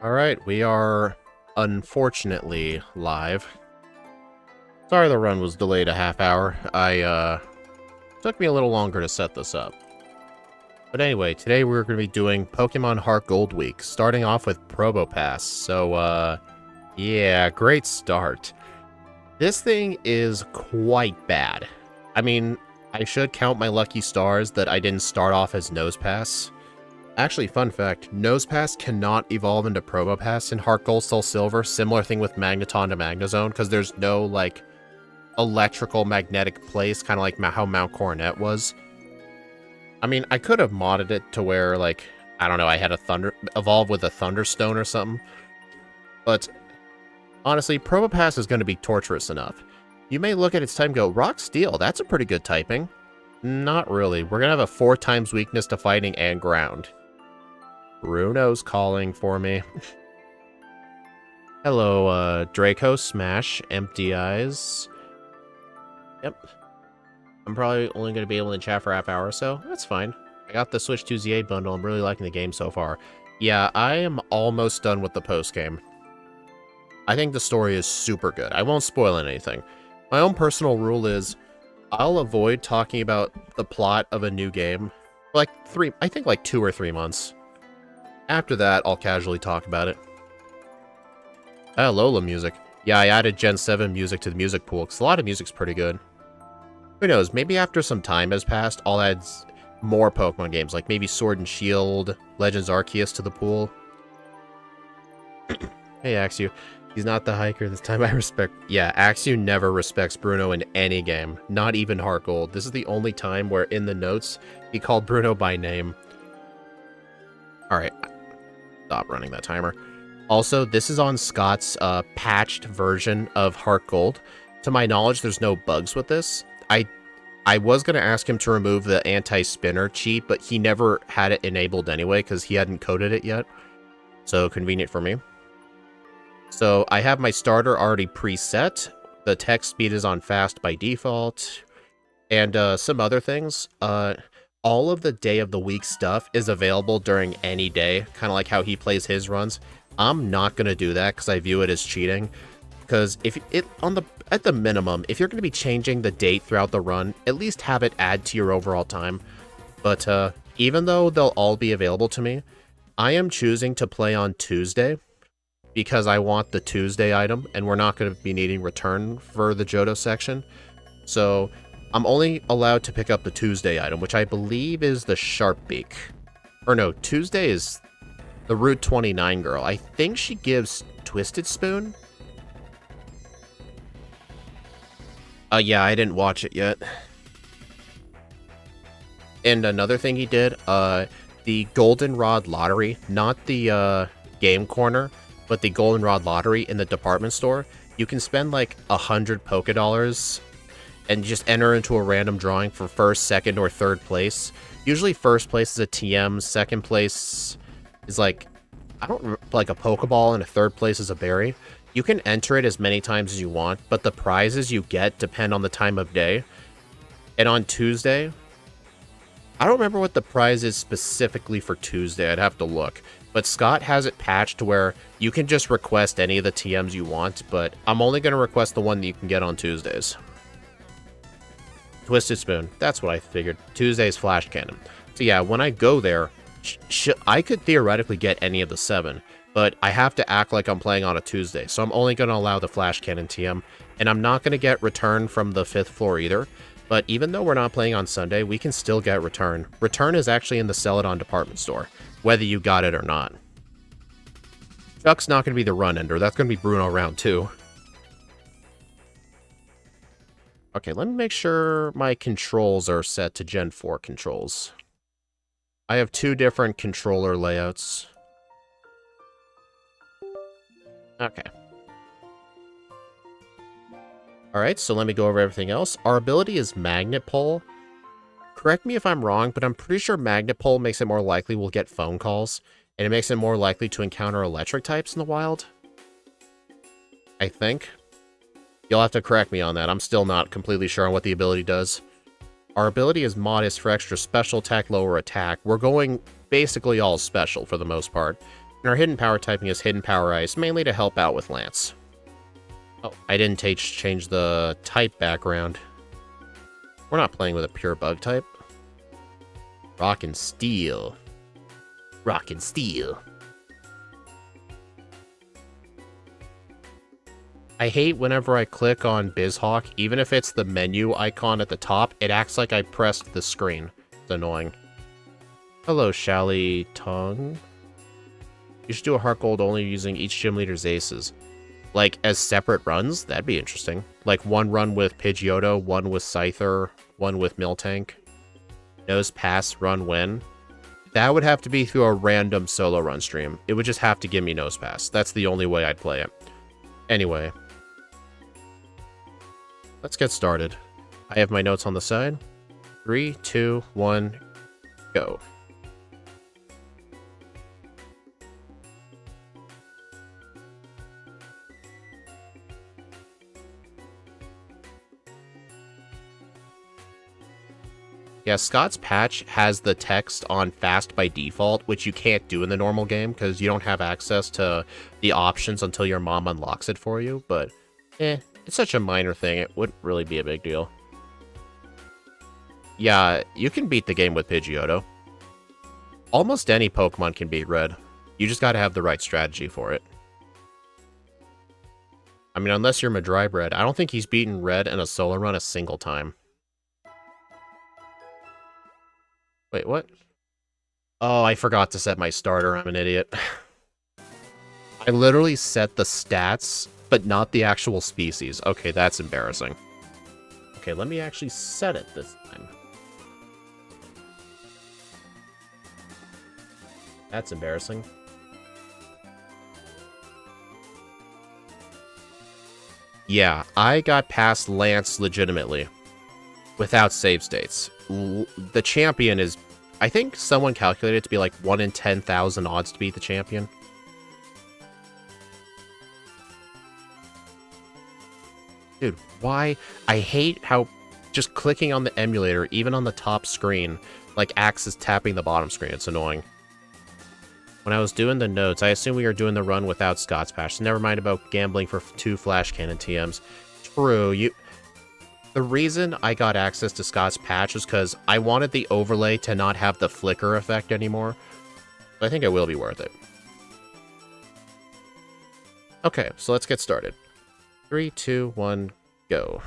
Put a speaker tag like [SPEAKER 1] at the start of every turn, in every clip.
[SPEAKER 1] Alright, we are unfortunately live. Sorry the run was delayed a half hour. Took me a little longer to set this up. But anyway, today we're going to be doing Pokemon Heartgold Week, starting off with Probopass. So, yeah, great start. This thing is quite bad. I mean, I should count my lucky stars that I didn't start off as Nosepass. Actually, fun fact, Nosepass cannot evolve into Probopass in Heartgold Soul Silver. Similar thing with Magneton to Magnezone, because there's no, like, electrical magnetic place, kind of like how Mount Coronet was. I mean, I could have modded it to where, like, I don't know, I had a evolve with a Thunderstone or something. But, honestly, Probopass is going to be torturous enough. You may look at its type and go, Rock Steel, that's a pretty good typing. Not really. We're going to have a 4 times weakness to fighting and ground. Bruno's calling for me. Hello, Draco, Smash, Empty Eyes. Yep. I'm probably only going to be able to chat for half hour or so. That's fine. I got the Switch 2 ZA bundle. I'm really liking the game so far. Yeah, I am almost done with the post-game. I think the story is super good. I won't spoil anything. My own personal rule is I'll avoid talking about the plot of a new game for like 2 or 3 months. After that, I'll casually talk about it. Ah, Lola music. Yeah, I added Gen 7 music to the music pool, because a lot of music's pretty good. Who knows, maybe after some time has passed, I'll add more Pokemon games, like maybe Sword and Shield, Legends Arceus to the pool. Hey, Axew. He's not the hiker this time, I respect... Yeah, Axew never respects Bruno in any game, not even Heartgold. This is the only time where, in the notes, he called Bruno by name. Alright, stop running that timer. Also, this is on Scott's patched version of Heartgold. To my knowledge, there's no bugs with this. I was going to ask him to remove the anti-spinner cheat, but he never had it enabled anyway, because he hadn't coded it yet. So, convenient for me. So, I have my starter already preset. The text speed is on fast by default. And some other things. All of the day of the week stuff is available during any day, kind of like how he plays his runs. I'm not going to do that because I view it as cheating. Because if it at the minimum, if you're going to be changing the date throughout the run, at least have it add to your overall time. But even though they'll all be available to me, I am choosing to play on Tuesday because I want the Tuesday item, and we're not going to be needing return for the Johto section. So I'm only allowed to pick up the Tuesday item, which I believe is the Sharpbeak. Or no, Tuesday is the Route 29 girl. I think she gives Twisted Spoon. Yeah, I didn't watch it yet. And another thing he did, the Goldenrod Lottery, not the game corner, but the Goldenrod Lottery in the department store, you can spend like 100 Pokedollars and just enter into a random drawing for first, second, or third place. Usually first place is a TM, second place is like, like a Pokeball, and a third place is a berry. You can enter it as many times as you want, but the prizes you get depend on the time of day. And on Tuesday, I don't remember what the prize is specifically for Tuesday. I'd have to look. But Scott has it patched to where you can just request any of the TMs you want, but I'm only going to request the one that you can get on Tuesdays. Twisted Spoon. That's what I figured. Tuesday's Flash Cannon. So yeah, when I go there, I could theoretically get any of the 7, but I have to act like I'm playing on a Tuesday, so I'm only going to allow the Flash Cannon TM, and I'm not going to get return from the 5th floor either. But even though we're not playing on Sunday, we can still get return. Return is actually in the Celadon department store, whether you got it or not. Chuck's not going to be the run ender. That's going to be Bruno round 2. Okay, let me make sure my controls are set to Gen 4 controls. I have 2 different controller layouts. Okay. Alright, so let me go over everything else. Our ability is Magnet Pull. Correct me if I'm wrong, but I'm pretty sure Magnet Pull makes it more likely we'll get phone calls, and it makes it more likely to encounter electric types in the wild. I think. You'll have to correct me on that. I'm still not completely sure on what the ability does. Our ability is Modest for extra special attack, lower attack. We're going basically all special for the most part. And our hidden power typing is Hidden Power Ice, mainly to help out with Lance. Oh, I didn't change the type background. We're not playing with a pure bug type. Rock and Steel. Rock and Steel. I hate whenever I click on BizHawk, even if it's the menu icon at the top, it acts like I pressed the screen. It's annoying. Hello, Shally Tongue. You should do a Heartgold only using each gym leader's aces. Like, as separate runs? That'd be interesting. Like, one run with Pidgeotto, one with Scyther, one with Miltank. Nose Pass, run, win. That would have to be through a random solo run stream. It would just have to give me Nose Pass. That's the only way I'd play it. Anyway. Let's get started. I have my notes on the side. 3, 2, 1, go. Yeah, Scott's patch has the text on fast by default, which you can't do in the normal game because you don't have access to the options until your mom unlocks it for you, but it's such a minor thing, it wouldn't really be a big deal. Yeah, you can beat the game with Pidgeotto. Almost any Pokemon can beat Red. You just gotta have the right strategy for it. I mean, unless you're Madribe Red. I don't think he's beaten Red in a solo run a single time. Wait, what? Oh, I forgot to set my starter. I'm an idiot. I literally set the stats, but not the actual species. Okay, that's embarrassing. Okay, let me actually set it this time. That's embarrassing. Yeah, I got past Lance legitimately. Without save states. The champion is... I think someone calculated it to be like 1 in 10,000 odds to beat the champion. Dude, why? I hate how just clicking on the emulator, even on the top screen, like acts as tapping the bottom screen. It's annoying. When I was doing the notes, I assumed we were doing the run without Scott's patch. So never mind about gambling for 2 flash cannon TMs. True, the reason I got access to Scott's patch was because I wanted the overlay to not have the flicker effect anymore. But I think it will be worth it. Okay, so let's get started. 3, 2, 1, go.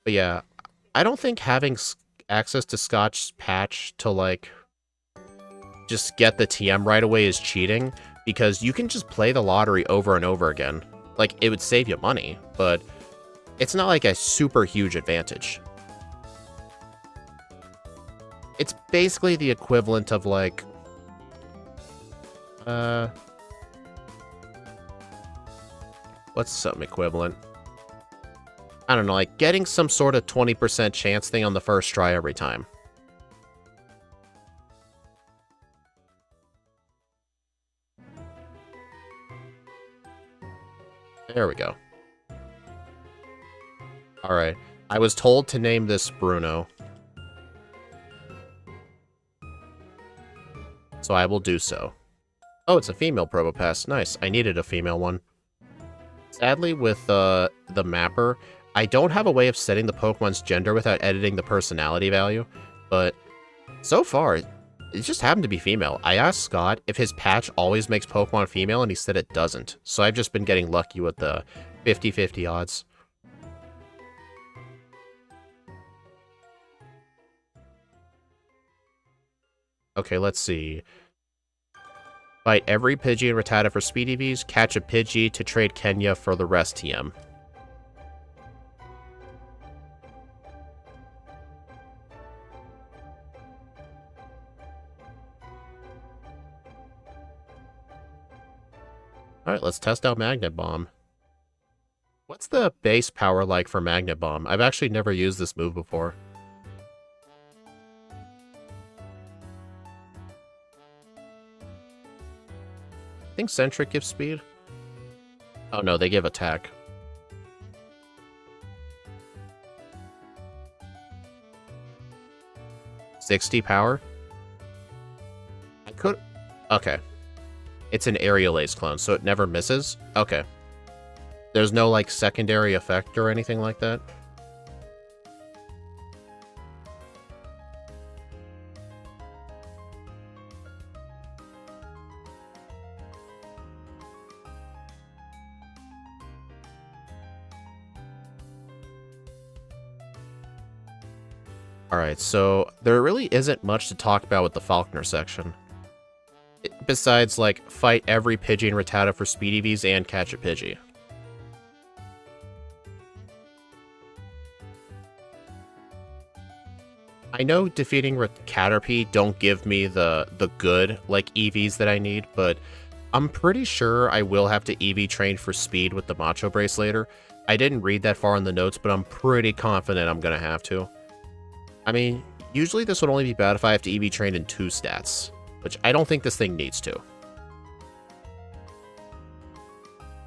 [SPEAKER 1] But yeah, I don't think having access to Scott's patch to, like, just get the TM right away is cheating, because you can just play the lottery over and over again. Like, it would save you money, but it's not like a super huge advantage. It's basically the equivalent of, like, what's some equivalent? I don't know, like getting some sort of 20% chance thing on the first try every time. There we go. Alright. I was told to name this Bruno. So I will do so. Oh, it's a female Probopass. Nice. I needed a female one. Sadly, with the mapper, I don't have a way of setting the Pokemon's gender without editing the personality value, but so far, it just happened to be female. I asked Scott if his patch always makes Pokemon female, and he said it doesn't. So I've just been getting lucky with the 50-50 odds. Okay, let's see. Fight every Pidgey and Rattata for speed EVs, catch a Pidgey to trade Kenya for the rest TM. Alright, let's test out Magnet Bomb. What's the base power like for Magnet Bomb? I've actually never used this move before. I think Centric gives speed. Oh no, they give attack. $60 power? I could... Okay. It's an Aerial Ace clone, so it never misses? Okay. There's no, like, secondary effect or anything like that? Alright, so there really isn't much to talk about with the Falconer section. Besides, like, fight every Pidgey and Rattata for speed EVs and catch a Pidgey. I know defeating Caterpie don't give me the good, like, EVs that I need, but I'm pretty sure I will have to EV train for speed with the Macho Brace later. I didn't read that far in the notes, but I'm pretty confident I'm gonna have to. I mean, usually this would only be bad if I have to EV train in 2 stats, which I don't think this thing needs to.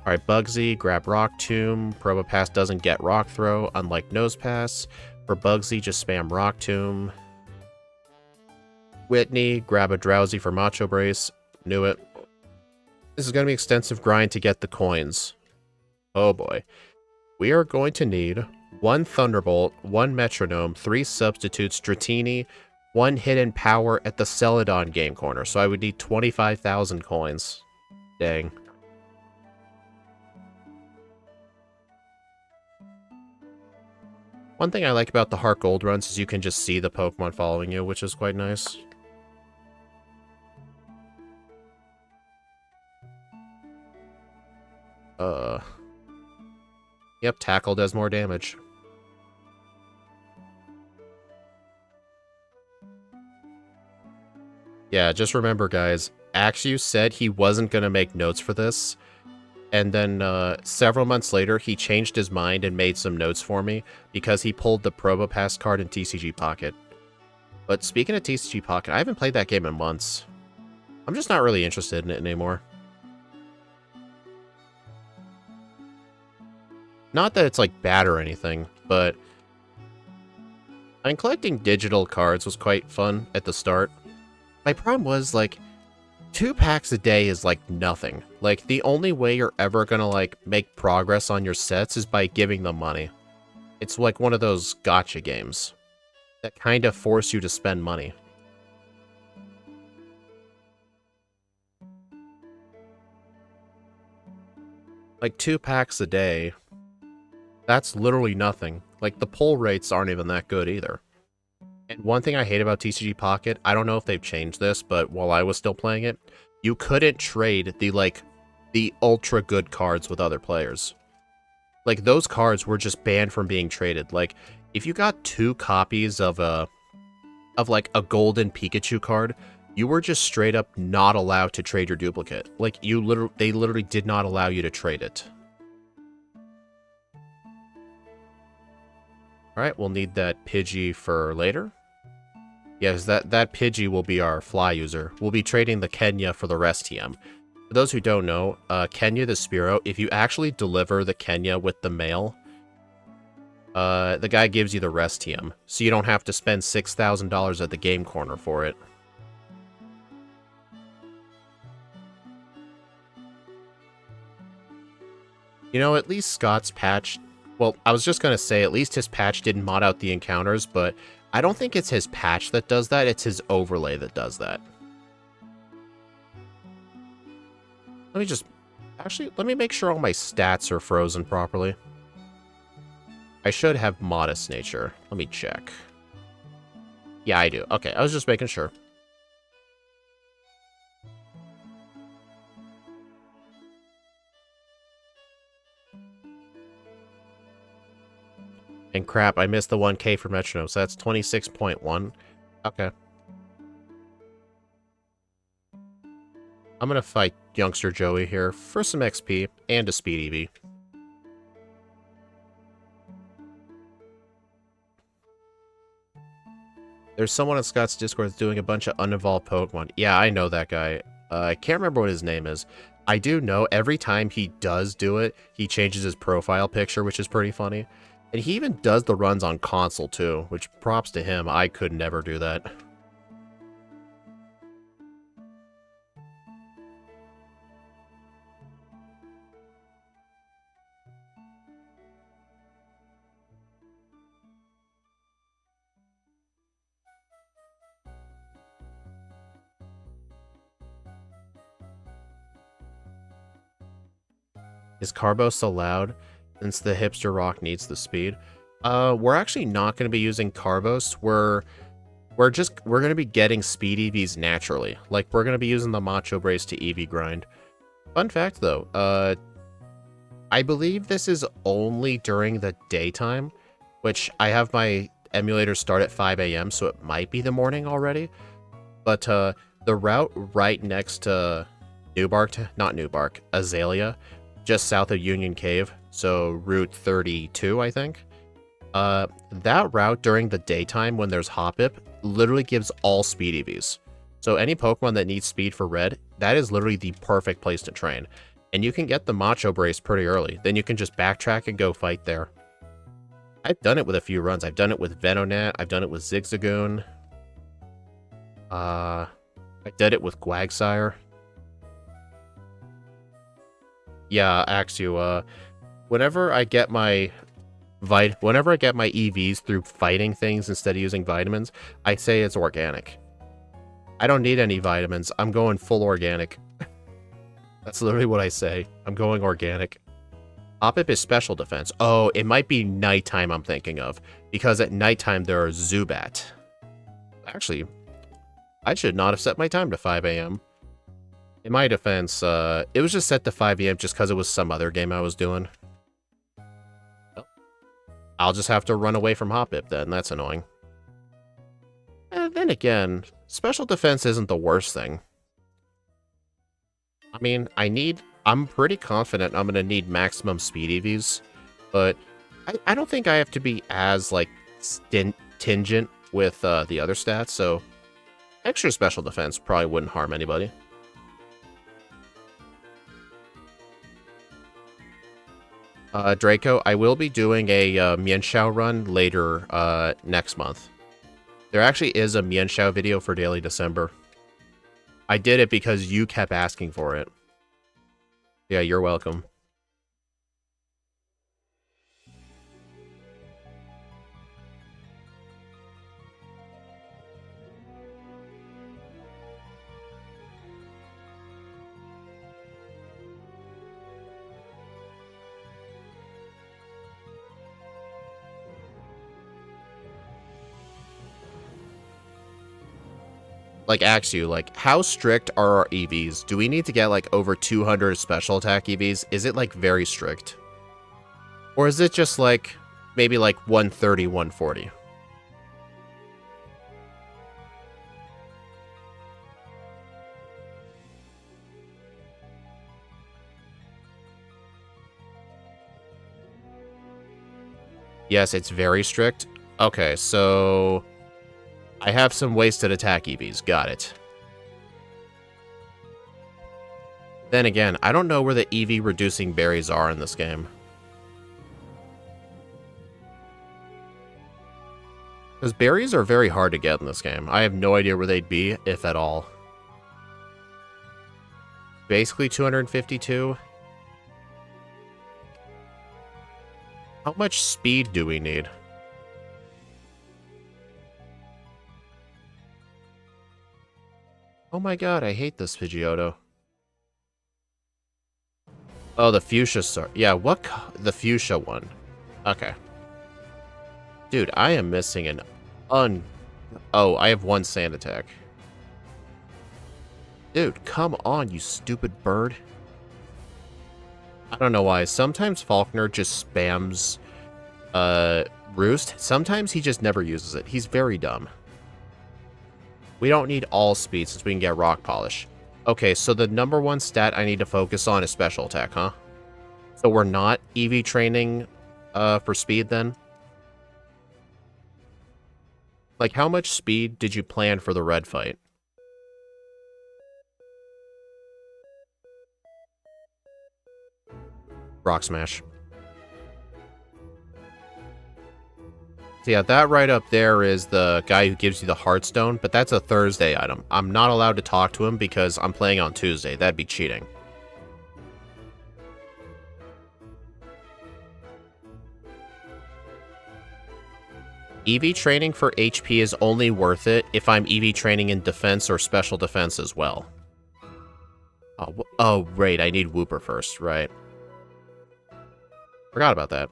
[SPEAKER 1] Alright, Bugsy, grab Rock Tomb. Probopass doesn't get Rock Throw, unlike Nosepass. For Bugsy, just spam Rock Tomb. Whitney, grab a Drowsy for Macho Brace. Knew it. This is going to be an extensive grind to get the coins. Oh boy. We are going to need 1 Thunderbolt, 1 Metronome, 3 Substitutes, Dratini, 1 Hidden Power at the Celadon game corner. So I would need 25,000 coins. Dang. One thing I like about the Heartgold runs is you can just see the Pokemon following you, which is quite nice. Yep, Tackle does more damage. Yeah, just remember, guys, Axiu said he wasn't going to make notes for this, and then several months later, he changed his mind and made some notes for me because he pulled the Probopass card in TCG Pocket. But speaking of TCG Pocket, I haven't played that game in months. I'm just not really interested in it anymore. Not that it's, like, bad or anything, but I mean, collecting digital cards was quite fun at the start. My problem was, like, 2 packs a day is, like, nothing. Like, the only way you're ever gonna, like, make progress on your sets is by giving them money. It's like one of those gacha games that kind of force you to spend money. Like, 2 packs a day, that's literally nothing. Like, the pull rates aren't even that good either. And one thing I hate about TCG Pocket, I don't know if they've changed this, but while I was still playing it, you couldn't trade the ultra good cards with other players. Like, those cards were just banned from being traded. Like, if you got 2 copies of like a golden Pikachu card, you were just straight up not allowed to trade your duplicate. Like, they literally did not allow you to trade it. Alright, we'll need that Pidgey for later. Yes, that Pidgey will be our fly user. We'll be trading the Kenya for the rest TM. For those who don't know, Kenya the Spearow, if you actually deliver the Kenya with the mail, the guy gives you the rest TM. So you don't have to spend $6,000 at the game corner for it. You know, at least Scott's patch... Well, I was just going to say, at least his patch didn't mod out the encounters, but I don't think it's his patch that does that, it's his overlay that does that. Let me just... Actually, let me make sure all my stats are frozen properly. I should have Modest Nature. Let me check. Yeah, I do. Okay, I was just making sure. And crap, I missed the 1K for Metronome, so that's 26.1. Okay. I'm gonna fight Youngster Joey here for some XP and a Speed EV. There's someone on Scott's Discord that's doing a bunch of unevolved Pokemon. Yeah, I know that guy. I can't remember what his name is. I do know every time he does do it, he changes his profile picture, which is pretty funny. And he even does the runs on console, too, which props to him. I could never do that. Is Carbo so loud? Since the hipster rock needs the speed. We're actually not going to be using Carbos. We're going to be getting speed EVs naturally. Like, we're going to be using the Macho Brace to EV grind. Fun fact, though, I believe this is only during the daytime, which I have my emulator start at 5 AM, so it might be the morning already. But the route right next to not Azalea, just south of Union Cave, so Route 32, I think. That route during the daytime when there's Hoppip literally gives all speed EVs. So any Pokemon that needs speed for red, that is literally the perfect place to train. And you can get the Macho Brace pretty early. Then you can just backtrack and go fight there. I've done it with a few runs. I've done it with Venonat. I've done it with Zigzagoon. I did it with Quagsire. Yeah, Axew, whenever I get my EVs through fighting things instead of using vitamins, I say it's organic. I don't need any vitamins. I'm going full organic. That's literally what I say. I'm going organic. Hoppip is special defense. Oh, it might be nighttime I'm thinking of. Because at nighttime there are Zubat. Actually, I should not have set my time to 5 a.m. In my defense, it was just set to 5 a.m. just because it was some other game I was doing. Well, I'll just have to run away from Hoppip then. That's annoying. And then again, special defense isn't the worst thing. I mean, I'm pretty confident I'm going to need maximum speed EVs, but I don't think I have to be as, like, tingent with the other stats, so extra special defense probably wouldn't harm anybody. Draco, I will be doing a Mienshao run later next month. There actually is a Mienshao video for Daily December. I did it because you kept asking for it. Yeah, you're welcome. Like, ask you, like, how strict are our EVs? Do we need to get, like, over 200 special attack EVs? Is it, like, very strict? Or is it just, like, maybe, like, 130, 140? Yes, it's very strict. Okay, so I have some wasted attack EVs. Got it. Then again, I don't know where the EV reducing berries are in this game. Because berries are very hard to get in this game. I have no idea where they'd be, if at all. Basically 252. How much speed do we need? Oh my god, I hate this Pidgeotto. Oh, the Fuchsia star. Yeah, the Fuchsia one. Okay. Dude, I am missing an Oh, I have one sand attack. Dude, come on, you stupid bird. I don't know why. Sometimes Faulkner just spams Roost. Sometimes he just never uses it. He's very dumb. We don't need all speed since we can get Rock Polish. Okay, so the number one stat I need to focus on is special attack, huh? So we're not EV training for speed then? Like, how much speed did you plan for the red fight? Rock Smash. So yeah, that right up there is the guy who gives you the Heartstone, but that's a Thursday item. I'm not allowed to talk to him because I'm playing on Tuesday. That'd be cheating. EV training for HP is only worth it if I'm EV training in defense or special defense as well. Oh, right, I need Wooper first, right. Forgot about that.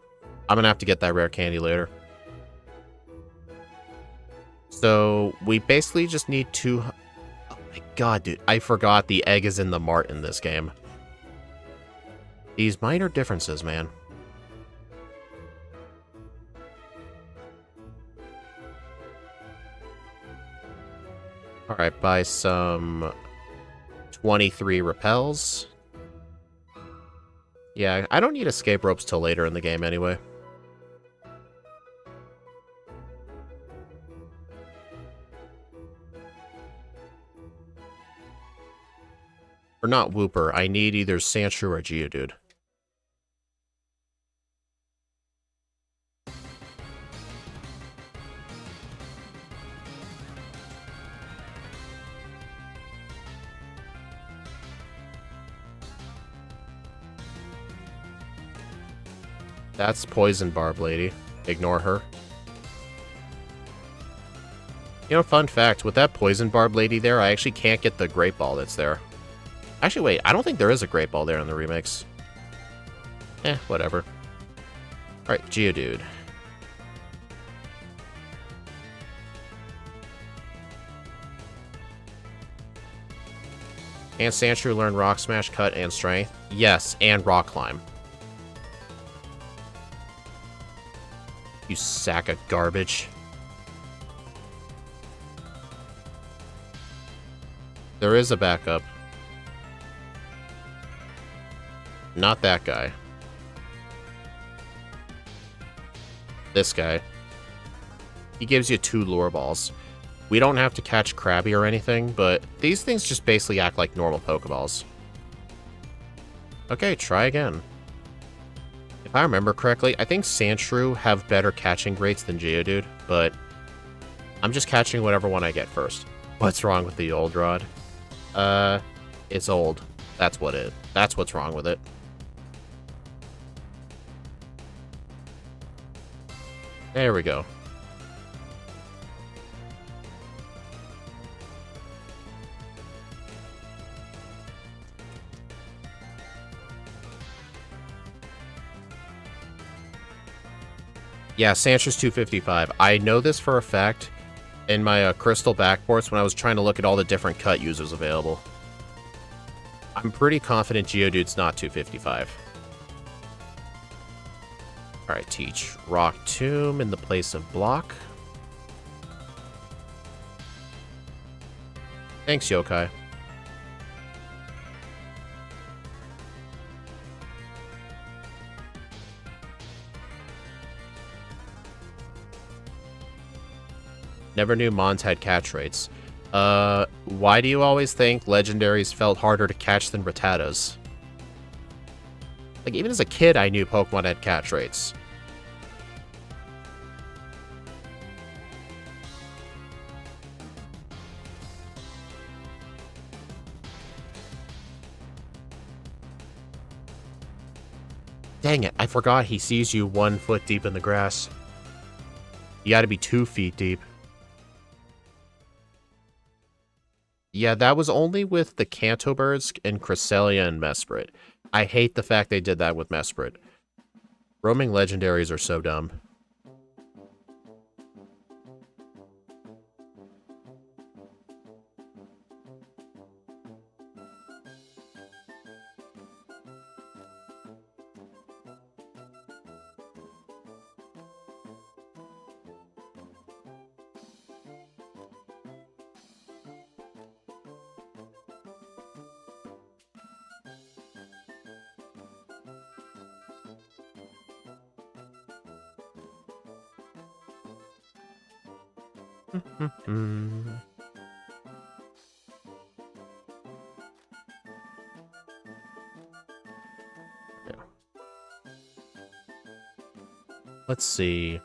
[SPEAKER 1] I'm gonna have to get that rare candy later. So, we basically just need two... Oh my god, dude. I forgot the egg is in the mart in this game. These minor differences, man. Alright, buy some 23 repels. Yeah, I don't need escape ropes till later in the game anyway. Or not Wooper, I need either Sandshrew or Geodude. That's Poison Barb Lady. Ignore her. You know, fun fact, with that Poison Barb Lady there, I actually can't get the Great Ball that's there. Actually, wait, I don't think there is a Great Ball there in the remix. Whatever. Alright, Geodude. And Sandshrew learn Rock Smash, Cut, and Strength? Yes, and Rock Climb. You sack of garbage. There is a backup. Not that guy. This guy. He gives you 2 lure balls. We don't have to catch Krabby or anything, but these things just basically act like normal Pokeballs. Okay, try again. If I remember correctly, I think Sandshrew have better catching rates than Geodude, but I'm just catching whatever one I get first. What's wrong with the old rod? It's old. That's what's wrong with it. There we go. Yeah, Sanchez 255. I know this for a fact in my crystal backports when I was trying to look at all the different cut users available. I'm pretty confident Geodude's not 255. Alright, teach Rock Tomb in the place of Block. Thanks, Yokai. Never knew Mons had catch rates. Why do you always think legendaries felt harder to catch than Rattatas? Like, even as a kid, I knew Pokemon had catch rates. Dang it, I forgot he sees you 1 foot deep in the grass. You gotta be 2 feet deep. Yeah, that was only with the Kanto birds and Cresselia and Mesprit. I hate the fact they did that with Mesprit. Roaming legendaries are so dumb. Let's see.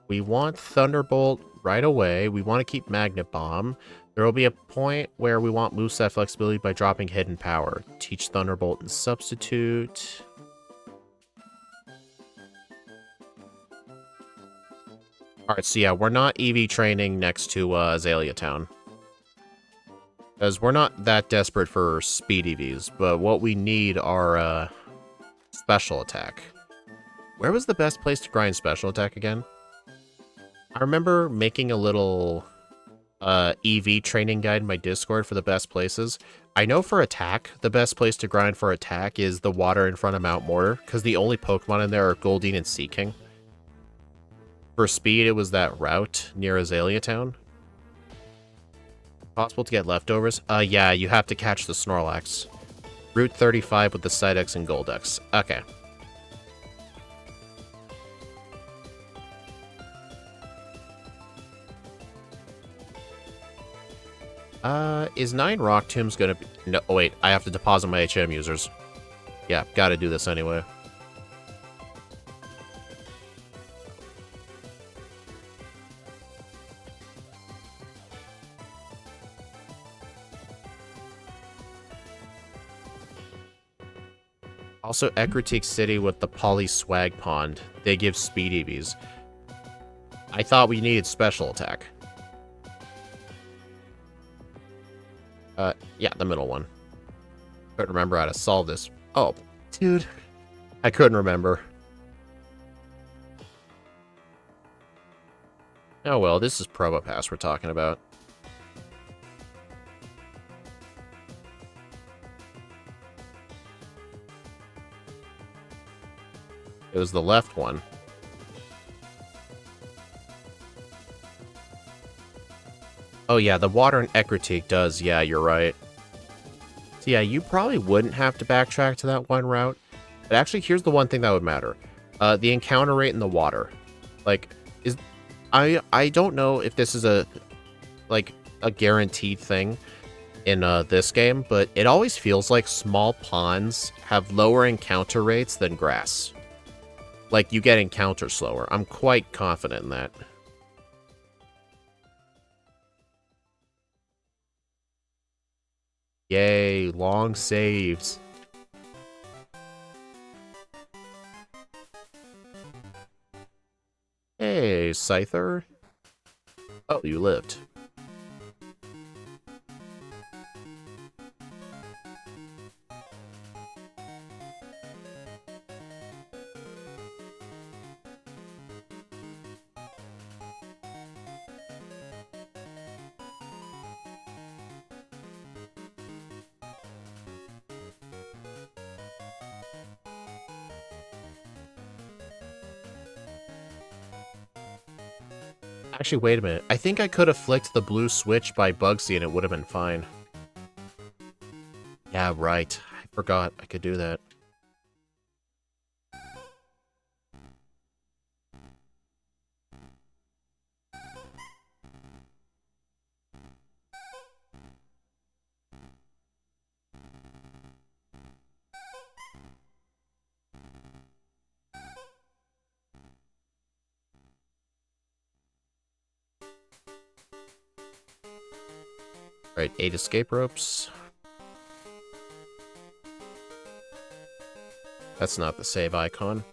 [SPEAKER 1] We want Thunderbolt right away. We want to keep Magnet Bomb. There will be a point where we want moveset flexibility by dropping Hidden Power. Teach Thunderbolt and Substitute. Alright, so yeah, we're not EV training next to Azalea Town. Because we're not that desperate for speed EVs, but what we need are special attack. Where was the best place to grind special attack again? I remember making a little EV training guide in my Discord for the best places. I know for attack, the best place to grind for attack is the water in front of Mount Mortar, because the only Pokemon in there are Goldeen and Seaking. For speed, it was that route near Azalea Town. Possible to get leftovers? Yeah, you have to catch the Snorlax. Route 35 with the Psyduck and Golduck. Okay. Is 9 Rock Tombs gonna be... No, wait, I have to deposit my HM users. Yeah, gotta do this anyway. Also, Ecruteak City with the Poly Swag Pond. They give speed EVs. I thought we needed special attack. Yeah, the middle one. Couldn't remember how to solve this. Oh, dude. I couldn't remember. Oh well, this is Probopass we're talking about. It was the left one. Oh yeah, the water in Ekritik does. Yeah, you're right. So yeah, you probably wouldn't have to backtrack to that one route. But actually, here's the one thing that would matter. The encounter rate in the water. Like, I don't know if this is a guaranteed thing in this game, but it always feels like small ponds have lower encounter rates than grass. Like, you get encounter slower. I'm quite confident in that. Yay, long saves. Hey, Scyther. Oh, you lived. Actually, wait a minute. I think I could have flicked the blue switch by Bugsy and it would have been fine. Yeah, right. I forgot I could do that. Alright, 8 escape ropes. That's not the save icon.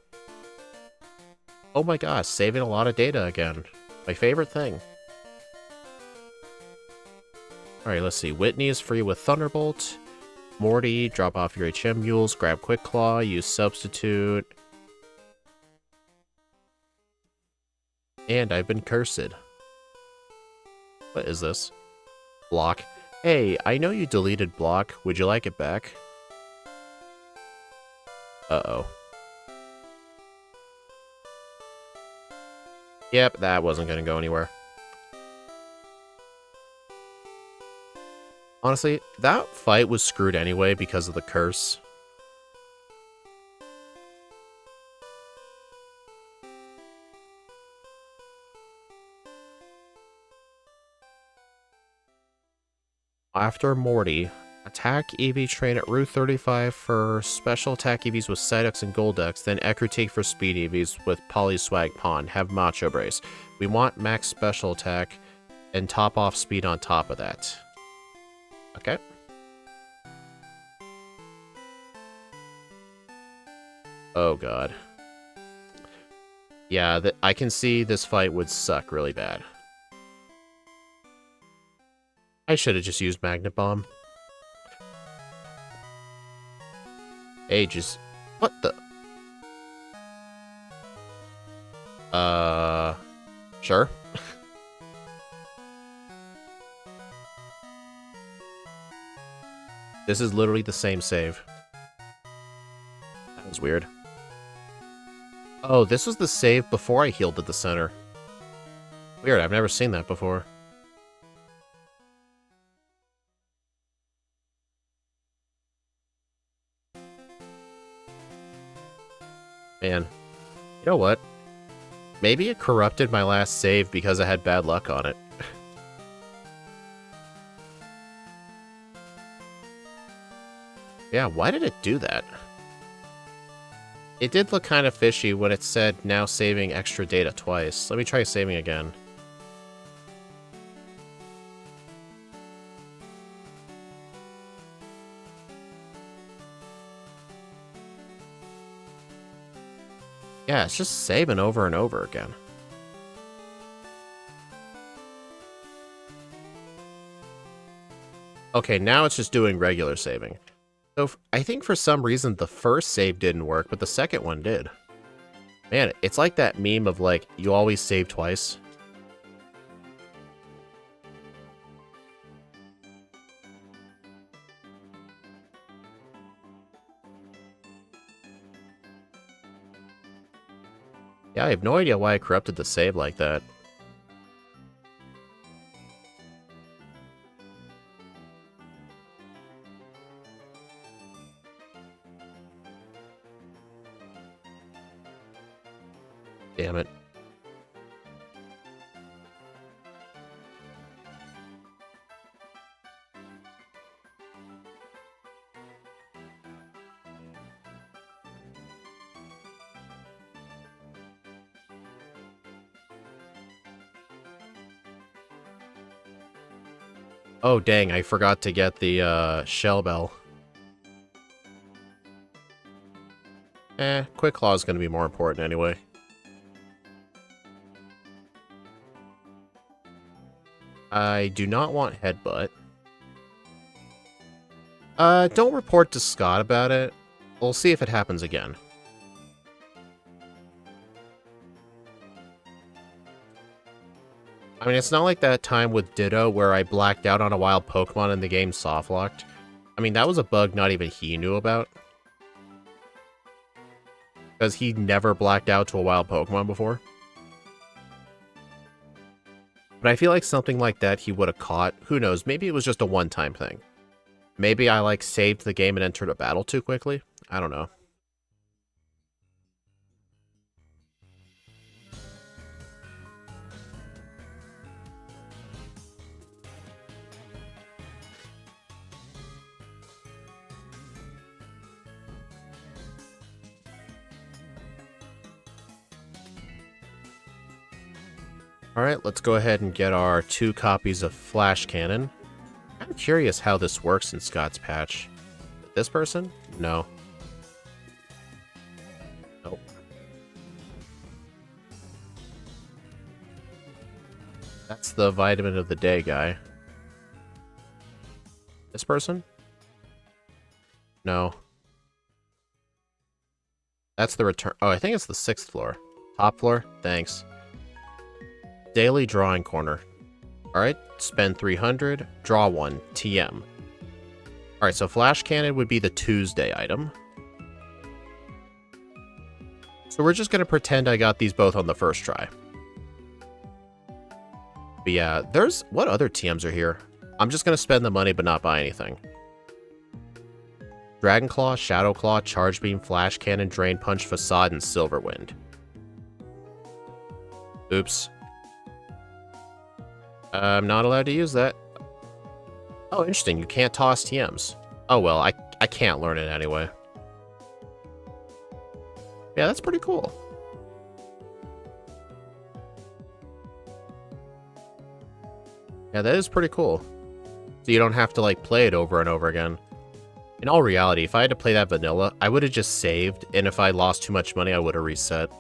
[SPEAKER 1] Oh my gosh, saving a lot of data again. My favorite thing. Alright, let's see. Whitney is free with Thunderbolt. Morty, drop off your HM mules, grab Quick Claw, use Substitute. And I've been cursed. What is this? Block. Hey, I know you deleted Block. Would you like it back? Uh-oh. Yep, that wasn't gonna go anywhere. Honestly, that fight was screwed anyway because of the curse. After Morty, attack EV train at Route 35 for special attack EVs with Psyducks and Golducks, then Ekritik for speed EVs with Polyswag Pond. Have Macho Brace. We want max special attack and top off speed on top of that. Okay. Oh god. Yeah, I can see this fight would suck really bad. I should have just used Magnet Bomb. Ages. What the? Sure. This is literally the same save. That was weird. Oh, this was the save before I healed at the center. Weird, I've never seen that before. Man, you know what? Maybe it corrupted my last save because I had bad luck on it. Yeah, why did it do that? It did look kind of fishy when it said now saving extra data twice. Let me try saving again. Yeah, it's just saving over and over again. Okay, now it's just doing regular saving. So I think for some reason the first save didn't work, but the second one did. Man, it's like that meme of like, you always save twice. Yeah, I have no idea why I corrupted the save like that. Damn it. Oh, dang, I forgot to get the, shell bell. Quick Claw is gonna be more important anyway. I do not want Headbutt. Don't report to Scott about it. We'll see if it happens again. I mean, it's not like that time with Ditto where I blacked out on a wild Pokemon and the game softlocked. I mean, that was a bug not even he knew about. Because he never blacked out to a wild Pokemon before. But I feel like something like that he would have caught. Who knows, maybe it was just a one-time thing. Maybe I, like, saved the game and entered a battle too quickly? I don't know. Alright, let's go ahead and get our 2 copies of Flash Cannon. I'm curious how this works in Scott's patch. This person? No. Nope. That's the vitamin of the day guy. This person? No. That's the return. Oh, I think it's the 6th floor. Top floor? Thanks. Daily drawing corner. Alright, spend 300, draw 1, TM. Alright, so Flash Cannon would be the Tuesday item. So we're just going to pretend I got these both on the first try. But yeah, there's... What other TMs are here? I'm just going to spend the money but not buy anything. Dragon Claw, Shadow Claw, Charge Beam, Flash Cannon, Drain Punch, Facade, and Silverwind. Oops. I'm not allowed to use that. Oh, interesting. You can't toss TMs. Oh, well, I can't learn it anyway. Yeah, that's pretty cool. Yeah, that is pretty cool. So you don't have to, like, play it over and over again. In all reality, if I had to play that vanilla, I would have just saved, and if I lost too much money, I would have reset.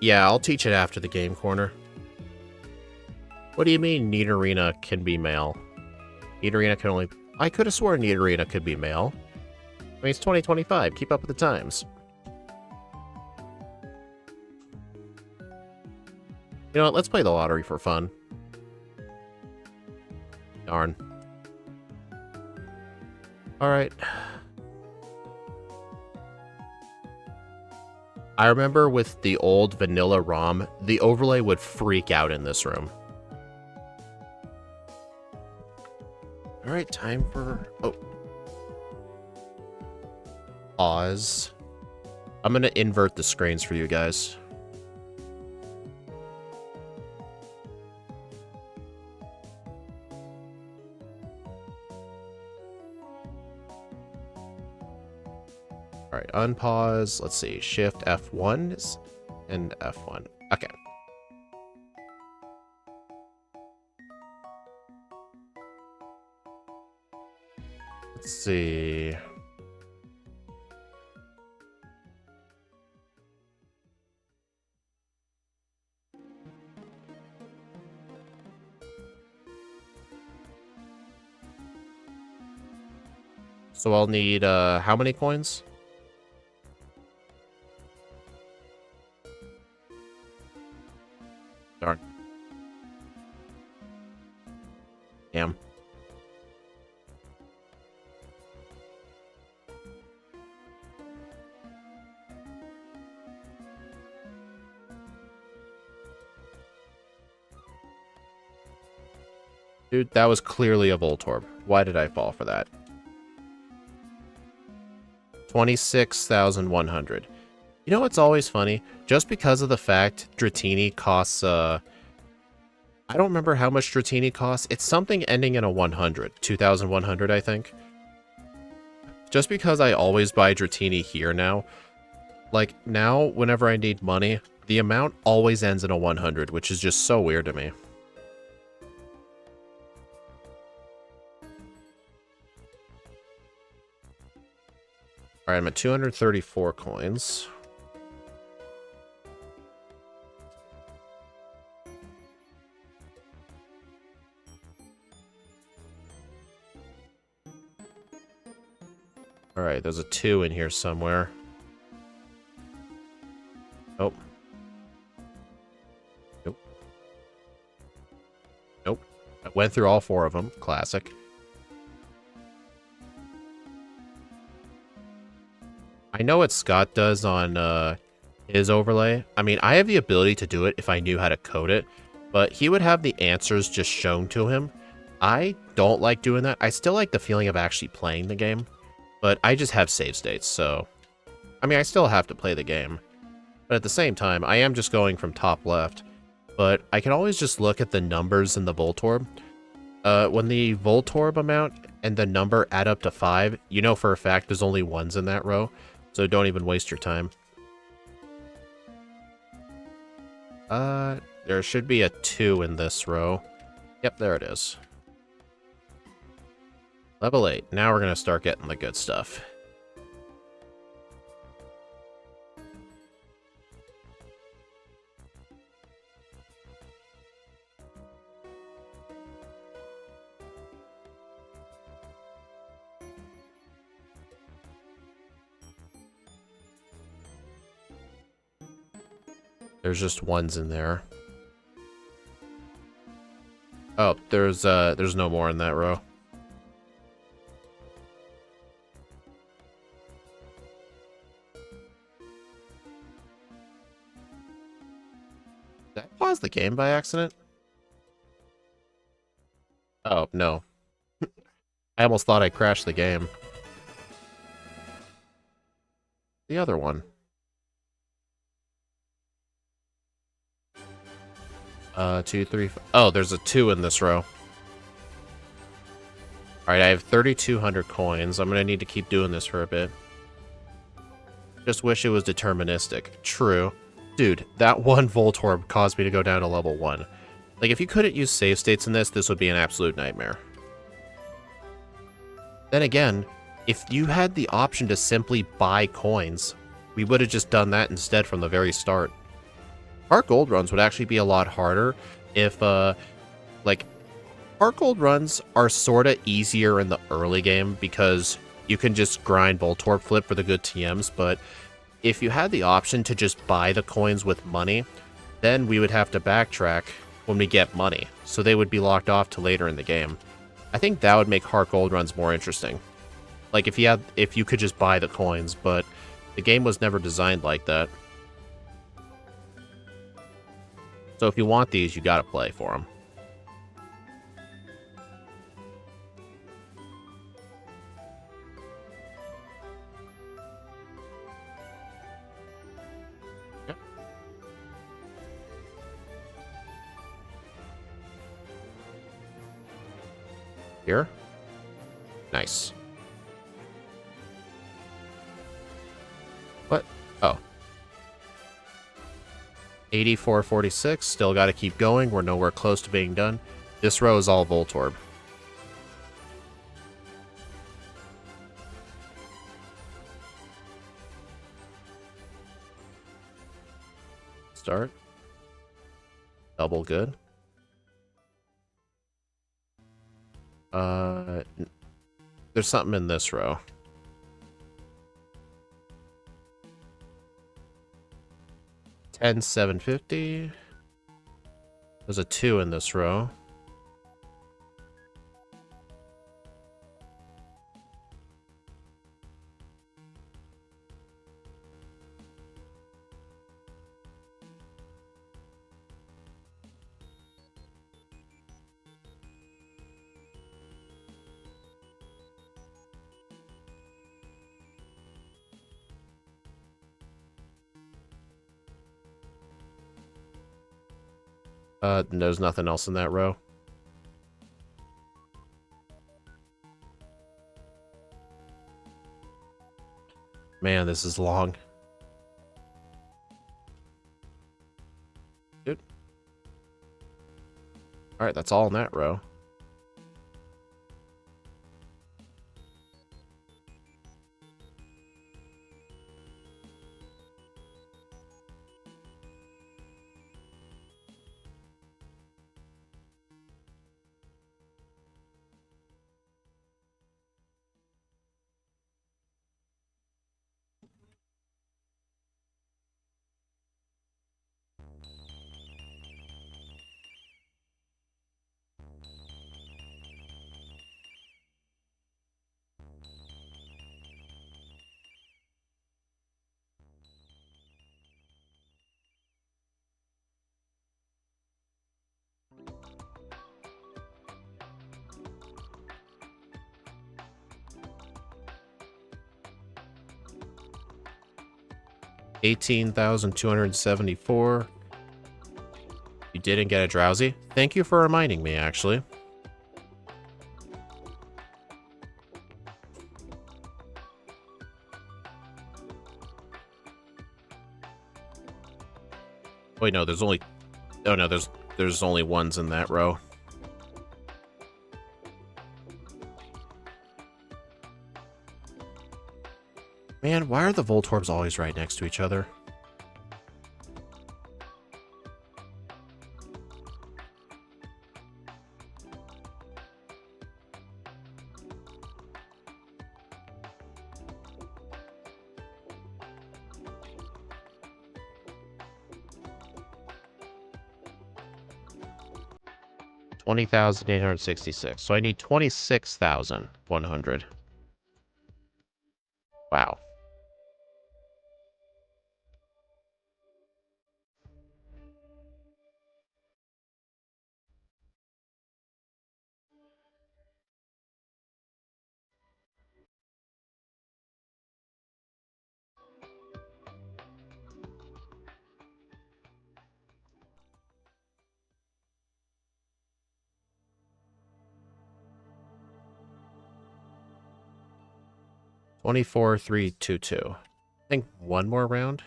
[SPEAKER 1] Yeah, I'll teach it after the game corner. What do you mean Nidorina can be male? Nidorina can only... I could have sworn Nidorina could be male. I mean, it's 2025. Keep up with the times. You know what? Let's play the lottery for fun. Darn. Alright. I remember with the old vanilla ROM, the overlay would freak out in this room. Alright, time for... Oh. Pause. I'm gonna invert the screens for you guys. Alright, unpause. Let's see. Shift F1 and F1. Okay. Let's see. So I'll need, how many coins? Darn. Damn. Dude, that was clearly a Voltorb. Why did I fall for that? 26,100. You know what's always funny? Just because of the fact Dratini costs, I don't remember how much Dratini costs. It's something ending in a 100. 2,100, I think. Just because I always buy Dratini here now, like, now, whenever I need money, the amount always ends in a 100, which is just so weird to me. Alright, I'm at 234 coins. Alright, there's a 2 in here somewhere. Oh. Nope. Nope. I went through all 4 of them. Classic. I know what Scott does on his overlay. I mean, I have the ability to do it if I knew how to code it, but he would have the answers just shown to him. I don't like doing that. I still like the feeling of actually playing the game, but I just have save states, so... I mean, I still have to play the game, but at the same time, I am just going from top left, but I can always just look at the numbers in the Voltorb. When the Voltorb amount and the number add up to 5, you know for a fact there's only 1s in that row. So don't even waste your time. There should be a 2 in this row. Yep, there it is. Level 8. Now we're going to start getting the good stuff. There's just 1s in there. Oh, there's no more in that row. Did I pause the game by accident? Oh, no. I almost thought I crashed the game. The other one. 2, 3... Oh, there's a 2 in this row. Alright, I have 3,200 coins. I'm gonna need to keep doing this for a bit. Just wish it was deterministic. True. Dude, that one Voltorb caused me to go down to level 1. Like, if you couldn't use save states in this would be an absolute nightmare. Then again, if you had the option to simply buy coins, we would have just done that instead from the very start. Heartgold runs would actually be a lot harder if, like, Heartgold runs are sorta easier in the early game because you can just grind Voltorb Flip for the good TMs, but if you had the option to just buy the coins with money, then we would have to backtrack when we get money, so they would be locked off to later in the game. I think that would make Heartgold runs more interesting. Like, if you could just buy the coins, but the game was never designed like that. So if you want these, you gotta play for them. Yep. Here? Nice. What? Oh. 8446, still got to keep going. We're nowhere close to being done. This row is all Voltorb. start. Double good. There's something in this row. $10,750. There's a 2 in this row. There's nothing else in that row. Man, this is long. Dude. Alright, that's all in that row. $18,274. You didn't get a drowsy? Thank you for reminding me, actually. Wait, no, there's only... Oh, no, there's only ones in that row. Man, why are the Voltorbs always right next to each other? $20,866. So I need 26,100. Wow. $24,322. I think one more round.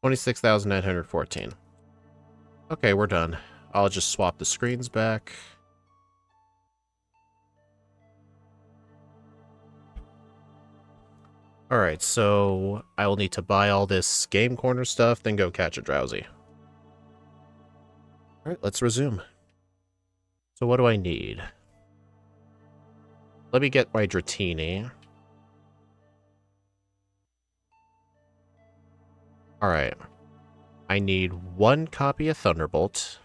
[SPEAKER 1] $26,914. Okay, we're done. I'll just swap the screens back. Alright, so I will need to buy all this game corner stuff, then go catch a drowsy. Alright, let's resume. So what do I need? Let me get my Dratini. Alright. I need 1 copy of Thunderbolt.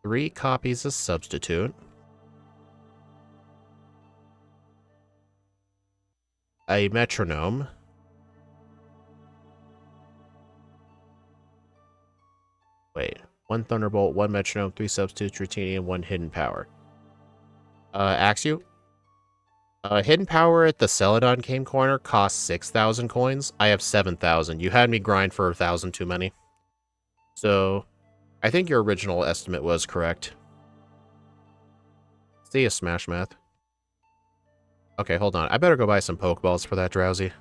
[SPEAKER 1] 3 copies of Substitute. A Metronome. Wait. 1 Thunderbolt, 1 Metronome, 3 Substitutes, Dratini, and 1 Hidden Power. Axew? Hidden Power at the Celadon Game Corner costs 6,000 coins. I have 7,000. You had me grind for 1,000 too many. So, I think your original estimate was correct. See ya, Smash Math. Okay, hold on. I better go buy some pokeballs for that Drowsy.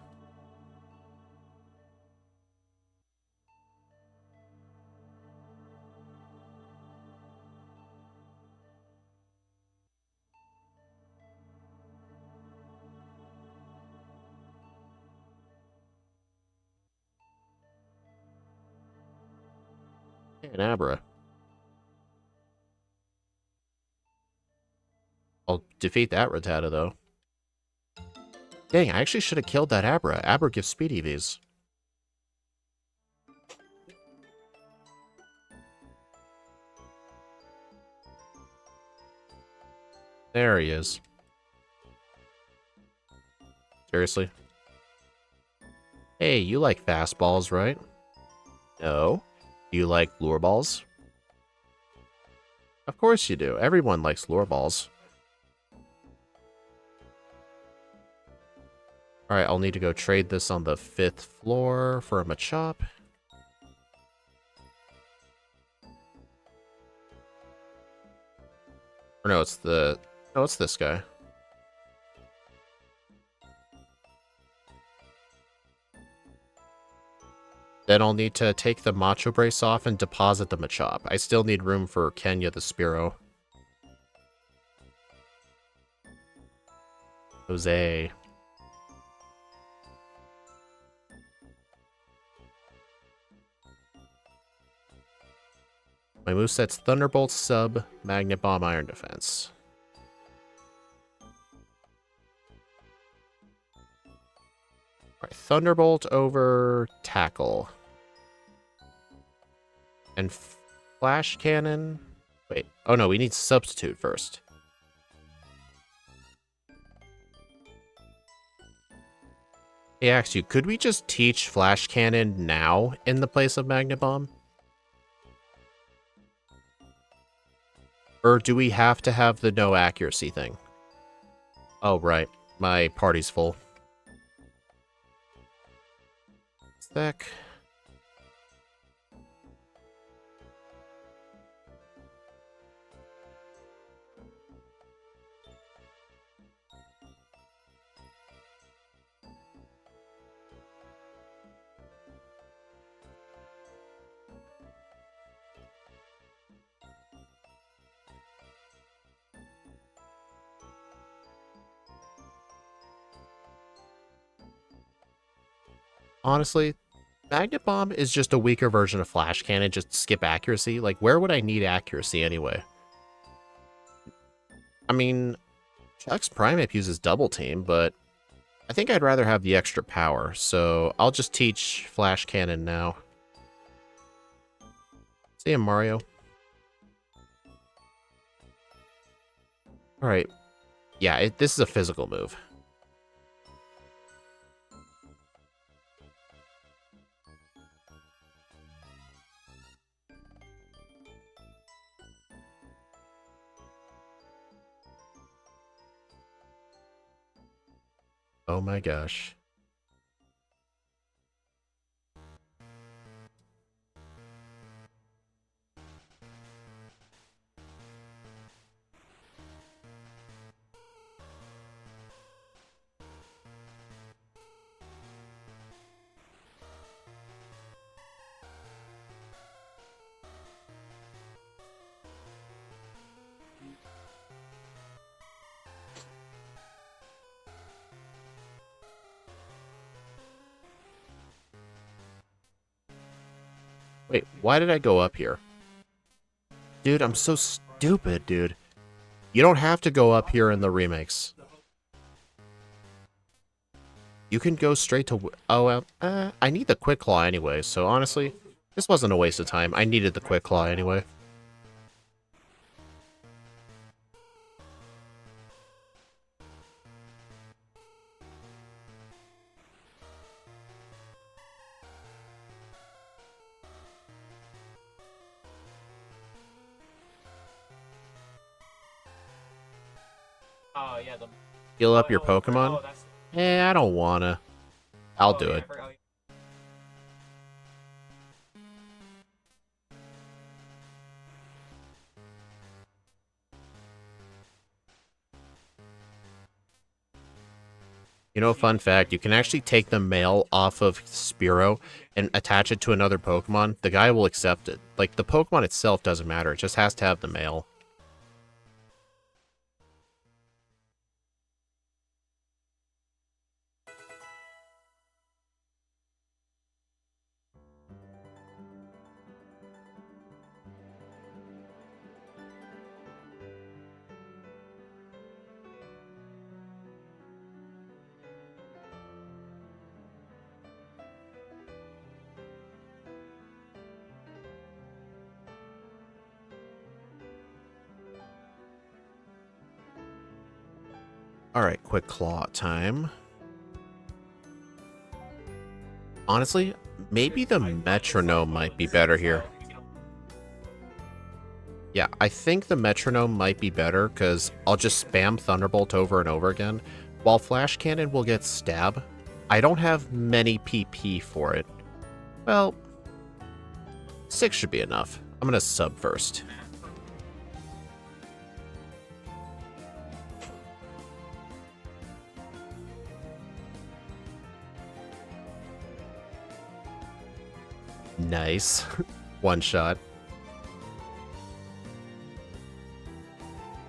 [SPEAKER 1] Hey, an Abra. I'll defeat that Rattata, though. Dang, I actually should have killed that Abra. Abra gives speed EVs. There he is. Seriously? Hey, you like fastballs, right? No. Do you like lure balls? Of course you do. Everyone likes lure balls. Alright, I'll need to go trade this on the 5th floor for a Machop. Or no, it's the... No, it's this guy. Then I'll need to take the Macho Brace off and deposit the Machop. I still need room for Kenya the Spearow. Jose. My moveset's Thunderbolt, Sub, Magnet Bomb, Iron Defense. Alright, Thunderbolt over Tackle. And Flash Cannon... Wait, oh no, we need Substitute first. He asks you, could we just teach Flash Cannon now in the place of Magnet Bomb? Or do we have to have the no accuracy thing? Oh, right. My party's full. Stack. Honestly, Magnet Bomb is just a weaker version of Flash Cannon, just skip accuracy. Like, where would I need accuracy anyway? I mean, Chuck's Primeape uses Double Team, but I think I'd rather have the extra power, so I'll just teach Flash Cannon now. See ya, Mario. Alright. Yeah, this is a physical move. Oh my gosh. Wait, why did I go up here? Dude, I'm so stupid, dude. You don't have to go up here in the remakes. You can go straight to... Oh, I need the Quick Claw anyway, so honestly, this wasn't a waste of time. I needed the Quick Claw anyway.
[SPEAKER 2] Oh, yeah, the...
[SPEAKER 1] Heal up your Pokemon? I don't wanna. I'll do it. You know, fun fact, you can actually take the male off of Spearow and attach it to another Pokemon. The guy will accept it. Like, the Pokemon itself doesn't matter. It just has to have the male. Alright, quick claw time. Honestly, maybe the metronome might be better here. Yeah, I think the metronome might be better because I'll just spam Thunderbolt over and over again. While Flash Cannon will get stab, I don't have many PP for it. Well, 6 should be enough. I'm going to sub first. Nice. One shot.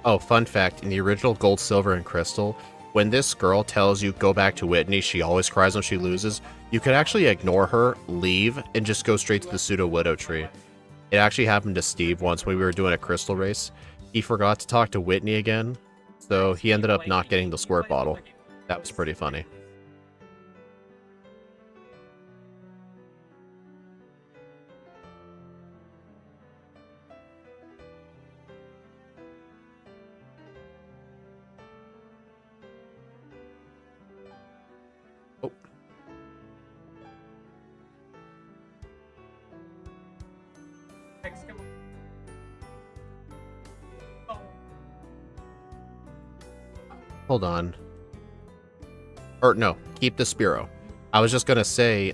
[SPEAKER 1] Oh, fun fact, in the original Gold, Silver, and Crystal, when this girl tells you go back to Whitney, she always cries when she loses, you could actually ignore her, leave, and just go straight to the Pseudo-Widow tree. It actually happened to Steve once when we were doing a crystal race. He forgot to talk to Whitney again, so he ended up not getting the squirt bottle. That was pretty funny. Oh. Hold on. Or no, keep the Spearow. I was just gonna say,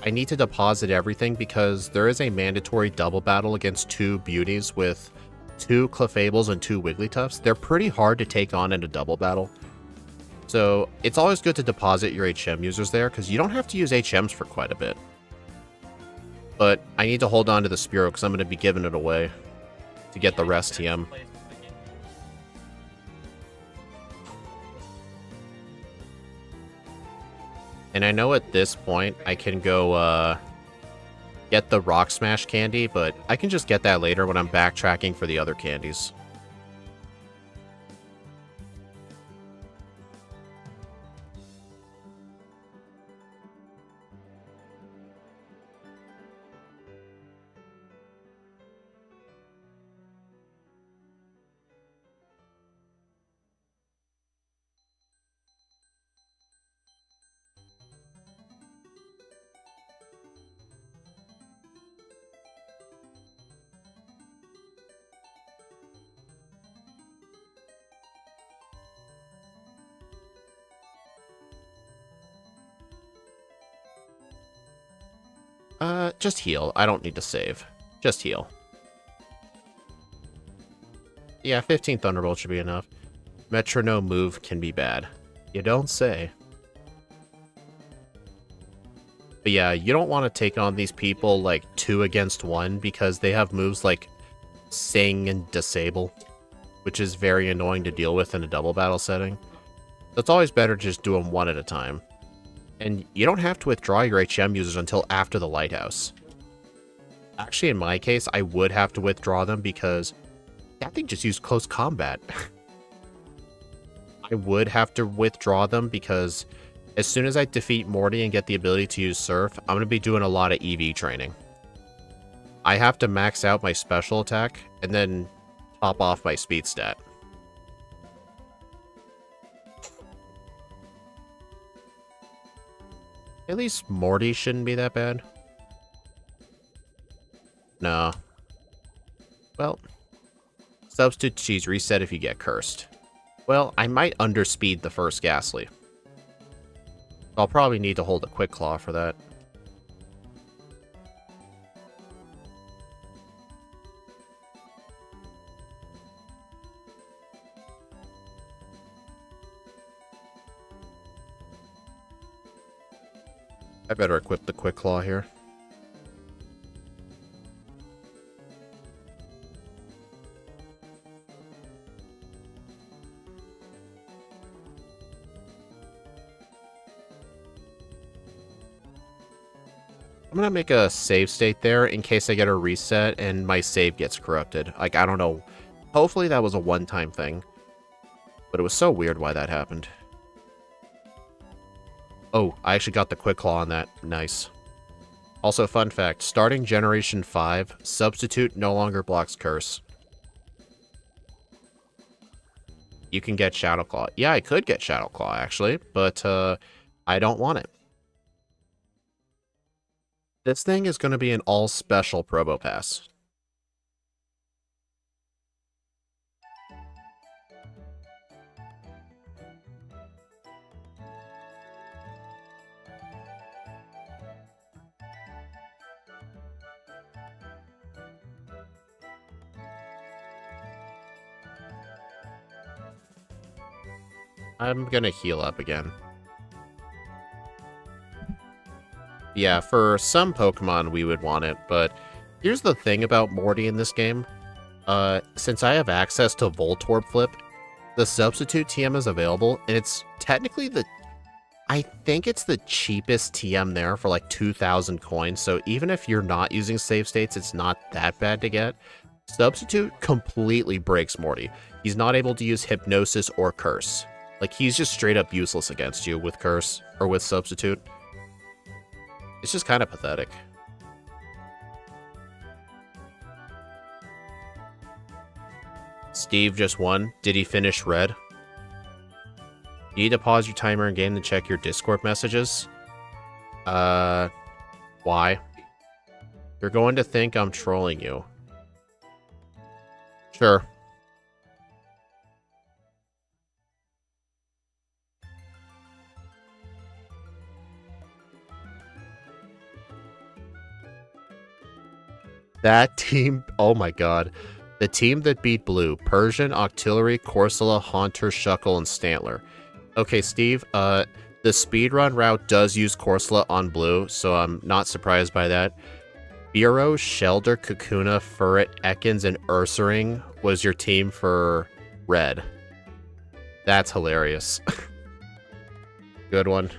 [SPEAKER 1] I need to deposit everything because there is a mandatory double battle against 2 beauties with 2 Clefables and 2 Wigglytuffs. They're pretty hard to take on in a double battle. So it's always good to deposit your HM users there because you don't have to use HMs for quite a bit. But I need to hold on to the Spearow because I'm going to be giving it away to get the rest TM. And I know at this point I can go get the Rock Smash candy, but I can just get that later when I'm backtracking for the other candies. Just heal. I don't need to save. Just heal. Yeah, 15 Thunderbolt should be enough. Metronome move can be bad. You don't say. But yeah, you don't want to take on these people like 2 against 1 because they have moves like Sing and Disable, which is very annoying to deal with in a double battle setting. So it's always better to just do them 1 at a time. And you don't have to withdraw your HM users until after the Lighthouse. Actually, in my case, I would have to withdraw them because that thing just used Close Combat. I would have to withdraw them because as soon as I defeat Morty and get the ability to use Surf, I'm going to be doing a lot of EV training. I have to max out my special attack and then top off my speed stat. At least Morty shouldn't be that bad. No. Well, substitute cheese reset if you get cursed. Well, I might underspeed the first Ghastly. I'll probably need to hold a Quick Claw for that. I better equip the Quick Claw here. I'm gonna make a save state there in case I get a reset and my save gets corrupted. Like, I don't know. Hopefully that was a one-time thing. But it was so weird why that happened. Oh, I actually got the Quick Claw on that. Nice. Also, fun fact, starting Generation 5, Substitute no longer blocks Curse. You can get Shadow Claw. Yeah, I could get Shadow Claw, actually, but I don't want it. This thing is going to be an all-special Probopass. I'm going to heal up again. Yeah, for some Pokemon we would want it, but here's the thing about Morty in this game. Since I have access to Voltorb Flip, the Substitute TM is available, and it's technically I think it's the cheapest TM there for like 2,000 coins, so even if you're not using save states, it's not that bad to get. Substitute completely breaks Morty. He's not able to use Hypnosis or Curse. Like, he's just straight up useless against you with Curse, or with Substitute. It's just kind of pathetic. Steve just won. Did he finish red? You need to pause your timer in game to check your Discord messages. Why? You're going to think I'm trolling you. Sure. That team, oh my god. The team that beat Blue, Persian, Octillery, Corsola, Haunter, Shuckle, and Stantler. Okay, Steve, the speedrun route does use Corsola on Blue, so I'm not surprised by that. Bureau, Shelder, Kakuna, Furret, Ekans, and Ursaring was your team for Red. That's hilarious. Good one.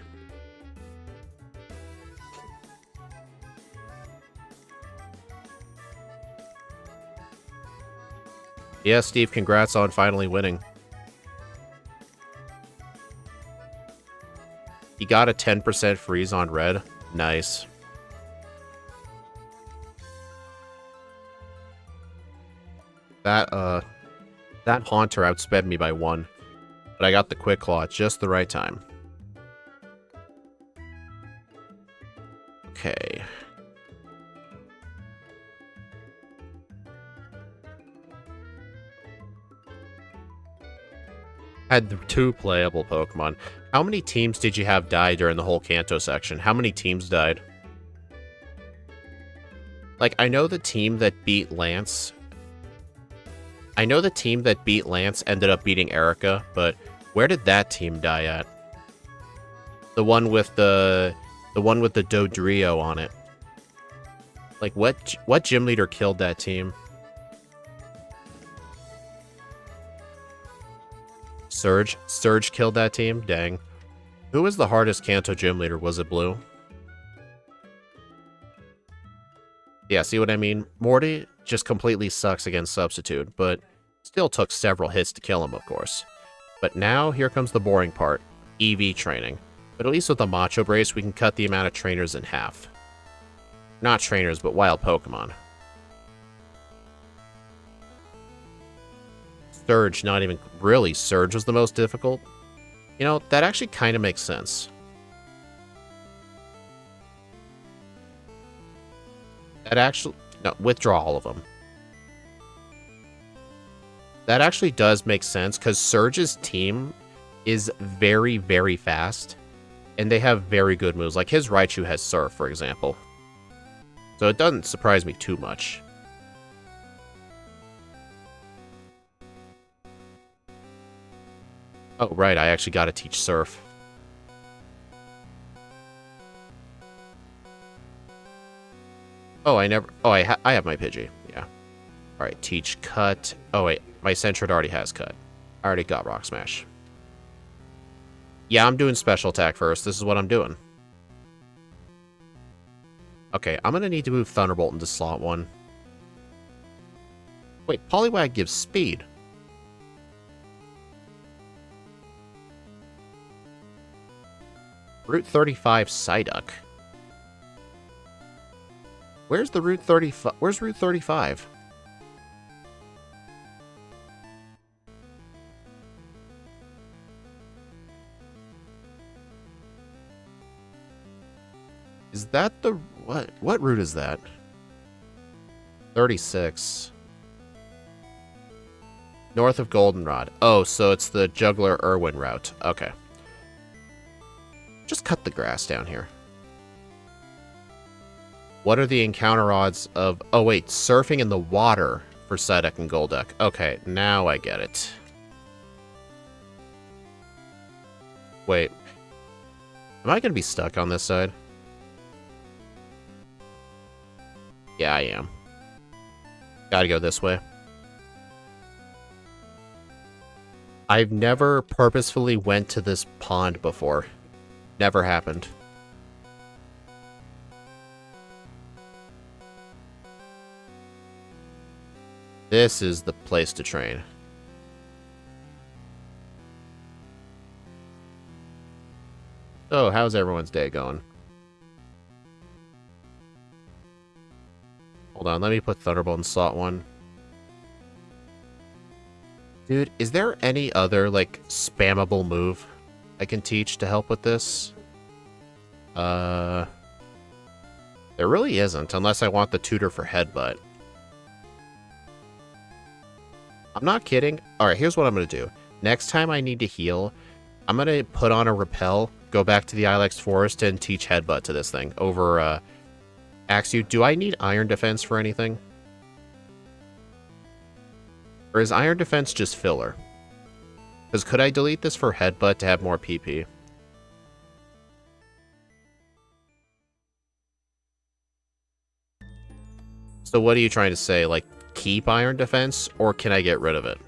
[SPEAKER 1] Yeah, Steve, congrats on finally winning. He got a 10% freeze on red. Nice. That Haunter outsped me by 1. But I got the Quick Claw at just the right time. Okay. Had 2 playable Pokemon. How many teams did you have die during the whole Kanto section? How many teams died? Like, I know the team that beat Lance... I know the team that beat Lance ended up beating Erica, but where did that team die at? The one with the Dodrio on it. Like, what gym leader killed that team? Surge? Surge killed that team? Dang. Who was the hardest Kanto gym leader? Was it Blue? Yeah, see what I mean? Morty just completely sucks against Substitute, but still took several hits to kill him, of course. But now, here comes the boring part. EV training. But at least with the Macho Brace, we can cut the amount of trainers in half. Not trainers, but wild Pokemon. Surge, not even... Really, Surge was the most difficult? You know, that actually kind of makes sense. That actually... No, withdraw all of them. That actually does make sense, because Surge's team is very, very fast. And they have very good moves. Like, his Raichu has Surf, for example. So it doesn't surprise me too much. Oh, right, I actually got to teach Surf. Oh, I never... Oh, I have my Pidgey. Yeah. Alright, teach cut. Oh, wait. My Sentret already has cut. I already got Rock Smash. Yeah, I'm doing special attack first. This is what I'm doing. Okay, I'm gonna need to move Thunderbolt into slot 1. Wait, Poliwag gives speed. Route 35 Psyduck. Where's the Route 35? Where's Route 35? Is that the... What route is that? 36. North of Goldenrod. Oh, so it's the Juggler Irwin route. Okay. Just cut the grass down here. What are the encounter odds of... Oh, wait. Surfing in the water for Psyduck and Golduck. Okay, now I get it. Wait. Am I going to be stuck on this side? Yeah, I am. Gotta go this way. I've never purposefully went to this pond before. Never happened. This is the place to train. So, how's everyone's day going? Hold on, let me put Thunderbolt in slot 1. Dude, is there any other, like, spammable move I can teach to help with this? There really isn't, unless I want the tutor for Headbutt. I'm not kidding. Alright, here's what I'm going to do. Next time I need to heal, I'm going to put on a Repel, go back to the Ilex Forest, and teach Headbutt to this thing over, ask you, do I need Iron Defense for anything? Or is Iron Defense just filler? Because could I delete this for Headbutt to have more PP? So what are you trying to say? Like, keep Iron Defense, or can I get rid of it?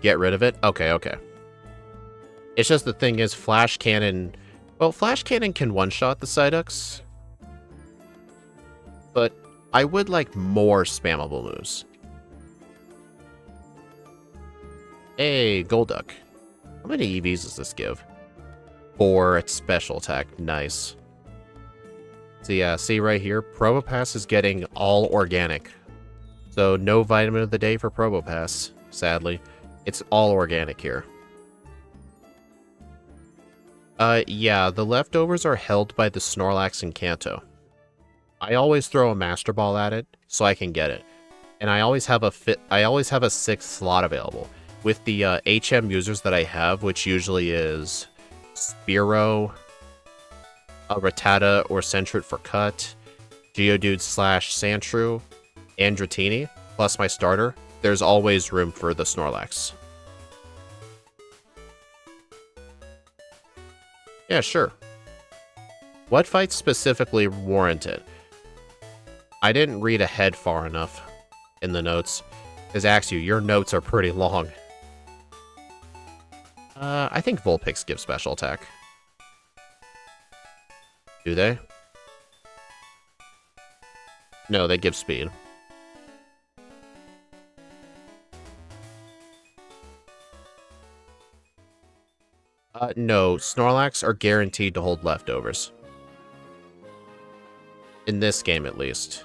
[SPEAKER 1] Get rid of it? Okay, okay. It's just the thing is, Flash Cannon... Well, Flash Cannon can one-shot the Psyducks. But I would like more spammable moves. Hey, Golduck. How many EVs does this give? 4 at special attack. Nice. So yeah, see right here? Probopass is getting all organic. So no vitamin of the day for Probopass, sadly. It's all organic here. Yeah, the leftovers are held by the Snorlax and Kanto. I always throw a Master Ball at it, so I can get it. And I always have a 6th slot available. With the HM users that I have, which usually is Spearow, Rattata or Sentret for cut, Geodude / Sandshrew, and Dratini, plus my starter, there's always room for the Snorlax. Yeah, sure. What fights specifically warrant it? I didn't read ahead far enough in the notes. Because Axew, your notes are pretty long. I think Vulpix gives special attack. Do they? No, they give speed. No, Snorlax are guaranteed to hold leftovers. In this game, at least.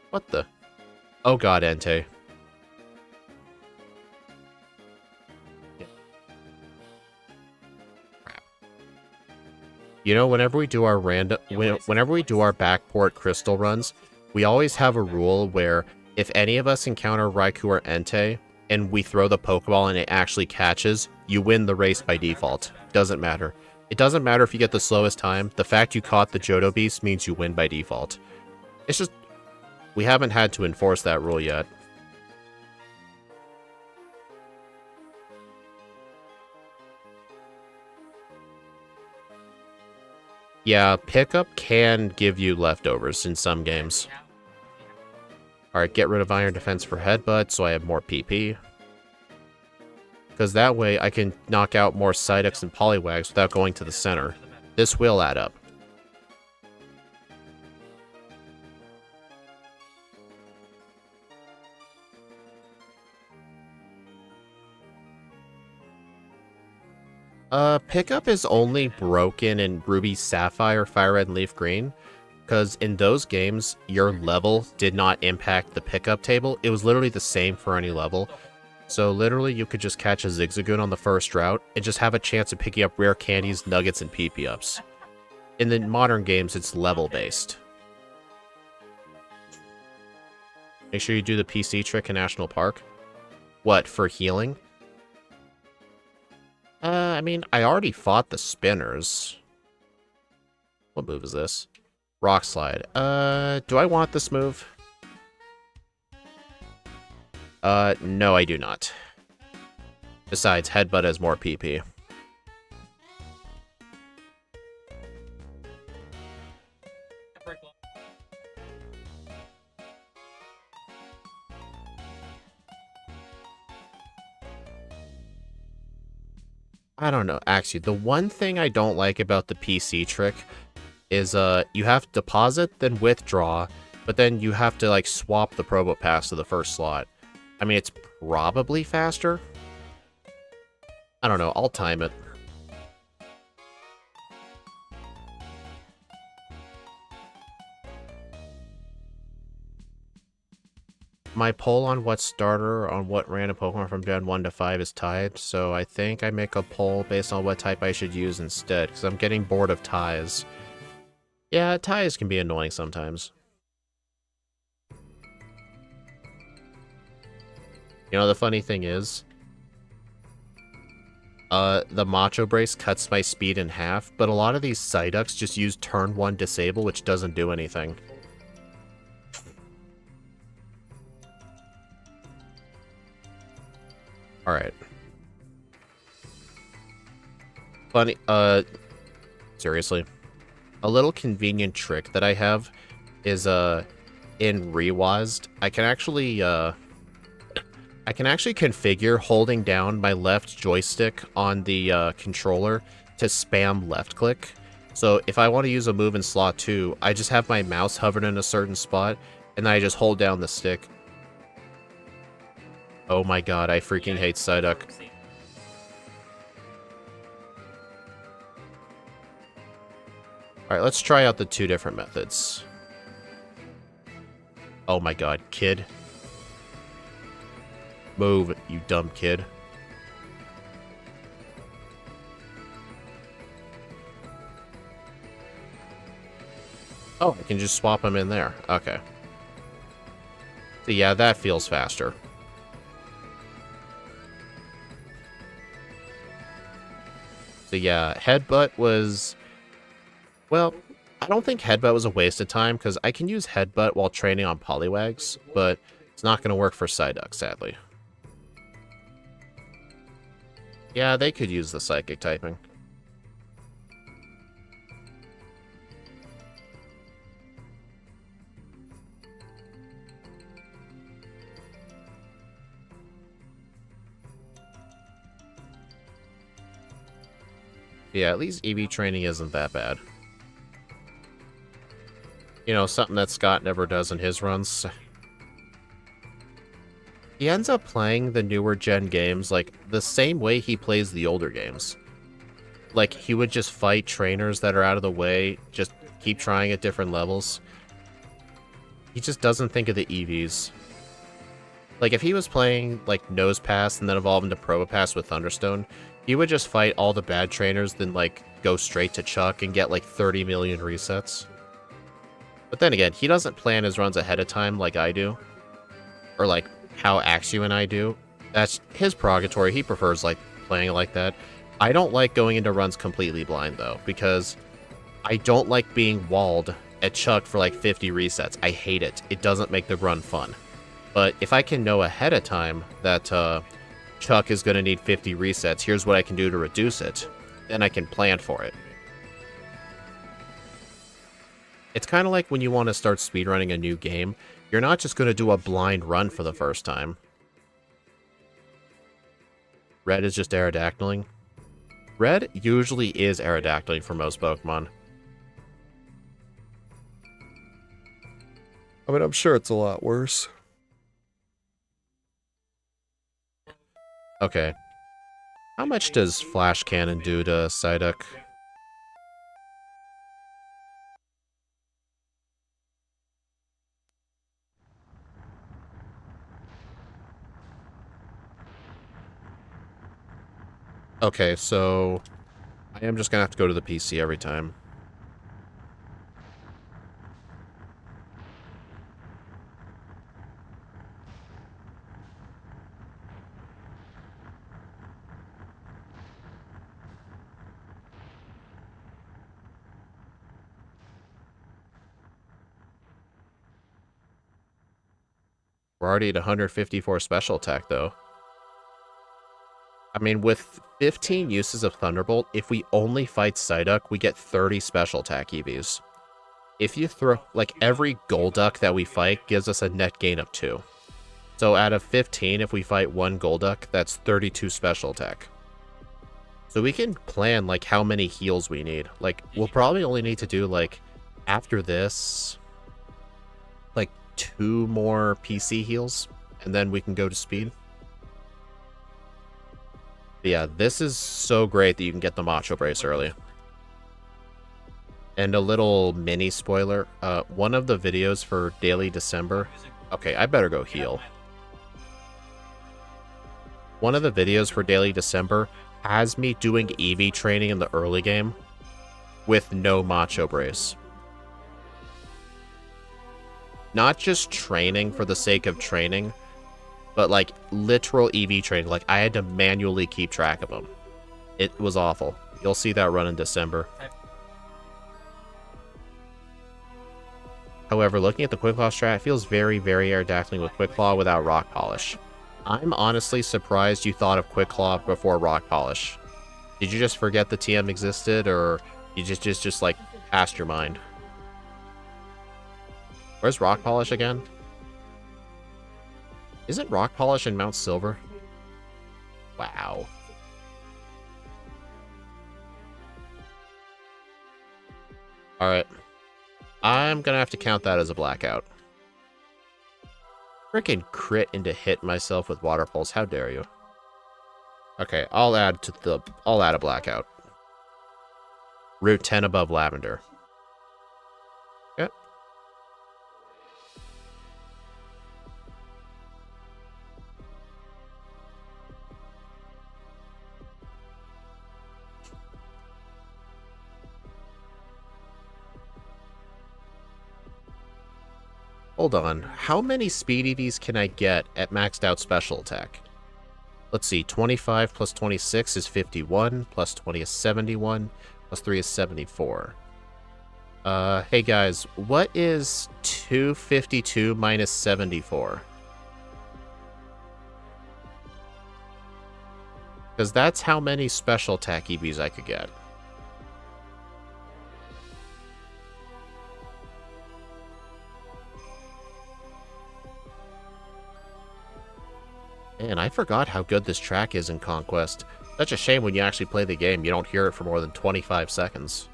[SPEAKER 1] What the? Oh god, Entei. You know, whenever we do our whenever we do our backport crystal runs, we always have a rule where if any of us encounter Raikou or Entei, and we throw the Pokeball and it actually catches, you win the race by default. Doesn't matter. It doesn't matter if you get the slowest time. The fact you caught the Johto Beast means you win by default. It's just, we haven't had to enforce that rule yet. Yeah, pickup can give you leftovers in some games. Alright, get rid of Iron Defense for Headbutt so I have more PP. Because that way I can knock out more Psyducks and Poliwags without going to the center. This will add up. Pickup is only broken in Ruby Sapphire, Fire Red, and Leaf Green. Because in those games, your level did not impact the pickup table. It was literally the same for any level. So literally, you could just catch a Zigzagoon on the first route and just have a chance of picking up rare candies, nuggets, and PP ups. In the modern games, it's level-based. Make sure you do the PC trick in National Park. What, for healing? I mean, I already fought the spinners. What move is this? Rock Slide. Do I want this move? No, I do not. Besides, Headbutt has more PP. I don't know, actually, the one thing I don't like about the PC trick is, you have to deposit, then withdraw, but then you have to, like, swap the Probopass to the first slot. I mean, it's probably faster. I don't know, I'll time it. My poll on what starter on what random Pokemon from Gen 1 to 5 is tied, so I think I make a poll based on what type I should use instead, because I'm getting bored of ties. Yeah, ties can be annoying sometimes. You know, the funny thing is, the Macho Brace cuts my speed in half, but a lot of these Psyducks just use turn 1 disable, which doesn't do anything. Alright. Funny, seriously. A little convenient trick that I have is, in Rewazed, I can actually configure holding down my left joystick on the, controller to spam left click. So if I want to use a move in slot 2, I just have my mouse hovered in a certain spot, and then I just hold down the stick. Oh my god, I freaking hate Psyduck. Alright, let's try out the two different methods. Oh my god, kid. Move, you dumb kid. Oh, I can just swap them in there. Okay. So yeah, that feels faster. So yeah, Headbutt was... Well, I don't think Headbutt was a waste of time, because I can use Headbutt while training on Poliwags, but it's not going to work for Psyduck, sadly. Yeah, they could use the Psychic typing. Yeah, at least EV training isn't that bad. You know, something that Scott never does in his runs. He ends up playing the newer gen games, like, the same way he plays the older games. Like, he would just fight trainers that are out of the way, just keep trying at different levels. He just doesn't think of the EVs. Like, if he was playing, like, Nose Pass and then evolve into Probopass with Thunderstone, he would just fight all the bad trainers, then, like, go straight to Chuck and get, like, 30 million resets. But then again, he doesn't plan his runs ahead of time like I do. Or, like, how Axew and I do. That's his prerogative. He prefers, like, playing it like that. I don't like going into runs completely blind, though, because I don't like being walled at Chuck for like 50 resets. I hate it. It doesn't make the run fun. But if I can know ahead of time that Chuck is going to need 50 resets, here's what I can do to reduce it, then I can plan for it. It's kind of like when you want to start speedrunning a new game. You're not just going to do a blind run for the first time. Red is just Aerodactyling. Red usually is Aerodactyling for most Pokemon. I mean, I'm sure it's a lot worse. Okay. How much does Flash Cannon do to Psyduck? Okay, so I am just gonna have to go to the PC every time. We're already at 154 special attack, though. I mean, with 15 uses of Thunderbolt, if we only fight Psyduck, we get 30 special attack EVs. If you throw, like, every Golduck that we fight gives us a net gain of 2. So out of 15, if we fight one Golduck, that's 32 special attack. So we can plan, like, how many heals we need. Like, we'll probably only need to do, like, after this, like, 2 more PC heals, and then we can go to speed. But yeah, this is so great that you can get the Macho Brace early. And a little mini spoiler, one of the videos for Daily December... Okay, I better go heal. One of the videos for Daily December has me doing EV training in the early game with no Macho Brace. Not just training for the sake of training, but like literal EV training. Like I had to manually keep track of them. It was awful. You'll see that run in December. However, looking at the Quick Claw strat, it feels very, very Aerodactyling with Quick Claw without Rock Polish. I'm honestly surprised you thought of Quick Claw before Rock Polish. Did you just forget the TM existed, or you just like passed your mind? Where's Rock Polish again? Isn't Rock Polish in Mount Silver? Wow. Alright. I'm gonna have to count that as a blackout. Frickin' crit into hit myself with Water Pulse. How dare you? Okay, I'll add a blackout. Route 10 above Lavender. Okay. Hold on. How many speed EVs can I get at maxed out special attack? Let's see. 25 plus 26 is 51. Plus 20 is 71. Plus 3 is 74. Hey guys, what is 252 minus 74? Because that's how many special attack EVs I could get. Man, I forgot how good this track is in Conquest. Such a shame when you actually play the game, you don't hear it for more than 25 seconds.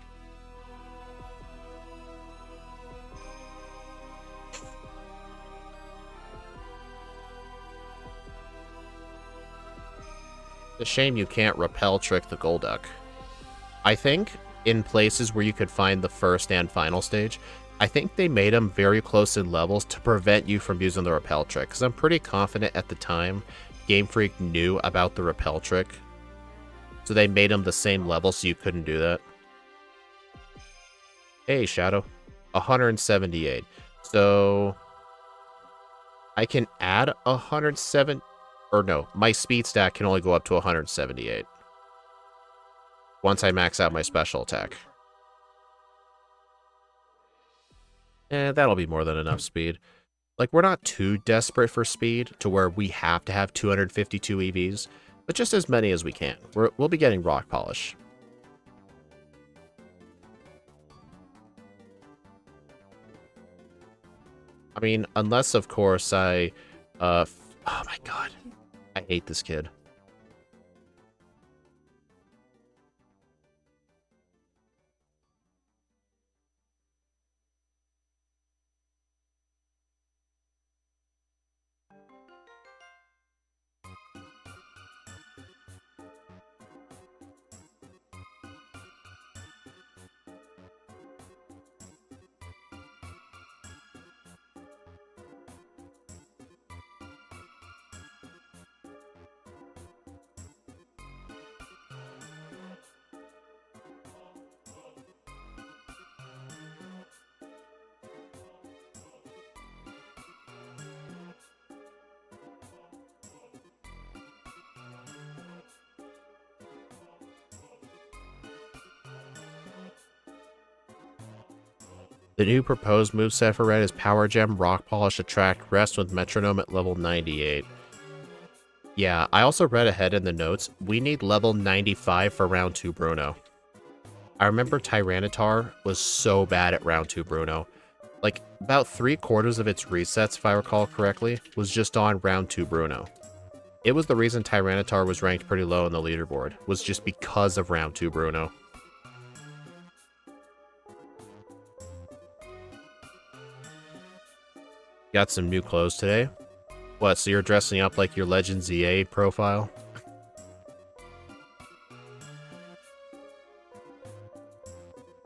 [SPEAKER 1] It's a shame you can't repel trick the Golduck. I think in places where you could find the first and final stage, I think they made them very close in levels to prevent you from using the repel trick, because I'm pretty confident at the time Game Freak knew about the repel trick, so they made them the same level so you couldn't do that. Hey, Shadow. 178. So I can add 107, or no, my speed stat can only go up to 178. once I max out my special attack. And that'll be more than enough speed. Like, we're not too desperate for speed to where we have to have 252 EVs, but just as many as we can. We'll be getting rock polish. I mean, unless, of course, oh my god. I hate this kid. The new proposed moveset for red is Power Gem, Rock Polish, Attract, Rest with Metronome at level 98. Yeah, I also read ahead in the notes, we need level 95 for round 2 Bruno. I remember Tyranitar was so bad at round 2 Bruno. Like, about 3/4 of its resets, if I recall correctly, was just on round 2 Bruno. It was the reason Tyranitar was ranked pretty low on the leaderboard, was just because of round 2 Bruno. Got some new clothes today. What, so you're dressing up like your Legends EA profile?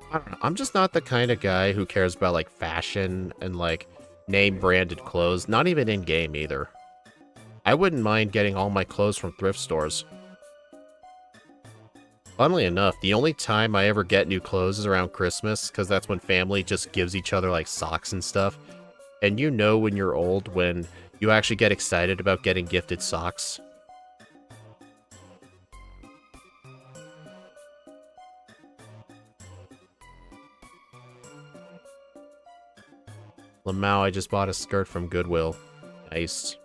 [SPEAKER 1] I don't know. I'm just not the kind of guy who cares about, like, fashion and, like, name-branded clothes. Not even in-game, either. I wouldn't mind getting all my clothes from thrift stores. Funnily enough, the only time I ever get new clothes is around Christmas, because that's when family just gives each other, like, socks and stuff. And you know when you're old when you actually get excited about getting gifted socks. Lamau, I just bought a skirt from Goodwill. Nice.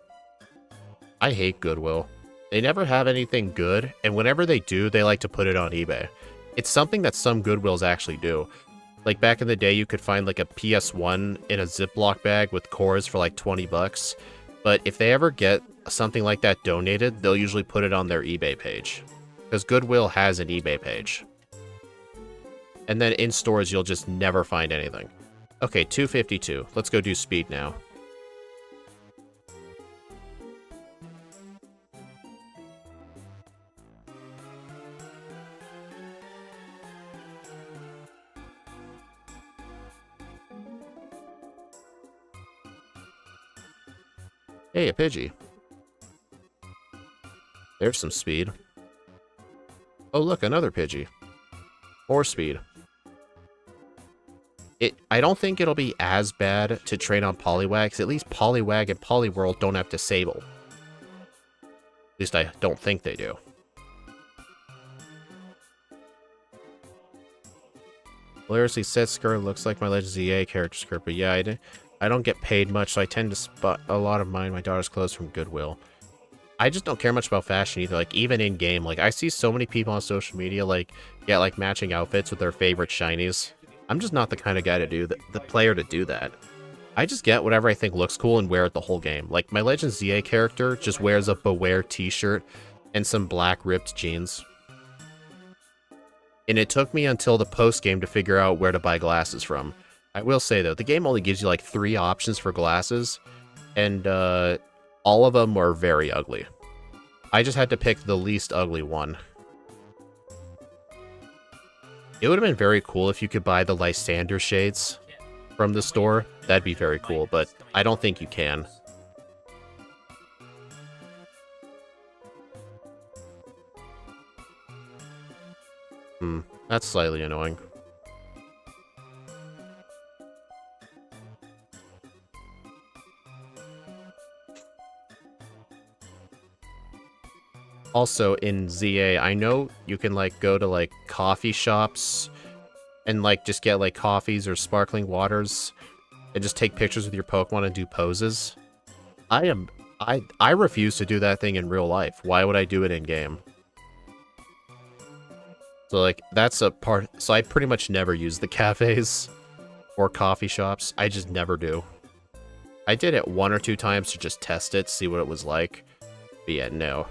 [SPEAKER 1] I hate Goodwill. They never have anything good, and whenever they do, they like to put it on eBay. It's something that some Goodwills actually do. Like, back in the day, you could find, like, a PS1 in a Ziploc bag with cores for, like, 20 bucks. But if they ever get something like that donated, they'll usually put it on their eBay page. Because Goodwill has an eBay page. And then in stores, you'll just never find anything. Okay, 252. Let's go do speed now. Hey, a Pidgey. There's some speed. Oh, look, another Pidgey. More speed. I don't think it'll be as bad to train on Poliwag, because at least Poliwag and Poliwhirl don't have Disable. At least I don't think they do. Hilariously, said skirt looks like my Legends EA character skirt, but yeah, I don't get paid much, so I tend to spot a lot of my daughter's clothes from Goodwill. I just don't care much about fashion either, like, even in-game. Like, I see so many people on social media, like, get, like, matching outfits with their favorite shinies. I'm just not the kind of guy to do that, the player to do that. I just get whatever I think looks cool and wear it the whole game. Like, my Legends ZA character just wears a Beware t-shirt and some black ripped jeans. And it took me until the post-game to figure out where to buy glasses from. I will say, though, the game only gives you, like, 3 options for glasses, and, all of them were very ugly. I just had to pick the least ugly one. It would have been very cool if you could buy the Lysander shades from the store. That'd be very cool, but I don't think you can. That's slightly annoying. Also, in ZA, I know you can, like, go to, like, coffee shops and, like, just get, like, coffees or sparkling waters and just take pictures with your Pokemon and do poses. I refuse to do that thing in real life. Why would I do it in-game? So, like, that's a part... So I pretty much never use the cafes or coffee shops. I just never do. I did it 1 or 2 times to just test it, see what it was like. But yeah, no.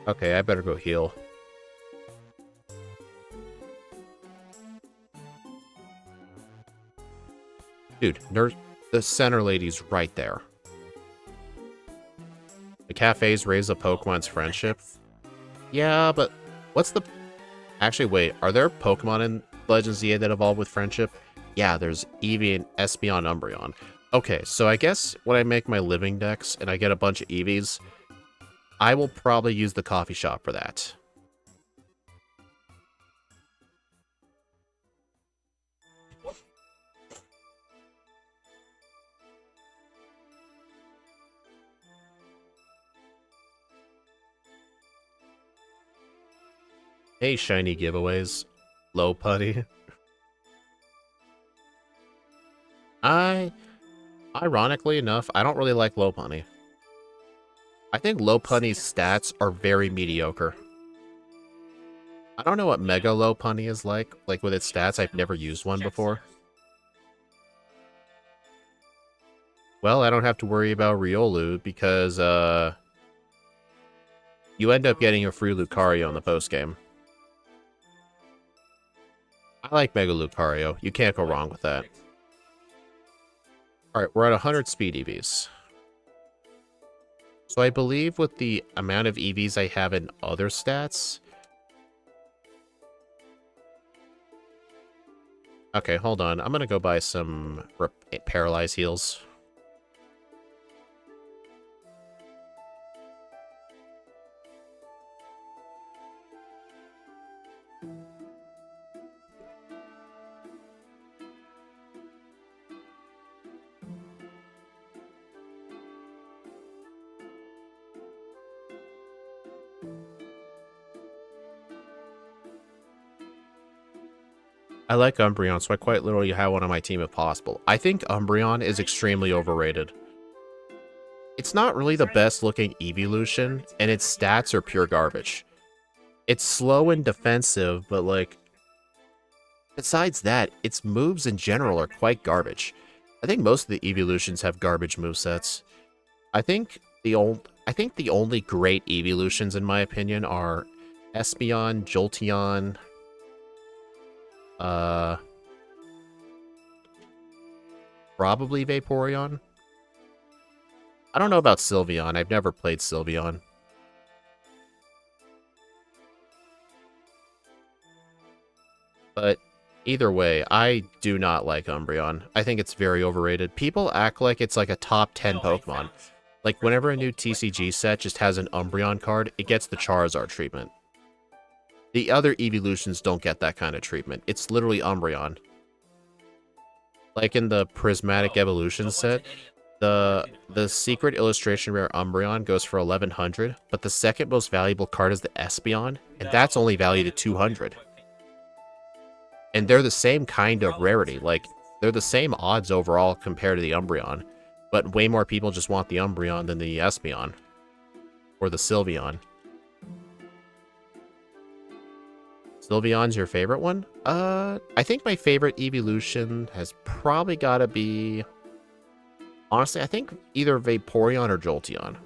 [SPEAKER 1] Okay, I better go heal. Dude, the center lady's right there. The cafes raise a Pokemon's friendship. Yeah, but what's the... Actually, wait, are there Pokemon in Legends ZA that evolve with friendship? Yeah, there's Eevee and Espeon Umbreon. Okay, so I guess when I make my living decks and I get a bunch of Eevees, I will probably use the coffee shop for that. Hey, shiny giveaways. Low putty. Ironically enough, I don't really like Lopunny. I think Lopunny's stats are very mediocre. I don't know what Mega Lopunny is like with its stats. I've never used one before. Well, I don't have to worry about Riolu because, you end up getting a free Lucario in the postgame. I like Mega Lucario. You can't go wrong with that. Alright, we're at 100 speed EVs. So I believe with the amount of EVs I have in other stats... Okay, hold on. I'm gonna go buy some Paralyze heals. I like Umbreon, so I quite literally have one on my team if possible. I think Umbreon is extremely overrated. It's not really the best looking evolution, and its stats are pure garbage. It's slow and defensive, but like... Besides that, its moves in general are quite garbage. I think most of the evolutions have garbage movesets. I think the only great evolutions, in my opinion, are Espeon, Jolteon... Probably Vaporeon. I don't know about Sylveon. I've never played Sylveon. But either way, I do not like Umbreon. I think it's very overrated. People act like it's like a top 10 Pokemon. Like, whenever a new TCG set just has an Umbreon card, it gets the Charizard treatment. The other evolutions don't get that kind of treatment. It's literally Umbreon. Like in the Prismatic Evolution set, the secret illustration rare Umbreon goes for 1100, but the second most valuable card is the Espeon, and that's only valued at 200. And they're the same kind of rarity. Like, they're the same odds overall compared to the Umbreon, but way more people just want the Umbreon than the Espeon. Or the Sylveon. Sylveon's your favorite one? I think my favorite evolution has probably got to be... Honestly, I think either Vaporeon or Jolteon.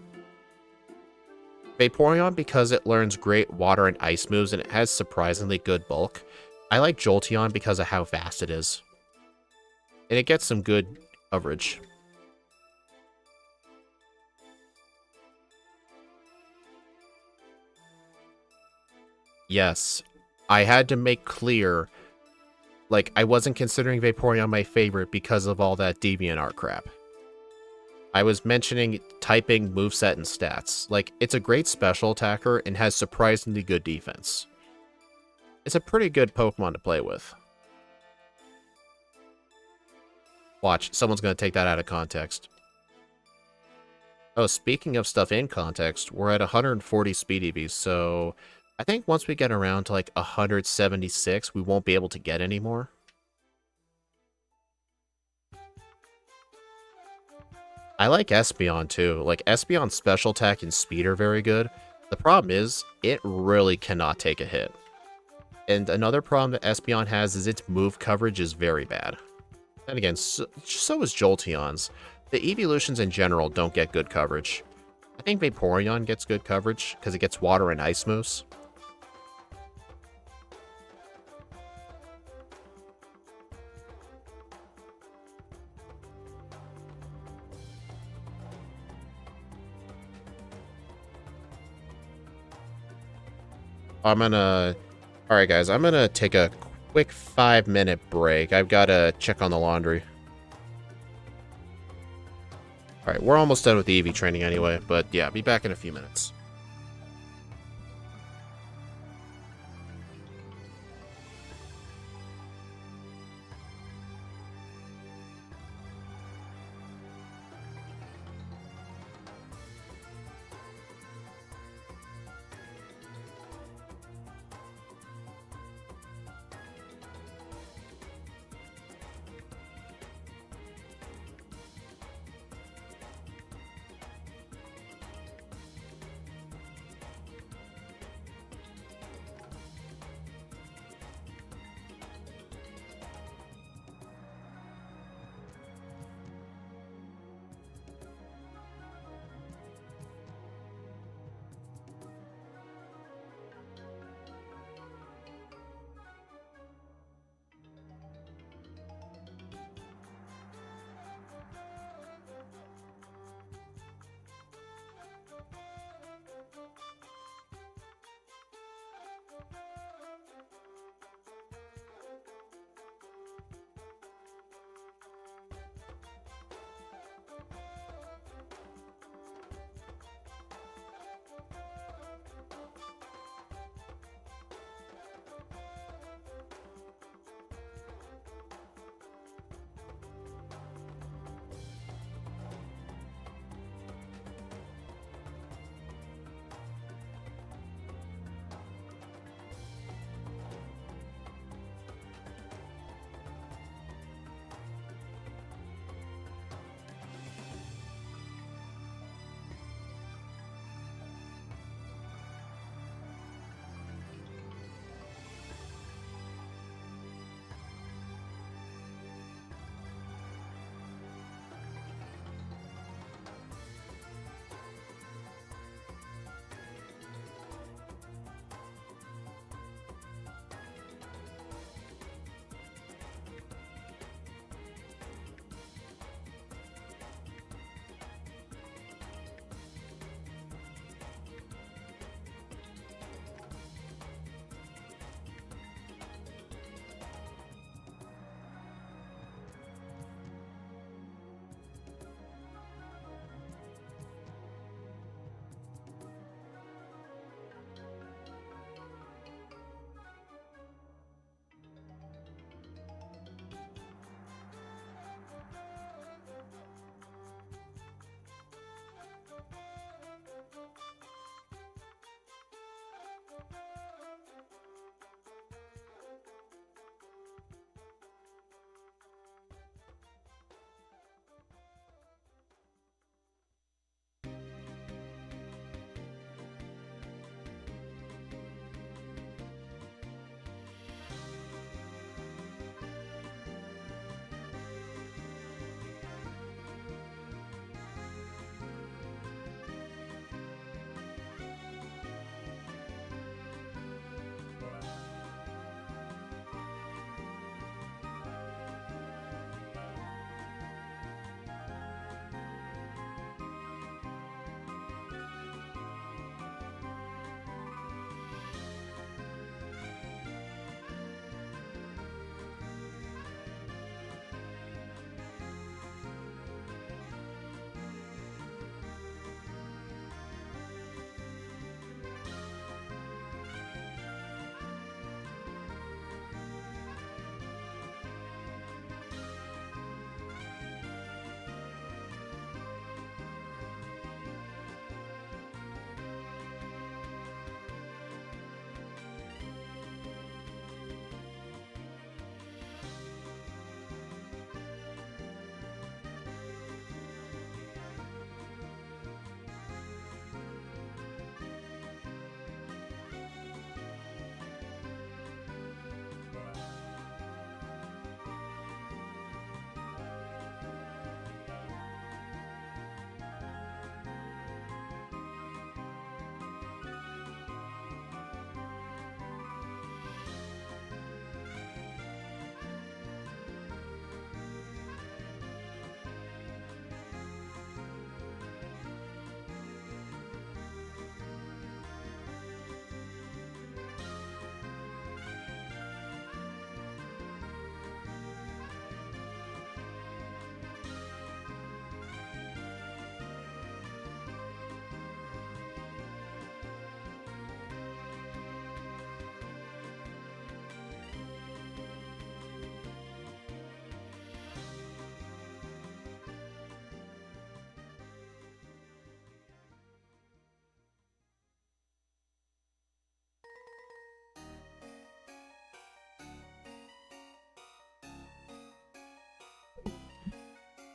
[SPEAKER 1] Vaporeon because it learns great water and ice moves and it has surprisingly good bulk. I like Jolteon because of how fast it is. And it gets some good coverage. Yes. I had to make clear, like, I wasn't considering Vaporeon my favorite because of all that DeviantArt crap. I was mentioning typing, moveset, and stats. Like, it's a great special attacker and has surprisingly good defense. It's a pretty good Pokemon to play with. Watch, someone's going to take that out of context. Oh, speaking of stuff in context, we're at 140 speed EVs, so I think once we get around to like 176, we won't be able to get any more. I like Espeon too. Like, Espeon's special attack and speed are very good. The problem is, it really cannot take a hit. And another problem that Espeon has is its move coverage is very bad. And again, so is Jolteon's. The evolutions in general don't get good coverage. I think Vaporeon gets good coverage because it gets water and ice moves. Alright guys, I'm gonna take a quick 5-minute break. I've gotta check on the laundry. Alright, we're almost done with the EV training anyway, but yeah, be back in a few minutes.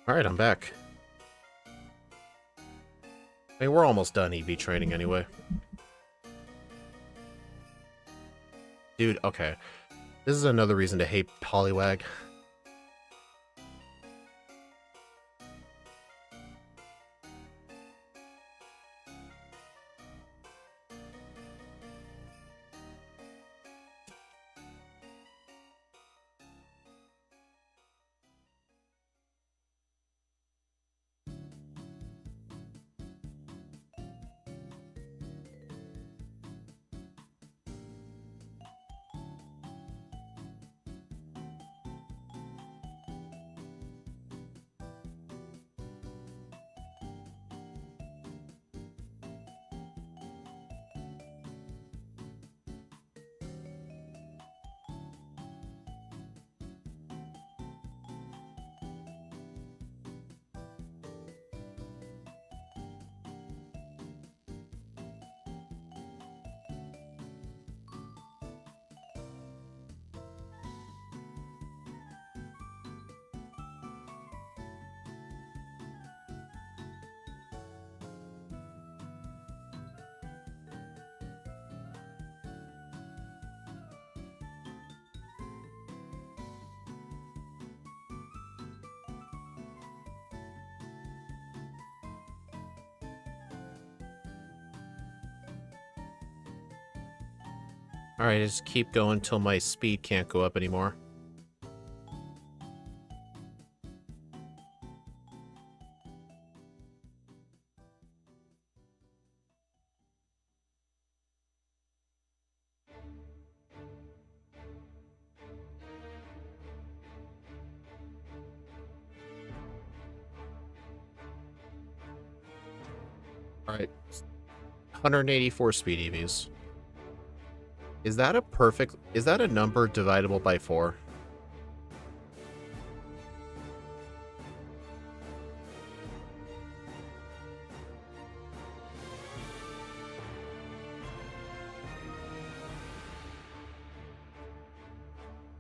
[SPEAKER 1] Alright, I'm back. I mean, we're almost done EV training anyway. Dude, okay. This is another reason to hate Poliwag. Alright, just keep going till my speed can't go up anymore. Alright. 184 speed EVs. Is that a number dividable by 4?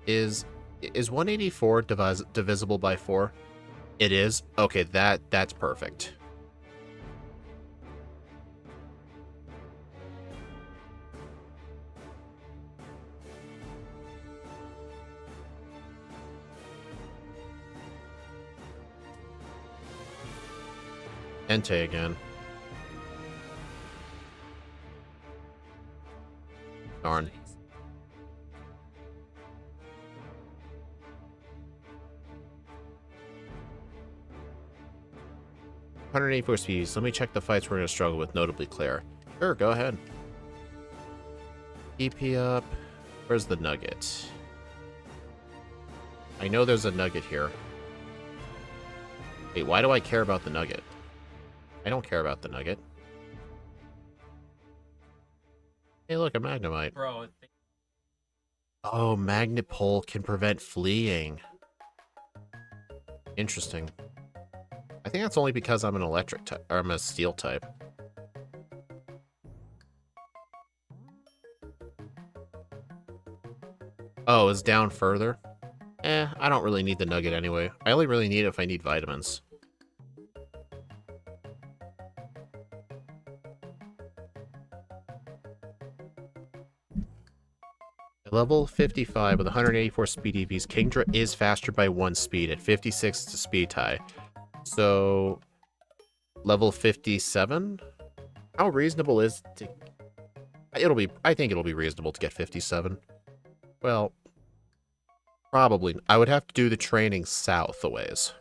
[SPEAKER 1] Is 184 divisible by 4? It is? Okay, that's perfect. Entei again. Darn. $184 speeds. Let me check the fights we're going to struggle with, notably Claire. Sure, go ahead. EP up. Where's the nugget? I know there's a nugget here. Wait, why do I care about the nugget? I don't care about the nugget. Hey, look, a Magnemite.
[SPEAKER 2] Bro,
[SPEAKER 1] Oh, Magnet Pole can prevent fleeing. Interesting. I think that's only because I'm an electric type, or I'm a steel type. Oh, it's down further? I don't really need the nugget anyway. I only really need it if I need vitamins. At level 55 with 184 speed EVs, Kingdra is faster by 1 speed. At 56, it's a speed tie. So, level 57? How reasonable is to... I think it'll be reasonable to get 57. Well, probably. I would have to do the training south a ways.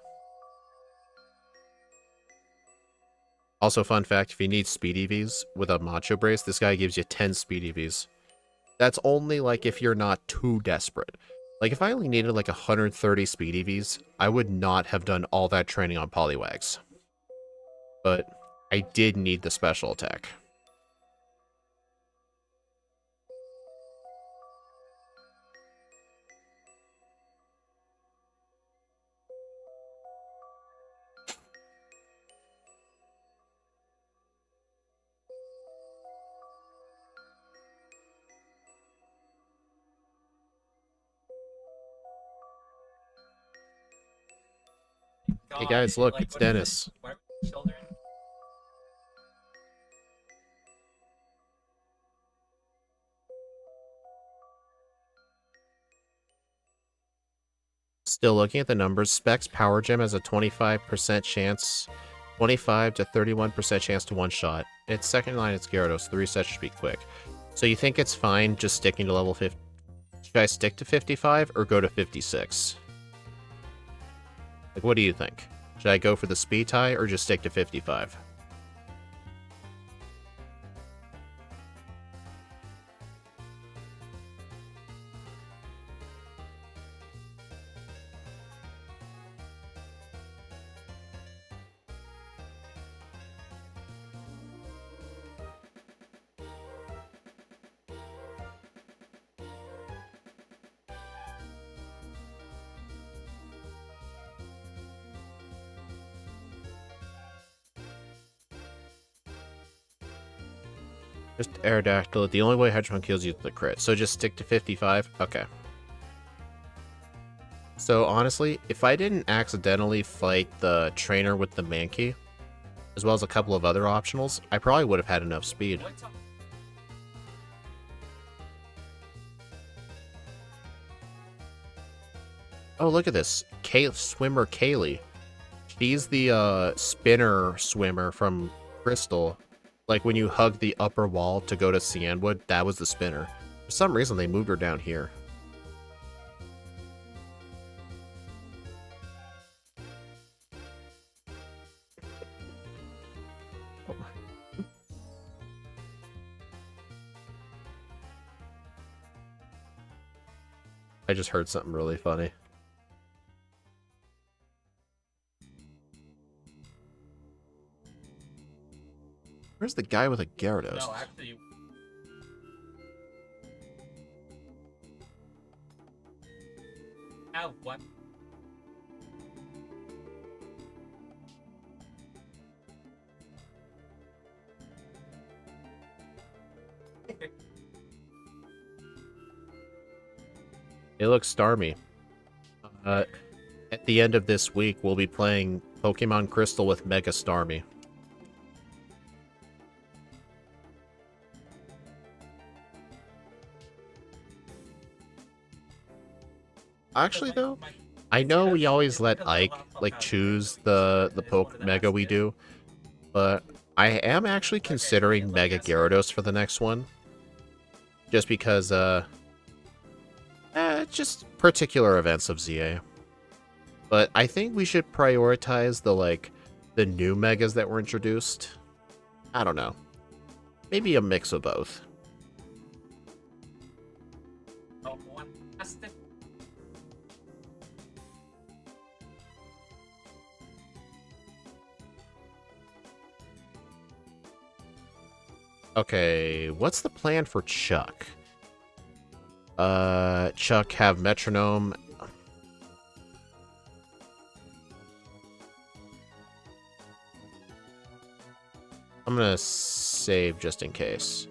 [SPEAKER 1] Also, fun fact, if you need speed EVs with a Macho Brace, this guy gives you 10 speed EVs. That's only, like, if you're not too desperate. Like, if I only needed, like, 130 speed EVs, I would not have done all that training on Poliwags. But I did need the special attack. Hey
[SPEAKER 2] God,
[SPEAKER 1] guys, look,
[SPEAKER 2] like,
[SPEAKER 1] it's
[SPEAKER 2] what is this?
[SPEAKER 1] Dennis.
[SPEAKER 2] Where are children?
[SPEAKER 1] Still looking at the numbers. Specs Power Gem has a 25% chance, 25 to 31% chance to one-shot. Its second line, it's Gyarados. The reset should be quick. So you think it's fine just sticking to level 50? Should I stick to 55 or go to 56? Like, what do you think? Should I go for the speed tie or just stick to 55? Just Aerodactyl. The only way Hedgehog kills you is the crit. So just stick to 55? Okay. So honestly, if I didn't accidentally fight the trainer with the Mankey, as well as a couple of other optionals, I probably would have had enough speed.
[SPEAKER 2] What's up?
[SPEAKER 1] Oh, look at this. Swimmer Kaylee. She's the spinner swimmer from Crystal. Like when you hug the upper wall to go to Cianwood, that was the spinner. For some reason, they moved her down here. I just heard something really funny. Where's the guy with a Gyarados?
[SPEAKER 2] No, actually. Have one.
[SPEAKER 1] It looks Starmie. At the end of this week, we'll be playing Pokemon Crystal with Mega Starmie. Actually, though, I know we always let Ike, like, choose the Poke Mega we do, but I am actually considering Mega Gyarados for the next one. Just because, just particular events of ZA. But I think we should prioritize the new Megas that were introduced. I don't know. Maybe a mix of both.
[SPEAKER 2] Oh, one. That's the
[SPEAKER 1] Okay, what's the plan for Chuck? Chuck have Metronome. I'm gonna save just in case.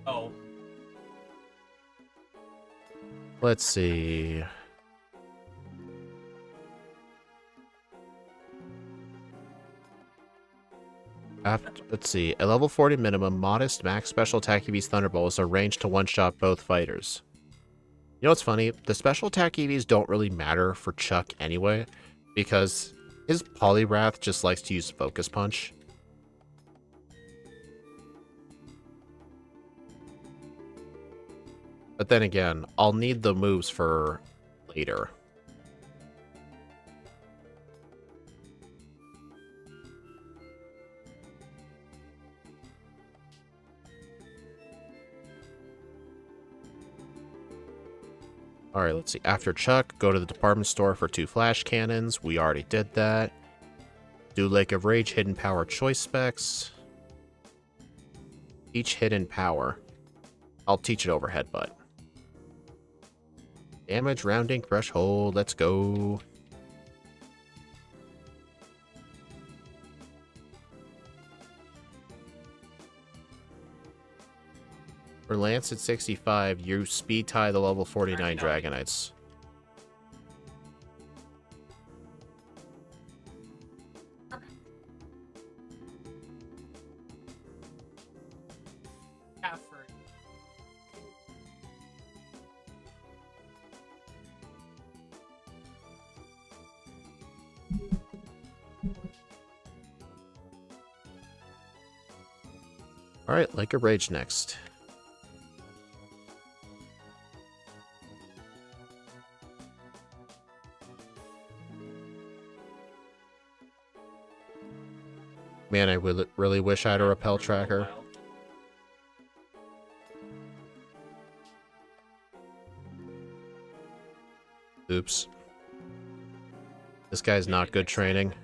[SPEAKER 2] Oh.
[SPEAKER 1] Let's see. Let's see. At level 40 minimum, modest max special attack EV's Thunderbolts are ranged to one-shot both fighters. You know what's funny? The special attack EVs don't really matter for Chuck anyway, because his Poliwrath just likes to use Focus Punch. But then again, I'll need the moves for later. Alright, let's see. After Chuck, go to the department store for 2 flash cannons. We already did that. Do Lake of Rage, Hidden Power choice specs. Each hidden power. I'll teach it over Headbutt. Damage rounding threshold. Let's go. For Lance at 65, you speed tie the level 49 Dragonites.
[SPEAKER 2] Effort.
[SPEAKER 1] Alright, like a Rage next. Man, I really wish I had a repel tracker. Oops. This guy's not good training.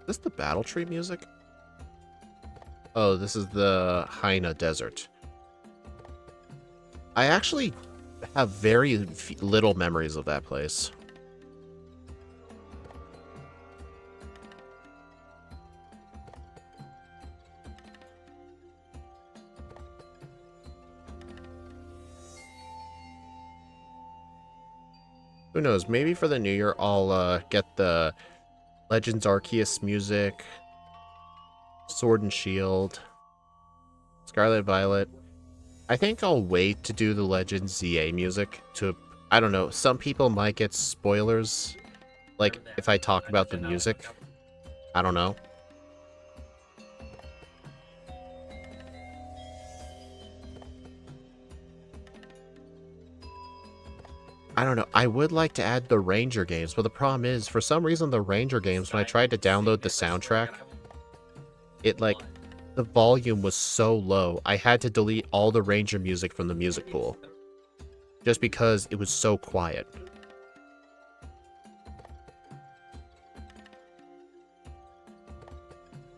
[SPEAKER 1] Is this the battle tree music? Oh, this is the Haina Desert. I actually have very little memories of that place. Who knows? Maybe for the new year, I'll get the Legends Arceus music, Sword and Shield, Scarlet Violet. I think I'll wait to do the Legends ZA music to, I don't know, some people might get spoilers, like, if I talk about the music. I don't know. I don't know. I would like to add the Ranger games, but the problem is, for some reason, the Ranger games, when I tried to download the soundtrack, it, like, the volume was so low, I had to delete all the Ranger music from the music pool. Just because it was so quiet.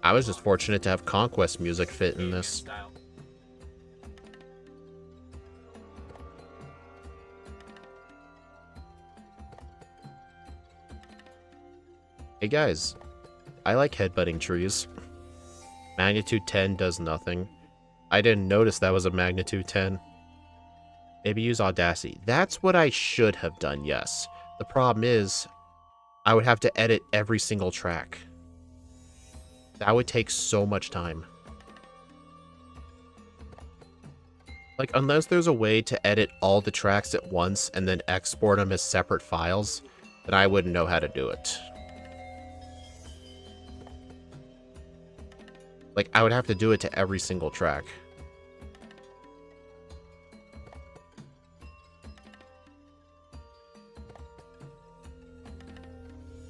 [SPEAKER 1] I was just fortunate to have Conquest music fit in this. Hey guys, I like headbutting trees. Magnitude 10 does nothing. I didn't notice that was a magnitude 10. Maybe use Audacity. That's what I should have done, yes. The problem is, I would have to edit every single track. That would take so much time. Like, unless there's a way to edit all the tracks at once and then export them as separate files, then I wouldn't know how to do it. Like, I would have to do it to every single track.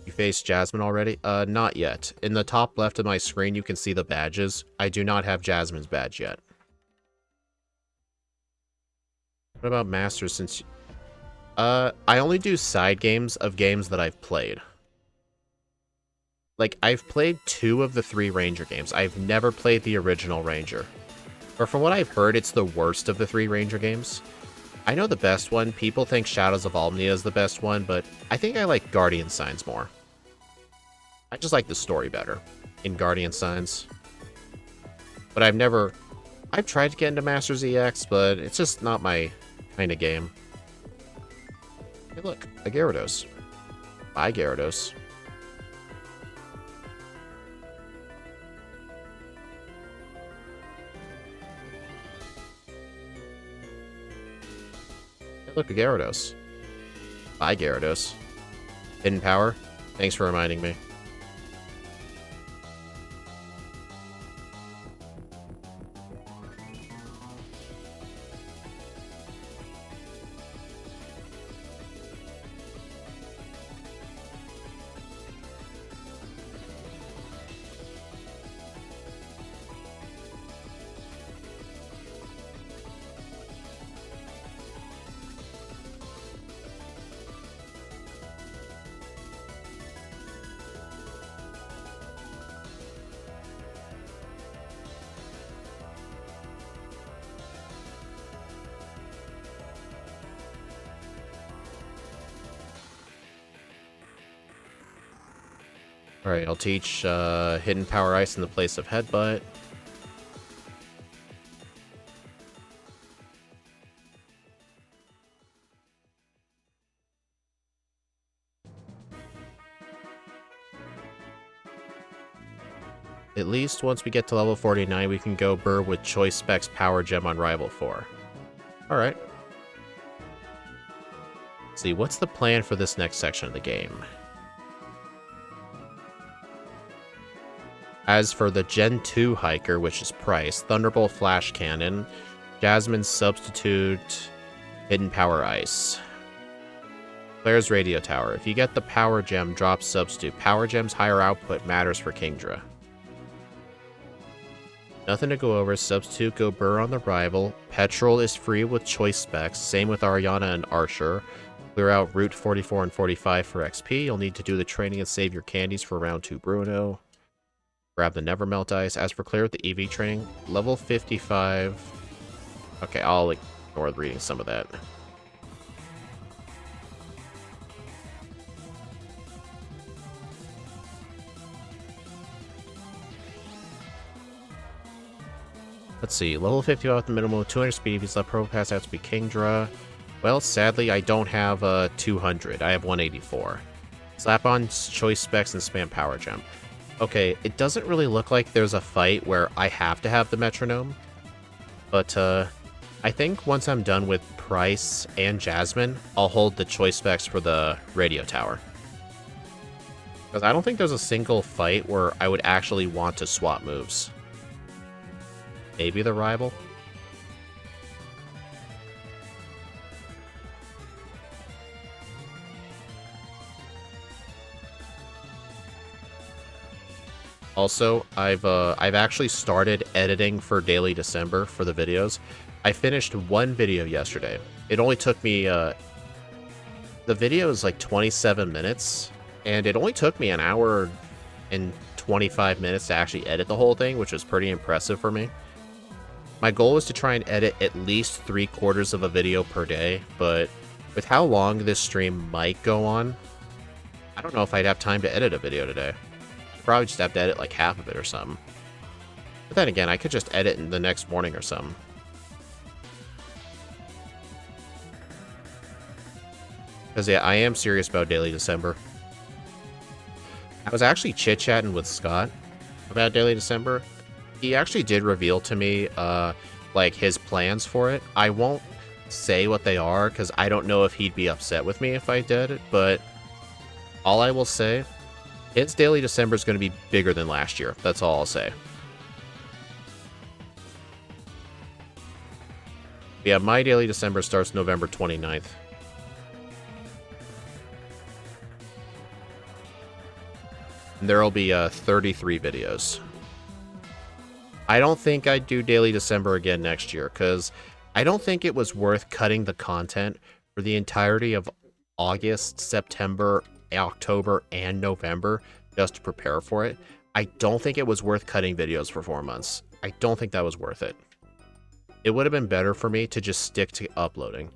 [SPEAKER 1] You faced Jasmine already? Not yet. In the top left of my screen, you can see the badges. I do not have Jasmine's badge yet. What about Masters since... I only do side games of games that I've played. Like, I've played 2 of the 3 Ranger games. I've never played the original Ranger. But from what I've heard, it's the worst of the 3 Ranger games. I know the best one. People think Shadows of Almnia is the best one, but I think I like Guardian Signs more. I just like the story better in Guardian Signs. But I've tried to get into Masters EX, but it's just not my kind of game. Hey look, a Gyarados. Bye, Gyarados. Hey look, a Gyarados. Bye, Gyarados. Hidden Power? Thanks for reminding me. Alright, I'll teach Hidden Power Ice in the place of Headbutt. At least once we get to level 49, we can go Burr with Choice Specs Power Gem on Rival 4. Alright. See, what's the plan for this next section of the game? As for the Gen 2 Hiker, which is Price, Thunderbolt Flash Cannon, Jasmine Substitute, Hidden Power Ice. Claire's Radio Tower. If you get the Power Gem, drop Substitute. Power Gem's higher output matters for Kingdra. Nothing to go over. Substitute, go Burr on the Rival. Petrol is free with Choice Specs. Same with Ariana and Archer. Clear out Route 44 and 45 for XP. You'll need to do the training and save your candies for round 2 Bruno. Grab the Never Melt Ice. As for Claire with the EV training, level 55. Okay, I'll ignore reading some of that. Let's see, level 55 at the minimum, 200 speed. If he's left Probopass out to be Kingdra. Well, sadly, I don't have 200. I have 184. Slap on Choice Specs and spam Power Gem. Okay, it doesn't really look like there's a fight where I have to have the metronome. But I think once I'm done with Price and Jasmine, I'll hold the Choice Specs for the Radio Tower. Because I don't think there's a single fight where I would actually want to swap moves. Maybe the Rival? Also, I've actually started editing for Daily December for the videos. I finished one video yesterday. It only took me, the video is like 27 minutes, and it only took me an hour and 25 minutes to actually edit the whole thing, which was pretty impressive for me. My goal was to try and edit at least 3/4 of a video per day, but with how long this stream might go on, I don't know if I'd have time to edit a video today. I'd probably just have to edit like half of it or something. But then again, I could just edit in the next morning or something. Because yeah, I am serious about Daily December. I was actually chit-chatting with Scott about Daily December. He actually did reveal to me, like, his plans for it. I won't say what they are, because I don't know if he'd be upset with me if I did, but all I will say, his Daily December is going to be bigger than last year. That's all I'll say. Yeah, my Daily December starts November 29th. And there will be 33 videos. I don't think I'd do Daily December again next year, because I don't think it was worth cutting the content for the entirety of August, September, October, and November just to prepare for it. I don't think it was worth cutting videos for 4 months. I don't think that was worth it. It would have been better for me to just stick to uploading.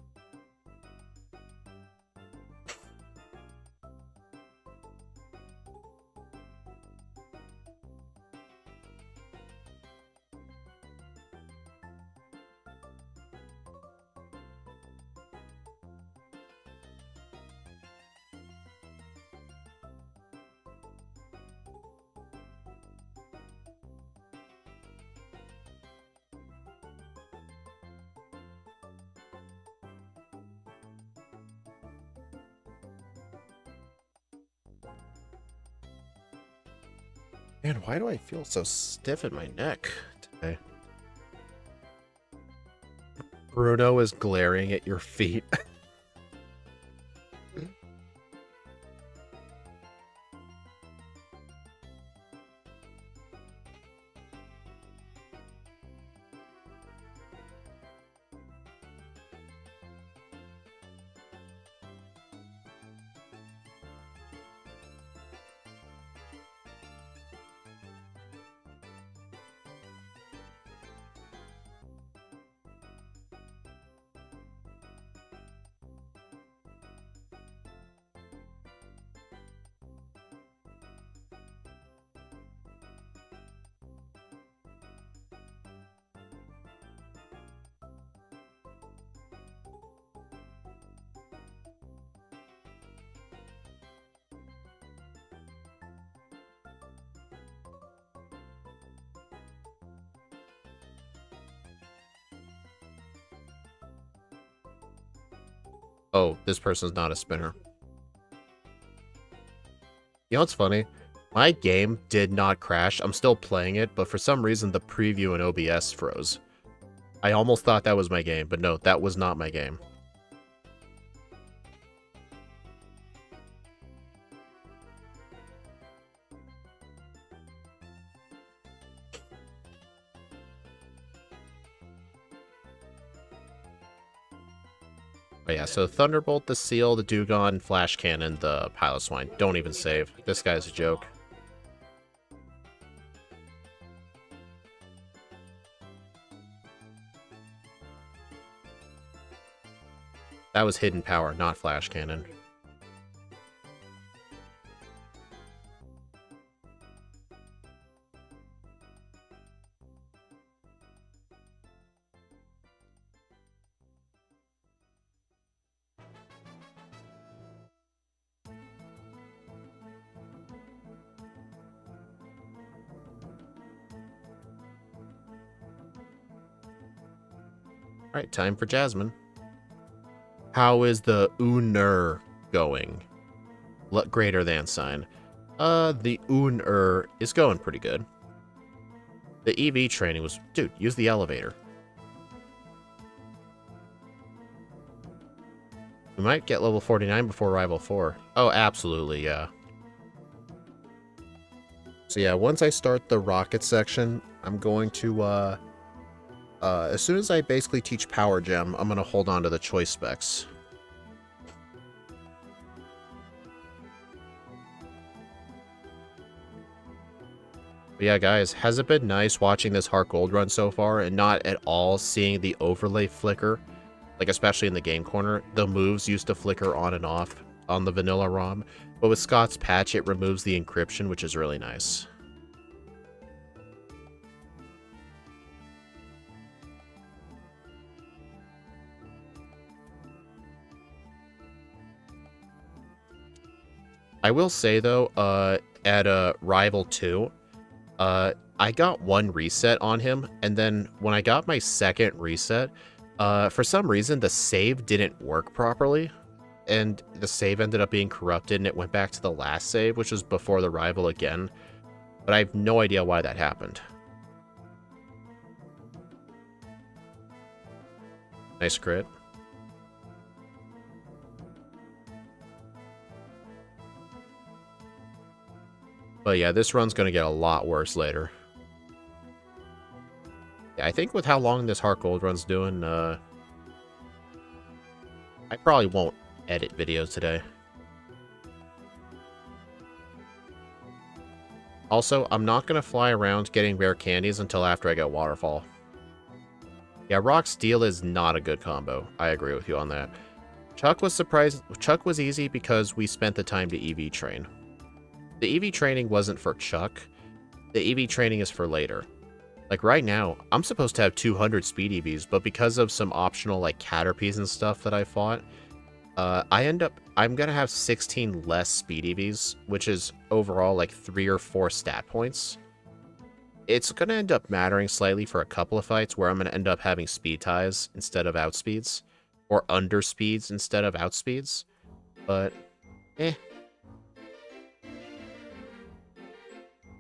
[SPEAKER 1] Man, why do I feel so stiff in my neck today? Bruno is glaring at your feet. Oh, this person's not a spinner. You know what's funny? My game did not crash. I'm still playing it, but for some reason the preview in OBS froze. I almost thought that was my game, but no, that was not my game. But yeah, so Thunderbolt, the Seal, the Dugong, Flash Cannon, the Pilot Swine. Don't even save. This guy's a joke. That was Hidden Power, not Flash Cannon. Alright, time for Jasmine. How is the Uner going? Greater than sign. The Uner is going pretty good. The EV training was... Dude, use the elevator. We might get level 49 before Rival 4. Oh, absolutely, yeah. So yeah, once I start the rocket section, I'm going to, as soon as I basically teach Power Gem, I'm going to hold on to the choice specs. But yeah, guys, has it been nice watching this Heartgold run so far and not at all seeing the overlay flicker? Like, especially in the game corner, the moves used to flicker on and off on the vanilla ROM, but with Scott's patch, it removes the encryption, which is really nice. I will say, though, at Rival 2, I got one reset on him, and then when I got my second reset, for some reason, the save didn't work properly, and the save ended up being corrupted, and it went back to the last save, which was before the Rival again, but I have no idea why that happened. Nice crit. But yeah, this run's going to get a lot worse later. Yeah, I think with how long this Heartgold run's doing, I probably won't edit videos today. Also, I'm not going to fly around getting rare candies until after I get Waterfall. Yeah, Rock Steel is not a good combo. I agree with you on that. Chuck was surprised. Chuck was easy because we spent the time to EV train. The EV training wasn't for Chuck. The EV training is for later. Like right now, I'm supposed to have 200 speed EVs, but because of some optional like Caterpies and stuff that I fought, I'm gonna have 16 less speed EVs, which is overall like 3 or 4 stat points. It's gonna end up mattering slightly for a couple of fights where I'm gonna end up having speed ties instead of outspeeds, or underspeeds instead of outspeeds, but eh.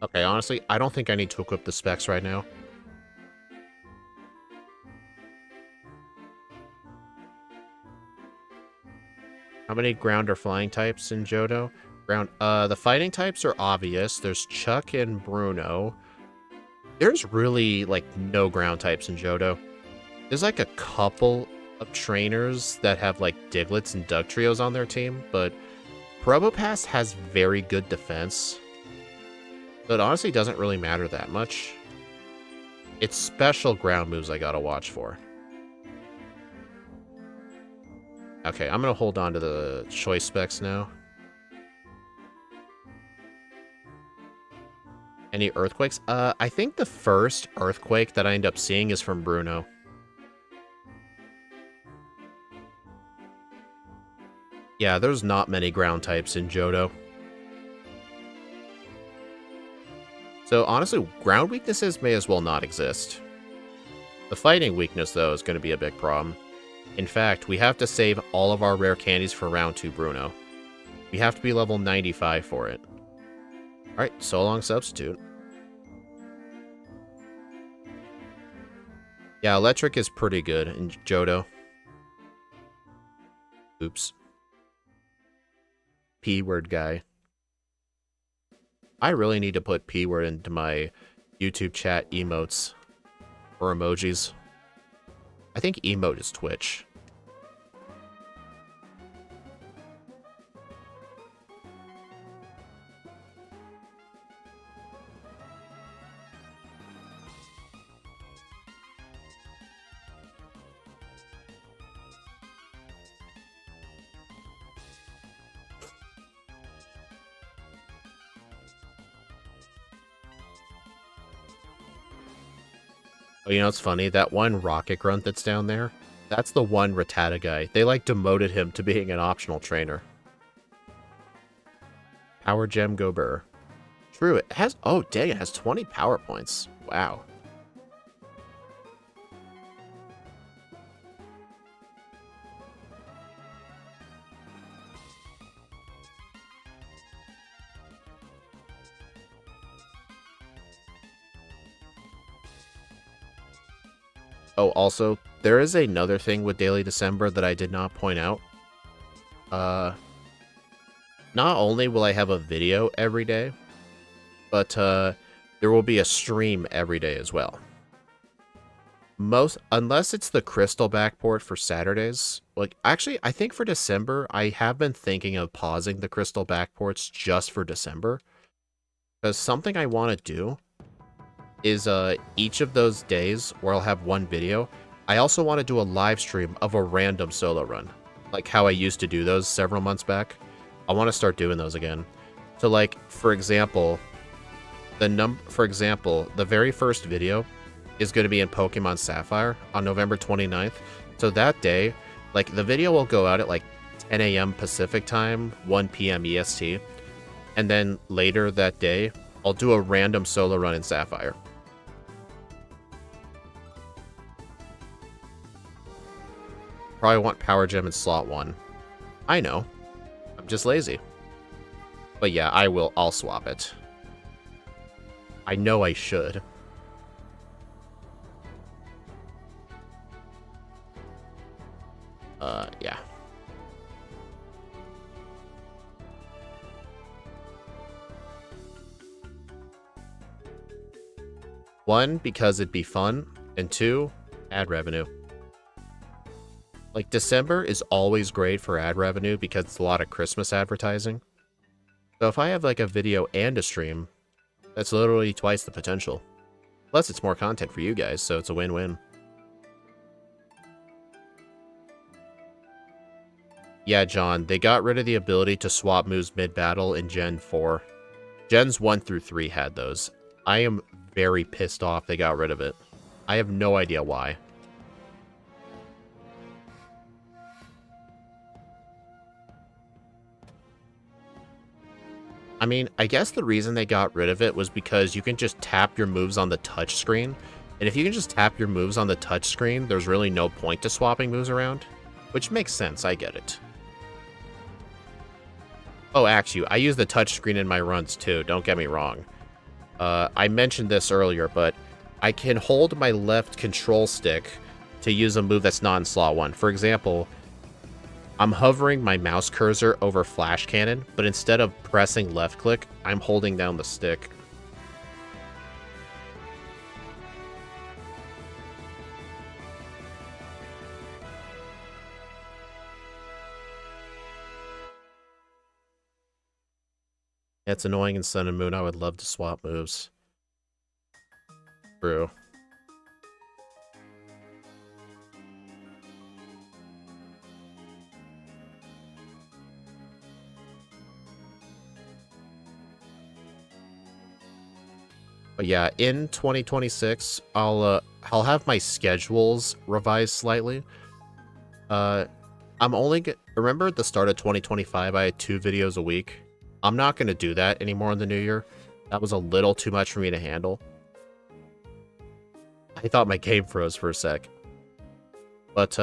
[SPEAKER 1] Okay, honestly, I don't think I need to equip the specs right now. How many ground or flying types in Johto? Ground. The fighting types are obvious. There's Chuck and Bruno. There's really, like, no ground types in Johto. There's, like, a couple of trainers that have, like, Diglets and Dugtrios on their team, but Probopass has very good defense. So it honestly doesn't really matter that much. It's special ground moves I gotta watch for. Okay, I'm gonna hold on to the choice specs now. Any earthquakes? I think the first earthquake that I end up seeing is from Bruno. Yeah, there's not many ground types in Johto. So honestly, ground weaknesses may as well not exist. The fighting weakness, though, is going to be a big problem. In fact, we have to save all of our rare candies for round 2, Bruno. We have to be level 95 for it. Alright, so long, Substitute. Yeah, Electric is pretty good in Johto. Oops. P-word guy. I really need to put P-word into my YouTube chat emotes. Or emojis. I think emote is Twitch. Oh, you know what's funny? That one Rocket Grunt that's down there, that's the one Rattata guy. They, like, demoted him to being an optional trainer. Power Gem Gobert. True, it has... Oh, dang, it has 20 power points. Wow. Oh, also, there is another thing with Daily December that I did not point out. Not only will I have a video every day, but there will be a stream every day as well. Unless it's the Crystal backport for Saturdays. Like, actually, I think for December, I have been thinking of pausing the Crystal backports just for December. Because something I want to do is each of those days where I'll have one video, I also want to do a live stream of a random solo run. Like how I used to do those several months back. I want to start doing those again. So like, for example, the very first video is going to be in Pokemon Sapphire on November 29th. So that day, like the video will go out at like 10 a.m. Pacific time, 1 p.m. EST. And then later that day, I'll do a random solo run in Sapphire. Probably want Power Gem in slot 1. I know. I'm just lazy. But yeah, I'll swap it. I know I should. Yeah. One, because it'd be fun, and two, ad revenue. Like, December is always great for ad revenue because it's a lot of Christmas advertising. So if I have, like, a video and a stream, that's literally twice the potential. Plus, it's more content for you guys, so it's a win-win. Yeah, John, they got rid of the ability to swap moves mid-battle in Gen 4. Gens 1 through 3 had those. I am very pissed off they got rid of it. I have no idea why. I mean, I guess the reason they got rid of it was because you can just tap your moves on the touch screen. And if you can just tap your moves on the touch screen, there's really no point to swapping moves around. Which makes sense, I get it. Oh, actually, I use the touch screen in my runs too, don't get me wrong. I mentioned this earlier, but I can hold my left control stick to use a move that's not in slot 1. For example, I'm hovering my mouse cursor over Flash Cannon, but instead of pressing left click, I'm holding down the stick. It's annoying in Sun and Moon. I would love to swap moves. True. But yeah, in 2026, I'll have my schedules revised slightly. Remember at the start of 2025, I had 2 videos a week. I'm not going to do that anymore in the new year. That was a little too much for me to handle. I thought my game froze for a sec. But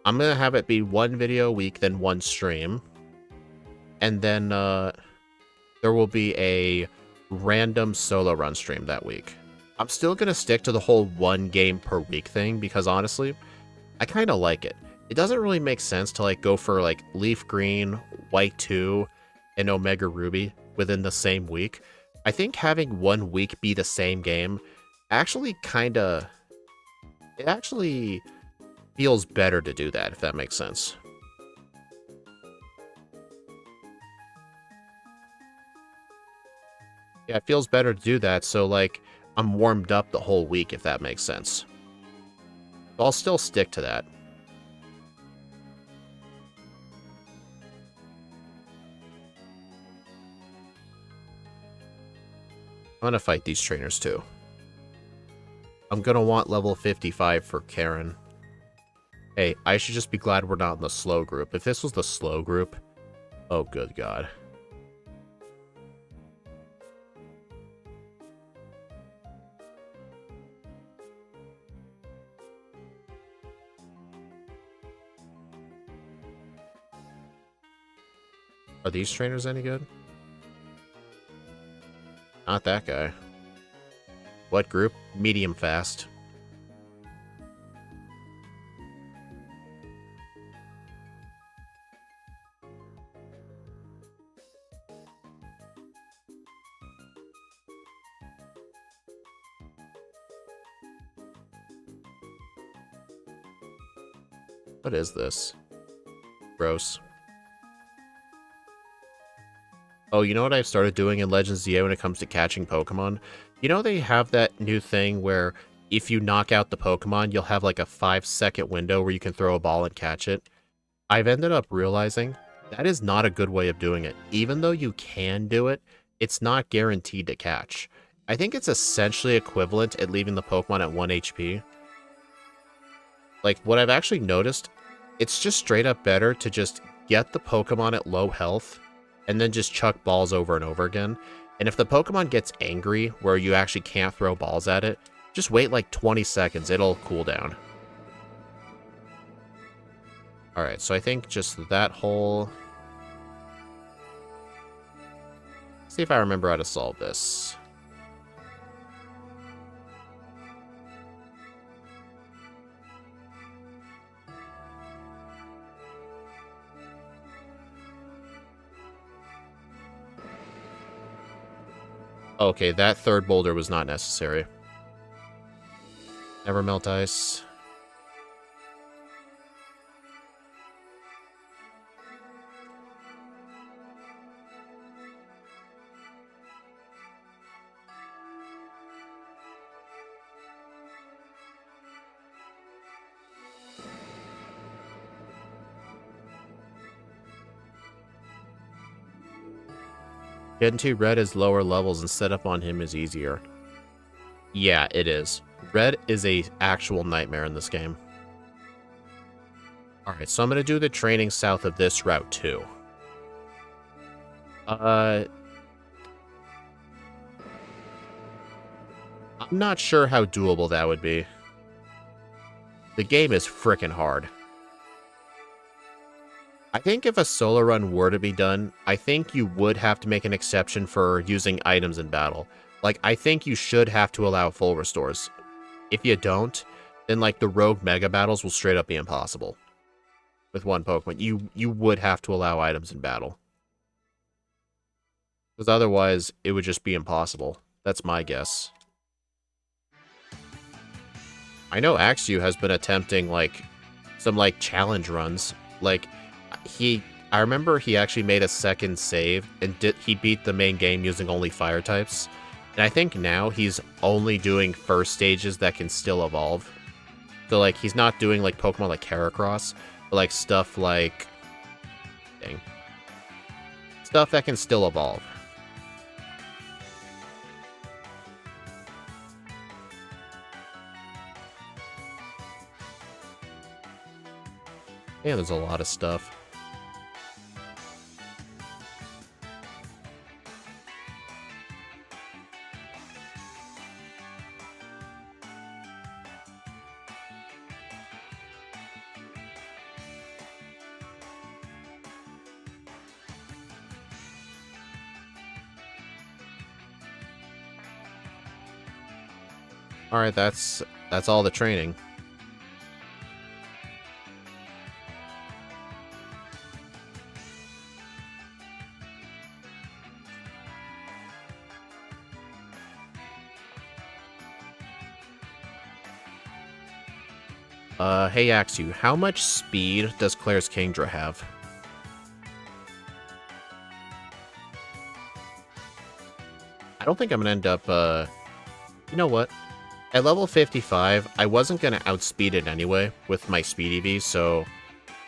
[SPEAKER 1] I'm gonna have it be one video a week, then one stream. And then there will be a random solo run stream that week. I'm still gonna stick to the whole one game per week thing because honestly, I kind of like it. It doesn't really make sense to like go for like Leaf Green, White 2, and Omega Ruby within the same week. I think having one week be the same game actually it actually feels better to do that, if that makes sense. Yeah, it feels better to do that, so like I'm warmed up the whole week, if that makes sense. But I'll still stick to that. I'm gonna fight these trainers too. I'm gonna want level 55 for Karen. Hey, I should just be glad we're not in the slow group. If this was the slow group, oh good god. Are these trainers any good? Not that guy. What group? Medium fast. What is this? Gross. Oh, you know what I've started doing in Legends ZA when it comes to catching Pokemon? You know they have that new thing where if you knock out the Pokemon, you'll have like a 5-second window where you can throw a ball and catch it. I've ended up realizing that is not a good way of doing it. Even though you can do it, it's not guaranteed to catch. I think it's essentially equivalent at leaving the Pokemon at 1 HP. Like, what I've actually noticed, it's just straight up better to just get the Pokemon at low health and then just chuck balls over and over again. And if the Pokemon gets angry where you actually can't throw balls at it, just wait like 20 seconds, it'll cool down. Alright, so I think just that whole... See if I remember how to solve this. Okay, that third boulder was not necessary. Never melt ice. Getting to red is lower levels and set up on him is easier. Yeah, it is. Red is a actual nightmare in this game. Alright, so I'm going to do the training south of this route too. I'm not sure how doable that would be. The game is frickin' hard. I think if a solo run were to be done, I think you would have to make an exception for using items in battle. Like, I think you should have to allow full restores. If you don't, then, like, the rogue mega battles will straight up be impossible. With one Pokemon. You would have to allow items in battle. Because otherwise, it would just be impossible. That's my guess. I know Axew has been attempting, like, some, like, challenge runs. Like, I remember he actually made a second save, and he beat the main game using only fire types. And I think now he's only doing first stages that can still evolve. So, like, he's not doing, like, Pokemon like Heracross, but, like, stuff like... Dang. Stuff that can still evolve. Yeah, there's a lot of stuff. Alright, that's all the training. Hey Axu, how much speed does Claire's Kingdra have? I don't think I'm gonna end up, you know what? At level 55, I wasn't gonna outspeed it anyway with my speed EV, so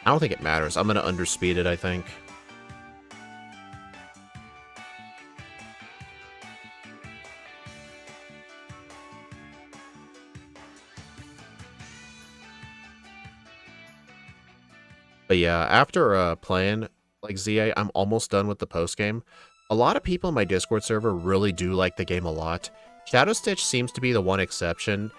[SPEAKER 1] I don't think it matters. I'm gonna underspeed it, I think. But yeah, after playing like ZA, I'm almost done with the post game. A lot of people in my Discord server really do like the game a lot. Shadow Stitch seems to be the one exception.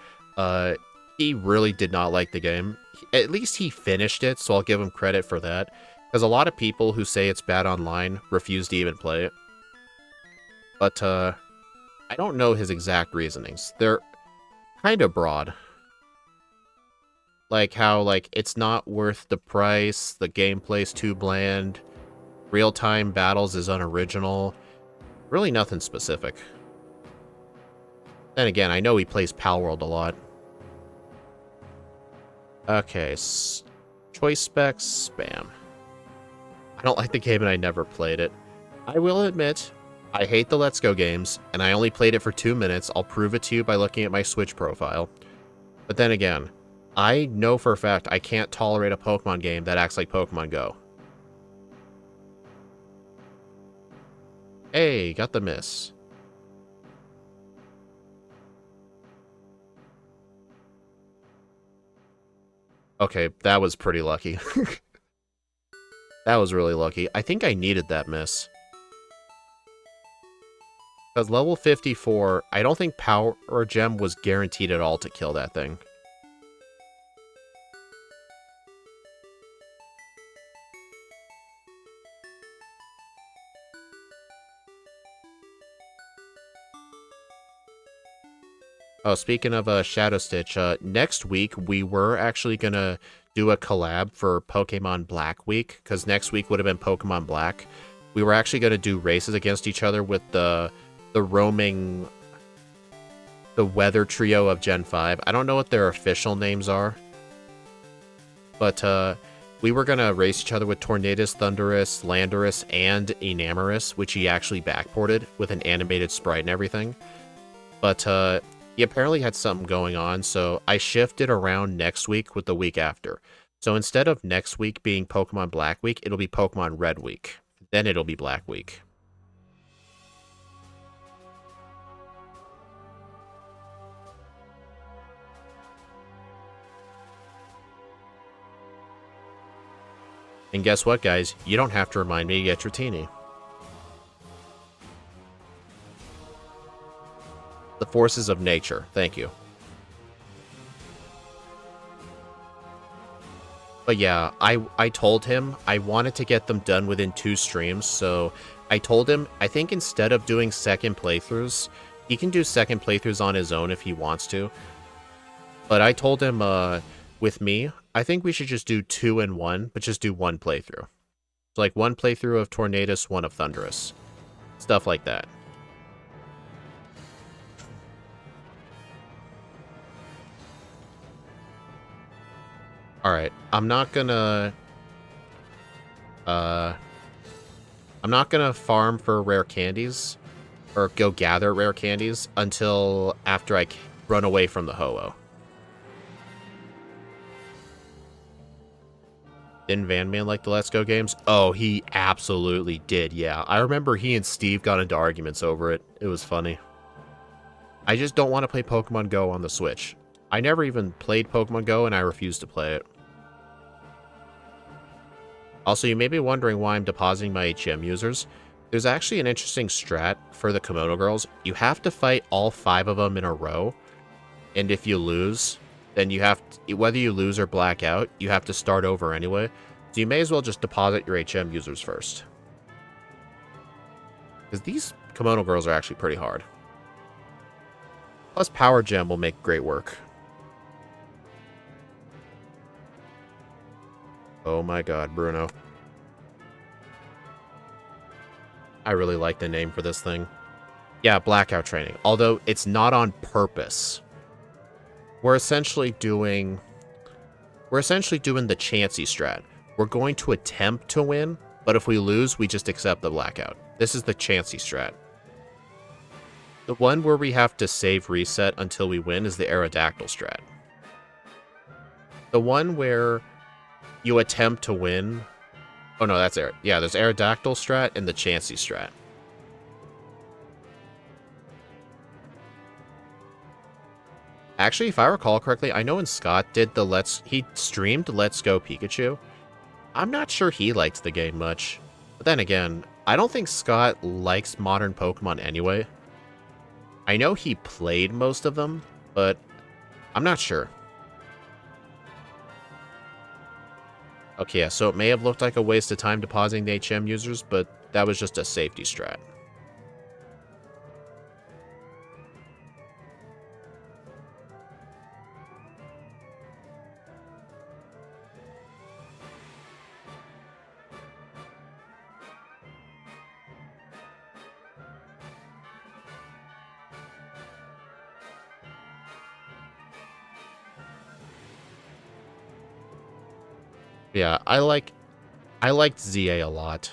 [SPEAKER 1] He really did not like the game. At least he finished it, so I'll give him credit for that. Because a lot of people who say it's bad online refuse to even play it. But I don't know his exact reasonings. They're kind of broad. Like how, like, it's not worth the price, the gameplay's too bland, real-time battles is unoriginal. Really nothing specific. Then again, I know he plays Palworld a lot. Okay, choice specs, spam. I don't like the game and I never played it. I will admit, I hate the Let's Go games, and I only played it for 2 minutes. I'll prove it to you by looking at my Switch profile. But then again, I know for a fact I can't tolerate a Pokemon game that acts like Pokemon Go. Hey, got the miss. Okay, that was pretty lucky. That was really lucky. I think I needed that miss. Because level 54, I don't think Power Gem was guaranteed at all to kill that thing. Oh, speaking of Shadow Stitch, next week we were actually gonna do a collab for Pokemon Black Week, because next week would have been Pokemon Black. We were actually gonna do races against each other with the roaming, the weather trio of Gen 5. I don't know what their official names are, but we were gonna race each other with Tornadus, Thundurus, Landorus, and Enamorus, which he actually backported with an animated sprite and everything. But he apparently had something going on, so I shifted around next week with the week after. So instead of next week being Pokemon Black Week, it'll be Pokemon Red Week. Then it'll be Black Week. And guess what, guys? You don't have to remind me to get your teenie. The forces of nature. Thank you. But yeah, I told him I wanted to get them done within 2 streams, so I told him I think instead of doing second playthroughs, he can do second playthroughs on his own if he wants to. But I told him, with me, I think we should just do 2 and 1, but just do 1 playthrough. So like 1 playthrough of Tornadus, 1 of Thundurus. Stuff like that. Alright, I'm not gonna farm for rare candies, or go gather rare candies, until after I run away from the Ho-Oh. Didn't Van Man like the Let's Go games? Oh, he absolutely did, yeah. I remember he and Steve got into arguments over it. It was funny. I just don't want to play Pokemon Go on the Switch. I never even played Pokemon Go, and I refuse to play it. Also, you may be wondering why I'm depositing my HM users. There's actually an interesting strat for the Kimono Girls. You have to fight all 5 of them in a row, and if you lose, then you have to, whether you lose or black out, you have to start over anyway. So you may as well just deposit your HM users first. Because these Kimono Girls are actually pretty hard. Plus, Power Gem will make great work. Oh my god, Bruno. I really like the name for this thing. Yeah, Blackout Training. Although, it's not on purpose. We're essentially doing the Chansey strat. We're going to attempt to win, but if we lose, we just accept the Blackout. This is the Chansey strat. The one where we have to save reset until we win is the Aerodactyl strat. The one where you attempt to win... Oh no, that's yeah, there's Aerodactyl strat and the Chansey strat. Actually, if I recall correctly, I know when Scott did the he streamed Let's Go Pikachu. I'm not sure he liked the game much. But then again, I don't think Scott likes modern Pokemon anyway. I know he played most of them, but I'm not sure. Okay, yeah, so it may have looked like a waste of time depositing the HM users, but that was just a safety strat. Yeah, I liked ZA a lot.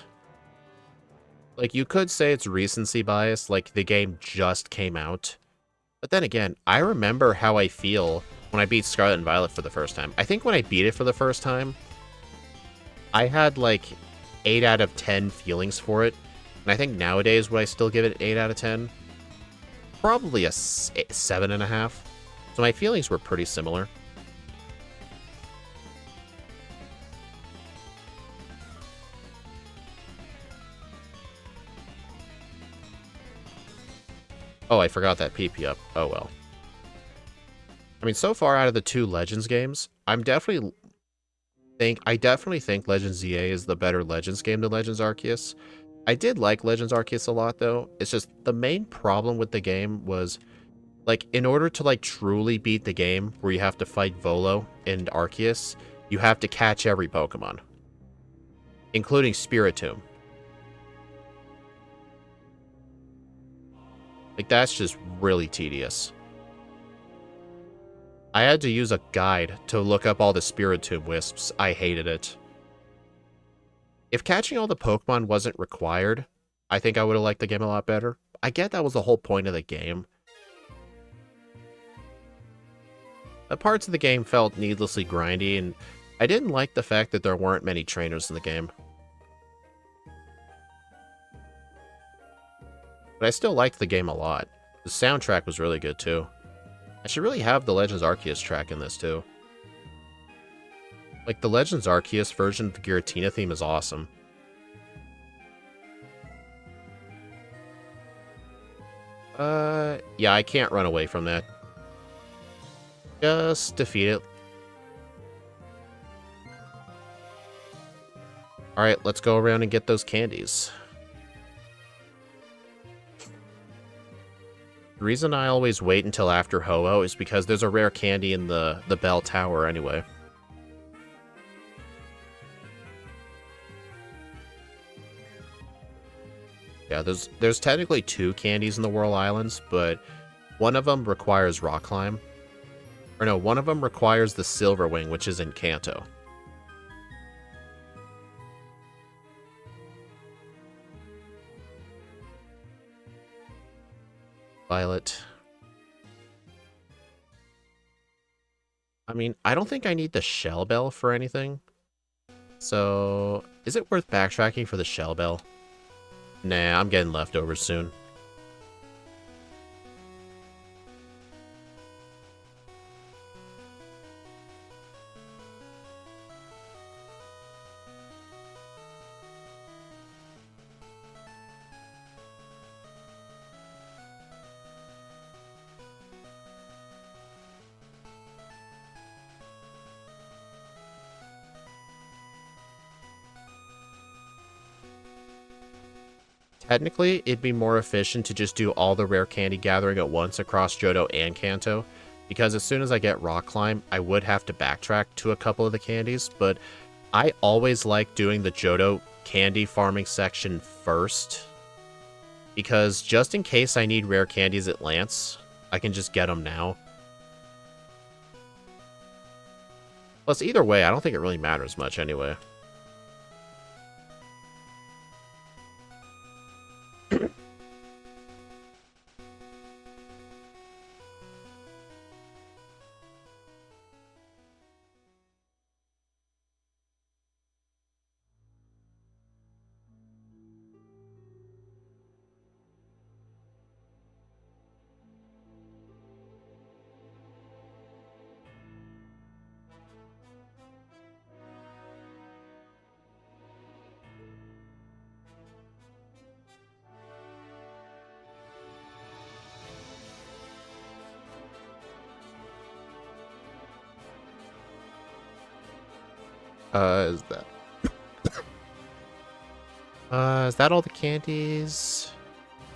[SPEAKER 1] Like, you could say it's recency bias, like the game just came out. But then again, I remember how I feel when I beat Scarlet and Violet for the first time. I think when I beat it for the first time, I had like 8 out of 10 feelings for it. And I think nowadays, would I still give it 8 out of 10? Probably a 7.5. So my feelings were pretty similar. Oh, I forgot that PP up. Oh well. I mean, so far out of the 2 Legends games, I definitely think Legends ZA is the better Legends game than Legends Arceus. I did like Legends Arceus a lot, though. It's just the main problem with the game was, like, in order to, like, truly beat the game where you have to fight Volo and Arceus, you have to catch every Pokemon, including Spiritomb. Like, that's just really tedious. I had to use a guide to look up all the Spiritomb wisps. I hated it. If catching all the Pokemon wasn't required, I think I would have liked the game a lot better. I get that was the whole point of the game. The parts of the game felt needlessly grindy, and I didn't like the fact that there weren't many trainers in the game. But I still liked the game a lot. The soundtrack was really good, too. I should really have the Legends Arceus track in this, too. Like, the Legends Arceus version of the Giratina theme is awesome. Yeah, I can't run away from that. Just defeat it. Alright, let's go around and get those candies. The reason I always wait until after Ho-Oh is because there's a rare candy in the bell tower anyway. Yeah, there's technically 2 candies in the Whirl Islands, but one of them requires Rock Climb. Or no, one of them requires the Silver Wing, which is in Kanto. Violet. I mean, I don't think I need the Shell Bell for anything. So, is it worth backtracking for the Shell Bell? Nah, I'm getting leftovers soon. Technically, it'd be more efficient to just do all the rare candy gathering at once across Johto and Kanto, because as soon as I get Rock Climb, I would have to backtrack to a couple of the candies, but I always like doing the Johto candy farming section first, because just in case I need rare candies at Lance, I can just get them now. Plus, either way, I don't think it really matters much anyway. Is that all the candies?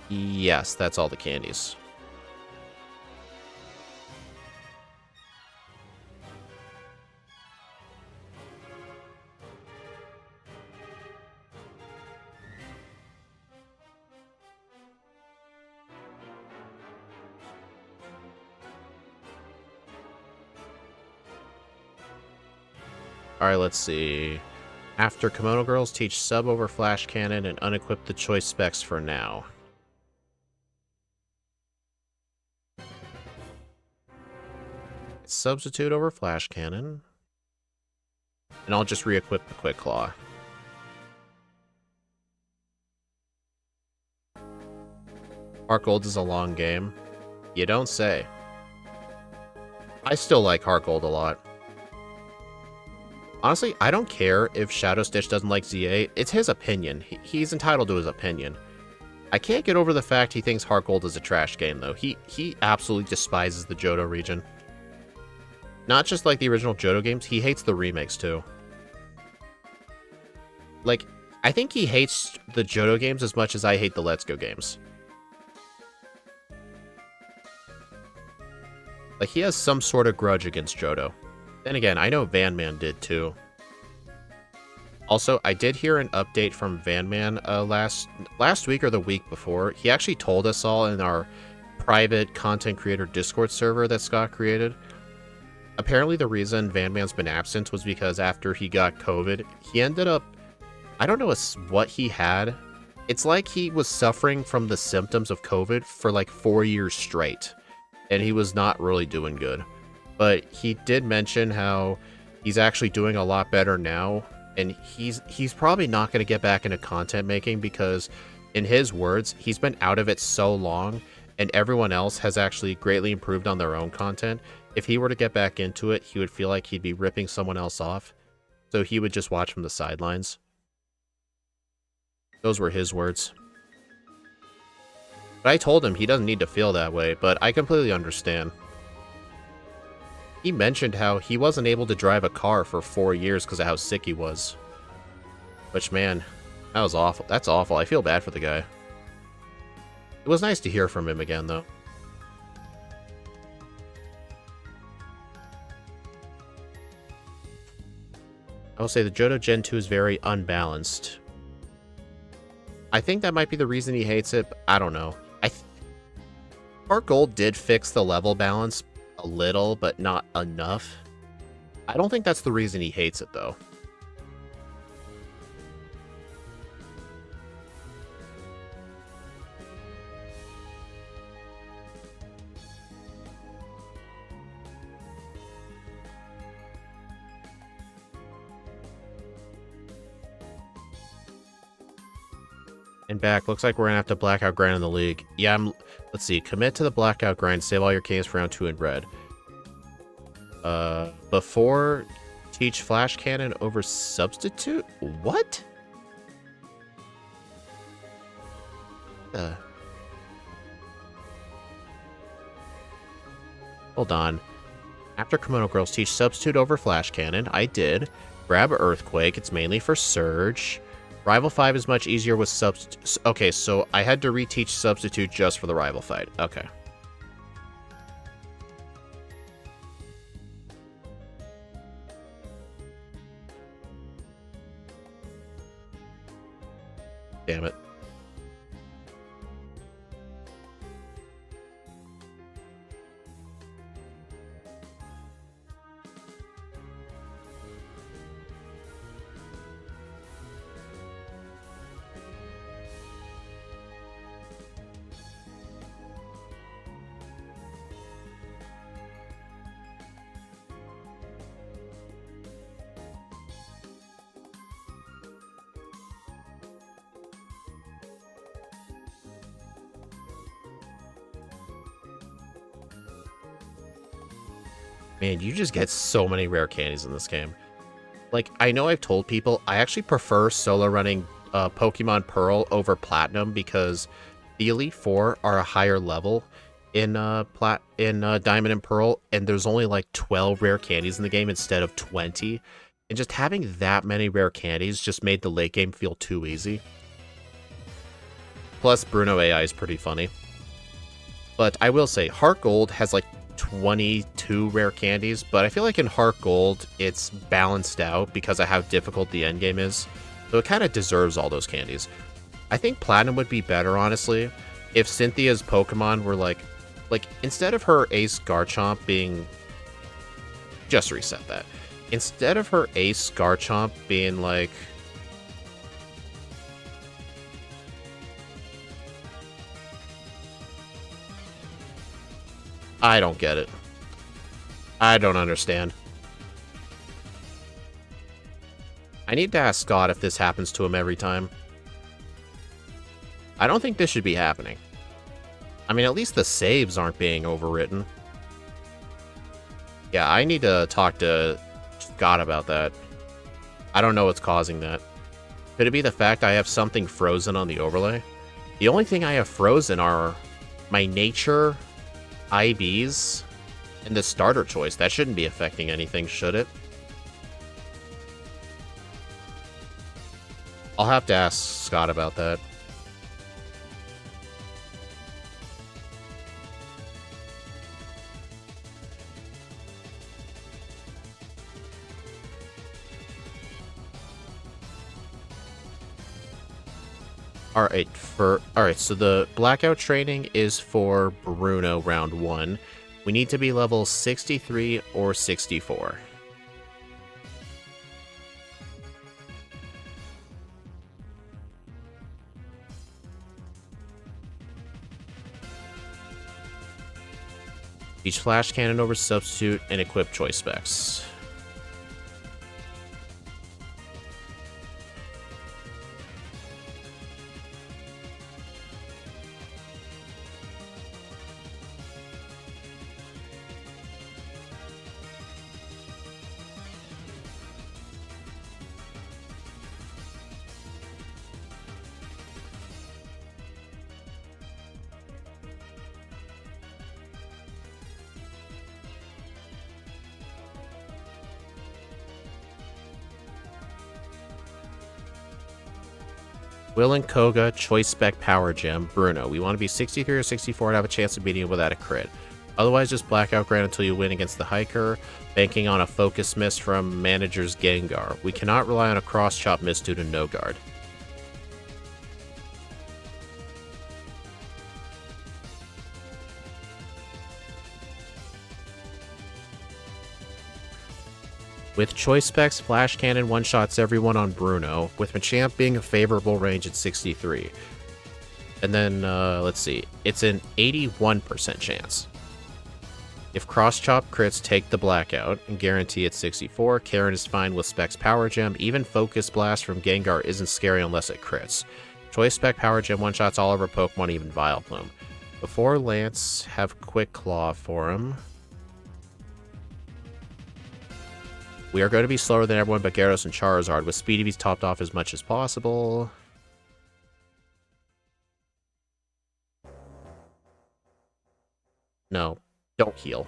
[SPEAKER 1] Yes, that's all the candies. Alright, let's see. After Kimono Girls, teach sub over Flash Cannon and unequip the choice specs for now. Substitute over Flash Cannon. And I'll just re-equip the Quick Claw. Heartgold is a long game. You don't say. I still like Heartgold a lot. Honestly, I don't care if Shadow Stitch doesn't like ZA. It's his opinion. He's entitled to his opinion. I can't get over the fact he thinks Heartgold is a trash game, though. He absolutely despises the Johto region. Not just like the original Johto games, he hates the remakes, too. Like, I think he hates the Johto games as much as I hate the Let's Go games. Like, he has some sort of grudge against Johto. Then again, I know Vanman did too. Also, I did hear an update from Vanman last week or the week before. He actually told us all in our private content creator Discord server that Scott created. Apparently the reason Vanman's been absent was because after he got COVID, he ended up... I don't know what he had. It's like he was suffering from the symptoms of COVID for like 4 years straight. And he was not really doing good. But he did mention how he's actually doing a lot better now, and he's probably not going to get back into content making because, in his words, he's been out of it so long, and everyone else has actually greatly improved on their own content. If he were to get back into it, he would feel like he'd be ripping someone else off, so he would just watch from the sidelines. Those were his words. But I told him he doesn't need to feel that way, but I completely understand. He mentioned how he wasn't able to drive a car for 4 years because of how sick he was. Which, man, that was awful. That's awful. I feel bad for the guy. It was nice to hear from him again, though. I will say the Johto Gen 2 is very unbalanced. I think that might be the reason he hates it, but I don't know. Heartgold did fix the level balance a little, but not enough. I don't think that's the reason he hates it, though. And back, looks like we're gonna have to blackout grind in the league. Yeah, let's see, commit to the blackout grind, save all your games for round 2 in red. Before teach Flash Cannon over substitute? What? Hold on. After Kimono Girls, teach substitute over Flash Cannon. I did. Grab Earthquake, it's mainly for Surge. Rival 5 is much easier with substitute. Okay, so I had to reteach substitute just for the rival fight. Okay. Damn it. Man, you just get so many rare candies in this game. Like, I know I've told people, I actually prefer solo running Pokemon Pearl over Platinum because the Elite Four are a higher level in Diamond and Pearl, and there's only like 12 rare candies in the game instead of 20. And just having that many rare candies just made the late game feel too easy. Plus, Bruno AI is pretty funny. But I will say, Heartgold has like 22 rare candies, but I feel like in Heartgold, it's balanced out because of how difficult the endgame is. So it kind of deserves all those candies. I think Platinum would be better, honestly, if Cynthia's Pokemon were like instead of her Ace Garchomp being... Just reset that. Instead of her Ace Garchomp being like... I don't get it. I don't understand. I need to ask Scott if this happens to him every time. I don't think this should be happening. I mean, at least the saves aren't being overwritten. Yeah, I need to talk to Scott about that. I don't know what's causing that. Could it be the fact I have something frozen on the overlay? The only thing I have frozen are my nature... IBs and the starter choice. That shouldn't be affecting anything, should it? I'll have to ask Scott about that. Alright, so the blackout training is for Bruno round 1. We need to be level 63 or 64. Teach flash cannon over substitute and equip choice specs. Will and Koga, Choice Spec Power Gem, Bruno. We want to be 63 or 64 and have a chance of beating it without a crit. Otherwise, just Blackout Grant until you win against the Hiker, banking on a Focus Miss from Manager's Gengar. We cannot rely on a Cross Chop Miss due to no guard. With Choice Specs, Flash Cannon one-shots everyone on Bruno, with Machamp being a favorable range at 63. And then, let's see, it's an 81% chance. If Cross Chop crits, take the Blackout, and guarantee it's 64. Karen is fine with Specs Power Gem. Even Focus Blast from Gengar isn't scary unless it crits. Choice Spec Power Gem one-shots all of our Pokemon, even Vileplume. Before Lance, have Quick Claw for him. We are going to be slower than everyone but Gyarados and Charizard, with Speedy Bees topped off as much as possible. No, don't heal.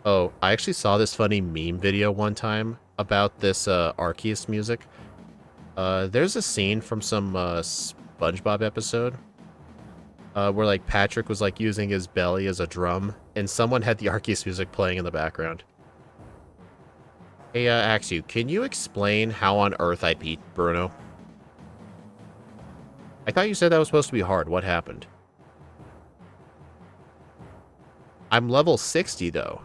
[SPEAKER 1] Oh, I actually saw this funny meme video one time about this Arceus music. There's a scene from some SpongeBob episode where like Patrick was like using his belly as a drum, and someone had the Arceus music playing in the background. Hey, Axu, can you explain how on earth I beat Bruno? I thought you said that was supposed to be hard. What happened? I'm level 60, though.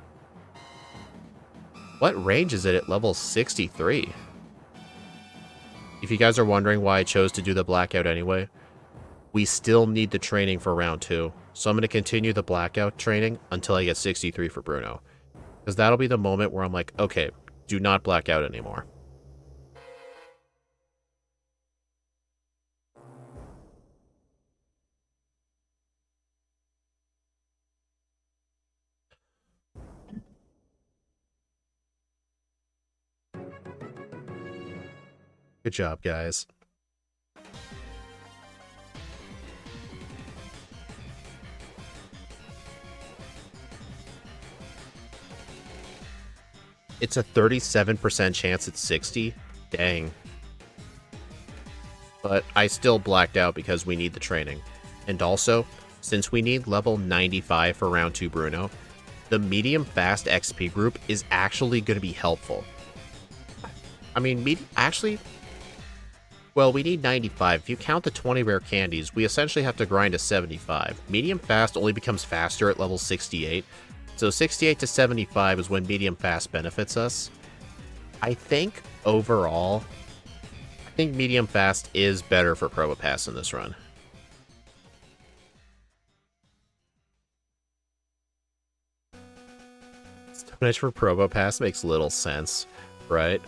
[SPEAKER 1] What range is it at level 63? If you guys are wondering why I chose to do the blackout anyway, we still need the training for round 2. So I'm going to continue the blackout training until I get 63 for Bruno. Because that'll be the moment where I'm like, okay, do not black out anymore. Good job, guys. It's a 37% chance at 60? Dang. But I still blacked out because we need the training. And also, since we need level 95 for round 2 Bruno, the medium fast XP group is actually going to be helpful. I mean, actually, well, we need 95. If you count the 20 rare candies, we essentially have to grind to 75. Medium fast only becomes faster at level 68. So 68 to 75 is when medium fast benefits us. I think overall, I think medium fast is better for Probopass in this run. Stonehenge for Probopass makes little sense, right?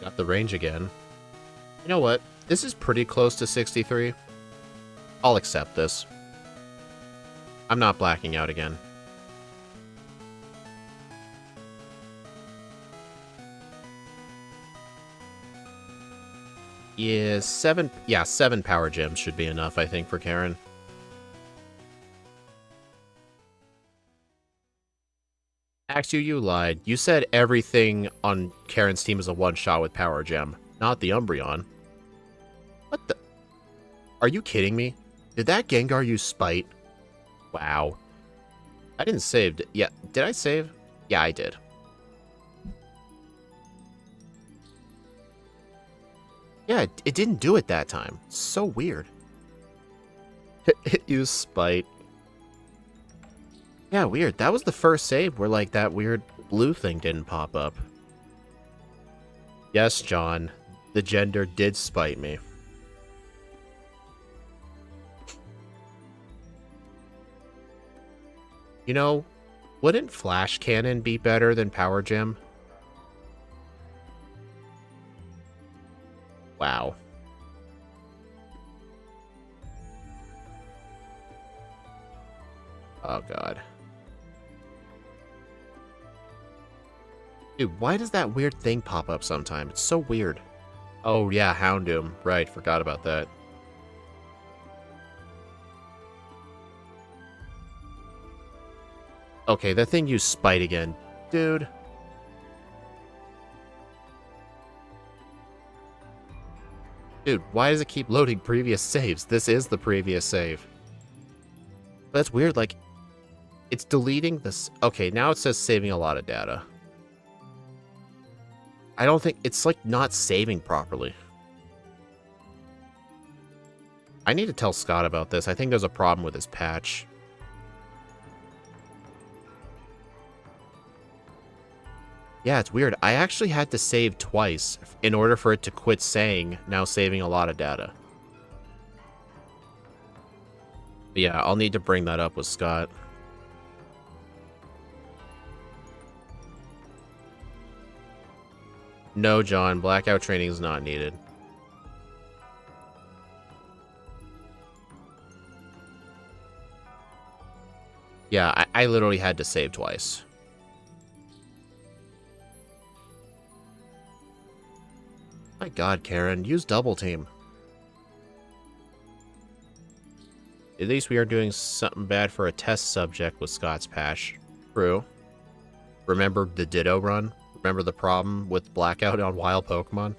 [SPEAKER 1] Got the range again. You know what? This is pretty close to 63. I'll accept this. I'm not blacking out again. Yeah, 7 power gems should be enough, I think, for Karen. Axu, you lied. You said everything on Karen's team is a one-shot with power gem, not the Umbreon. What the? Are you kidding me? Did that Gengar use Spite? Wow. I didn't save. Yeah, did I save? Yeah, I did. Yeah, it didn't do it that time. So weird. It used Spite. Yeah, weird. That was the first save where, like, that weird blue thing didn't pop up. Yes, John. The gender did spite me. You know, wouldn't Flash Cannon be better than Power Gem? Wow. Oh, God. Dude, why does that weird thing pop up sometimes? It's so weird. Oh, yeah, Houndoom. Right, forgot about that. Okay, that thing used Spite again. Dude. Dude, why does it keep loading previous saves? This is the previous save. That's weird, like, it's deleting this. Okay, now it says saving a lot of data. I don't think, it's like not saving properly. I need to tell Scott about this. I think there's a problem with his patch. Yeah, it's weird. I actually had to save twice in order for it to quit saying, now saving a lot of data. But yeah, I'll need to bring that up with Scott. No, John, blackout training is not needed. Yeah, I literally had to save twice. My god, Karen, use double team. At least we are doing something bad for a test subject with Scott's patch. True. Remember the Ditto run? Remember the problem with Blackout on wild Pokemon?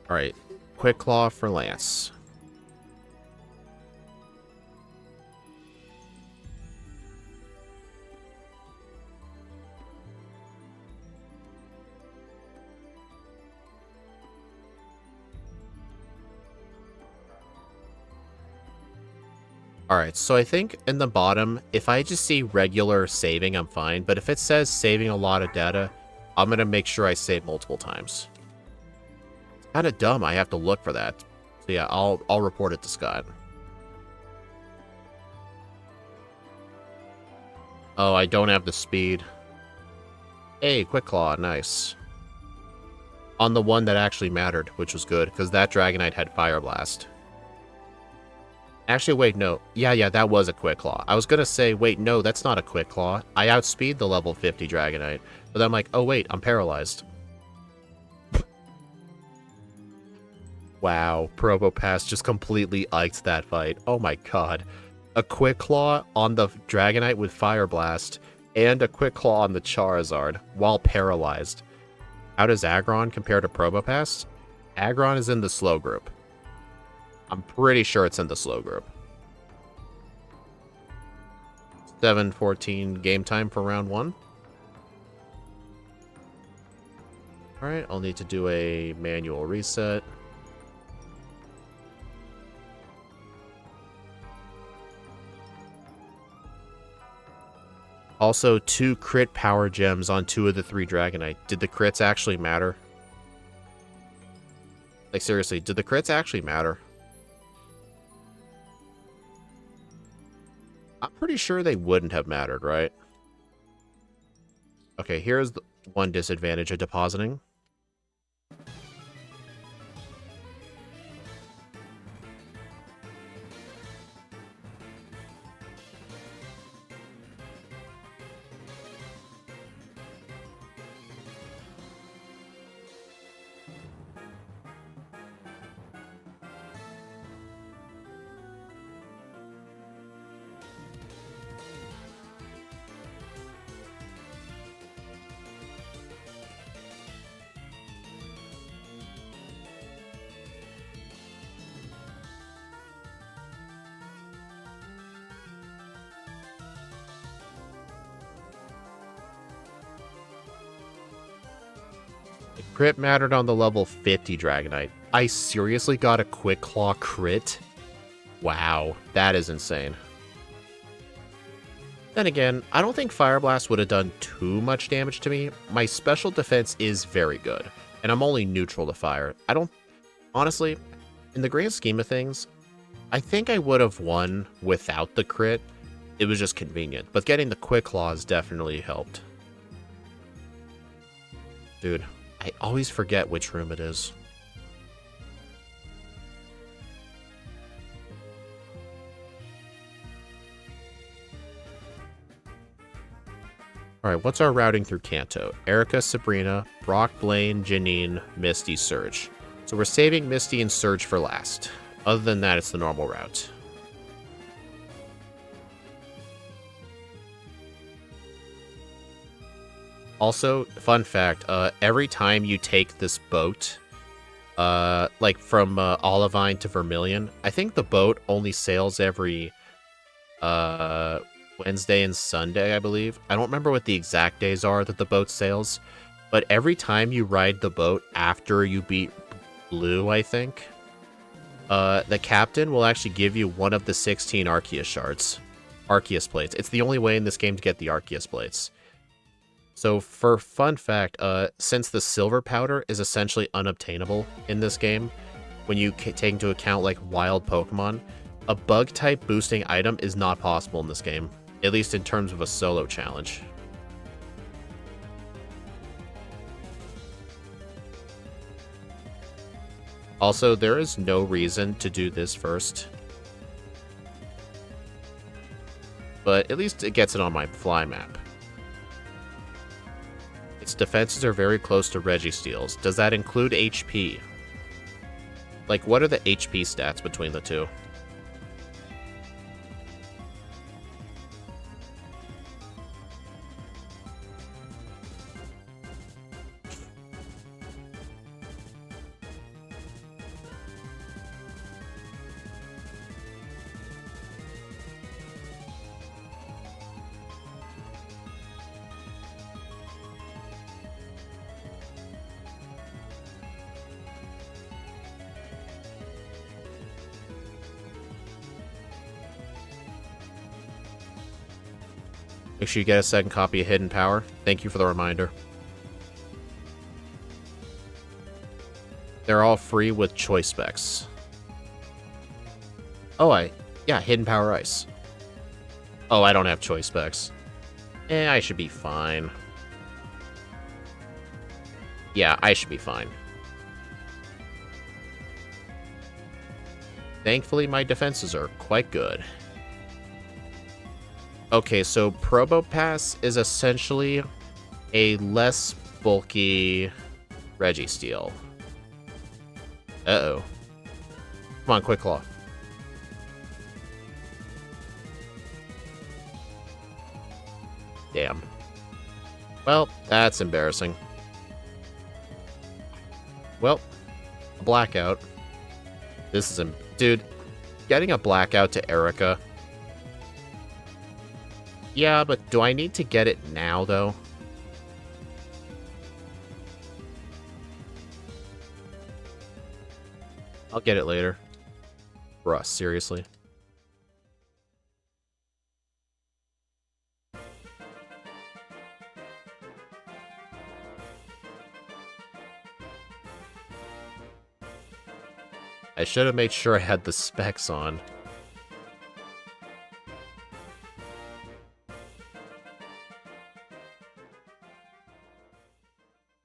[SPEAKER 1] Alright, Quick Claw for Lance. Alright, so I think in the bottom, if I just see regular saving, I'm fine. But if it says saving a lot of data, I'm going to make sure I save multiple times. It's kind of dumb I have to look for that. So yeah, I'll report it to Scott. Oh, I don't have the speed. Hey, Quick Claw, nice. On the one that actually mattered, which was good, because that Dragonite had Fire Blast. Actually, wait, no. Yeah, that was a Quick Claw. I was gonna say, wait, no, that's not a Quick Claw. I outspeed the level 50 Dragonite. But then I'm like, oh wait, I'm paralyzed. Wow, Probopass just completely iked that fight. Oh my god. A Quick Claw on the Dragonite with Fire Blast, and a Quick Claw on the Charizard, while paralyzed. How does Aggron compare to Probopass? Aggron is in the slow group. I'm pretty sure it's in the slow group. 7:14 game time for round 1. Alright, I'll need to do a manual reset. Also, 2 crit power gems on 2 of the 3 Dragonite. Did the crits actually matter? Like, seriously, did the crits actually matter? I'm pretty sure they wouldn't have mattered, right? Okay, here's the one disadvantage of depositing. Crit mattered on the level 50 Dragonite. I seriously got a Quick Claw crit? Wow, that is insane. Then again, I don't think Fire Blast would have done too much damage to me. My special defense is very good, and I'm only neutral to fire. Honestly, in the grand scheme of things, I think I would have won without the crit. It was just convenient, but getting the Quick Claws definitely helped. Dude, I always forget which room it is. Alright, what's our routing through Kanto? Erica, Sabrina, Brock, Blaine, Janine, Misty, Surge. So we're saving Misty and Surge for last. Other than that, it's the normal route. Also, fun fact, every time you take this boat, like from Olivine to Vermilion, I think the boat only sails every Wednesday and Sunday, I believe. I don't remember what the exact days are that the boat sails, but every time you ride the boat after you beat Blue, I think, the captain will actually give you one of the 16 Arceus shards. Arceus plates. It's the only way in this game to get the Arceus plates. So for fun fact, since the silver powder is essentially unobtainable in this game, when you take into account like wild Pokemon, a bug type boosting item is not possible in this game, at least in terms of a solo challenge. Also, there is no reason to do this first. but at least it gets it on my fly map. Its defenses are very close to Registeel's. Does that include HP? Like, what are the HP stats between the two? Make sure you get a second copy of Hidden Power. Thank you for the reminder. They're all free with choice specs. Oh, yeah, Hidden Power Ice. Oh, I don't have choice specs. I should be fine. Yeah, I should be fine. Thankfully, my defenses are quite good. Okay, so Probopass is essentially a less bulky Registeel. Uh-oh. Come on, Quick Claw. Damn. Well, that's embarrassing. Well, a blackout. This is... Dude, getting a blackout to Erica... Yeah, but do I need to get it now, though? I'll get it later. Bruh, seriously? I should have made sure I had the specs on.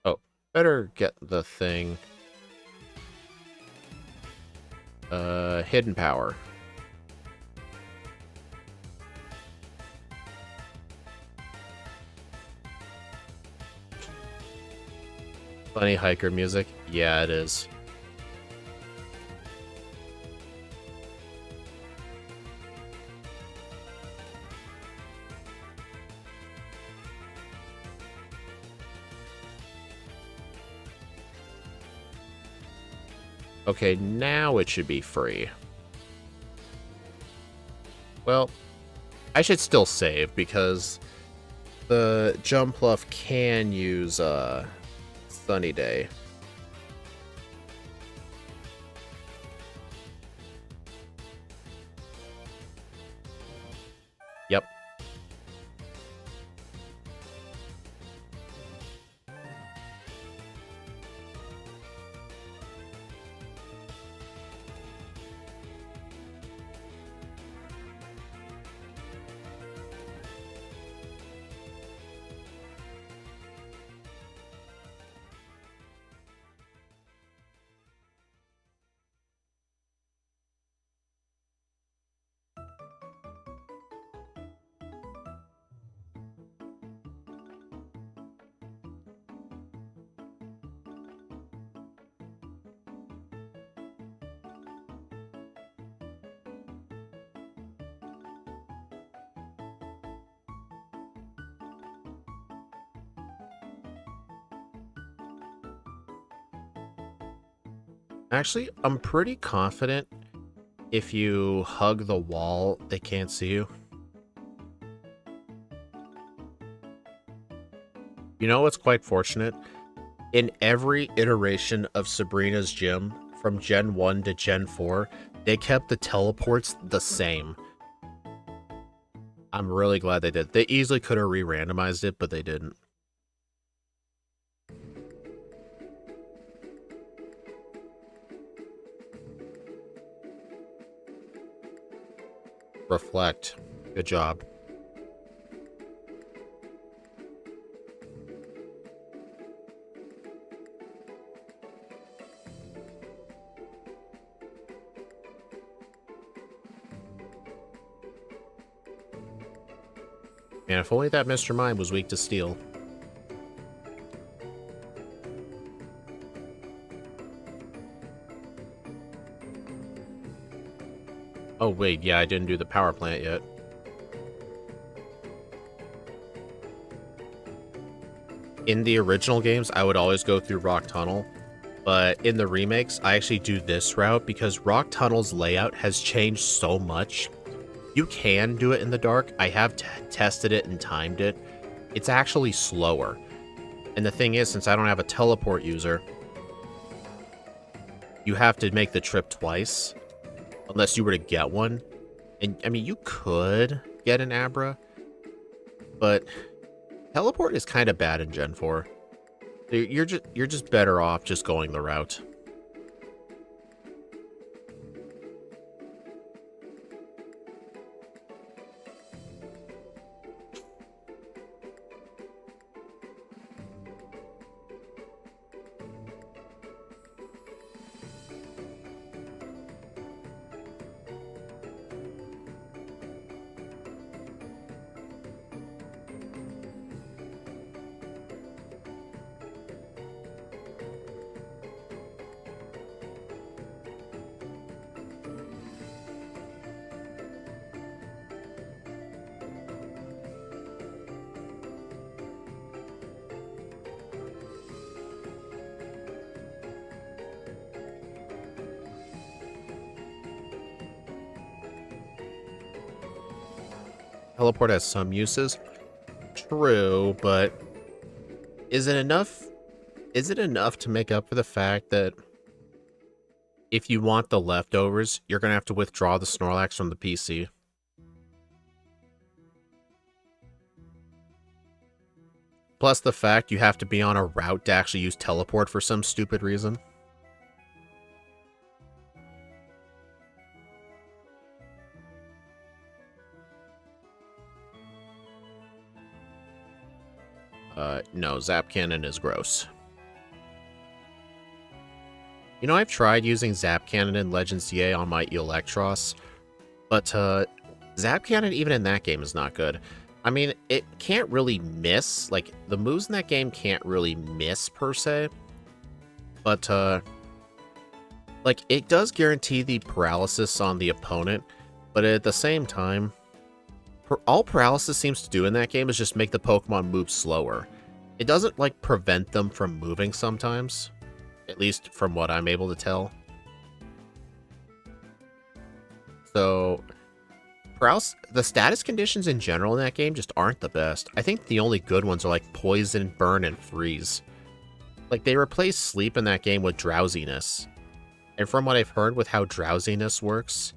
[SPEAKER 1] Oh, better get the thing. Hidden Power. Funny hiker music? Yeah, it is. Okay, now it should be free. Well, I should still save because the Jumpluff can use Sunny Day. Yep. Actually, I'm pretty confident if you hug the wall, they can't see you. You know what's quite fortunate? In every iteration of Sabrina's gym, from Gen 1 to Gen 4, they kept the teleports the same. I'm really glad they did. They easily could have re-randomized it, but they didn't. Reflect. Good job. And if only that Mr. Mime was weak to steel. Oh wait, yeah, I didn't do the power plant yet. In the original games, I would always go through Rock Tunnel, but in the remakes, I actually do this route because Rock Tunnel's layout has changed so much. You can do it in the dark. I have tested it and timed it. It's actually slower. And the thing is, since I don't have a teleport user, you have to make the trip twice, unless you were to get one. And, I mean, you could get an Abra, but teleport is kind of bad in Gen 4. You're just better off just going the route. Teleport has some uses. True, but is it enough? Is it enough to make up for the fact that if you want the leftovers, you're going to have to withdraw the Snorlax from the PC? Plus the fact you have to be on a route to actually use teleport for some stupid reason. No, Zap Cannon is gross. You know, I've tried using Zap Cannon in Legends CA on my Electros, but Zap Cannon even in that game is not good. I mean, it can't really miss. Like, the moves in that game can't really miss, per se. But, like, it does guarantee the paralysis on the opponent, but at the same time, all paralysis seems to do in that game is just make the Pokemon move slower. It doesn't, like, prevent them from moving sometimes. At least from what I'm able to tell. So, the status conditions in general in that game just aren't the best. I think the only good ones are like Poison, Burn, and Freeze. Like, they replace Sleep in that game with Drowsiness. And from what I've heard with how Drowsiness works,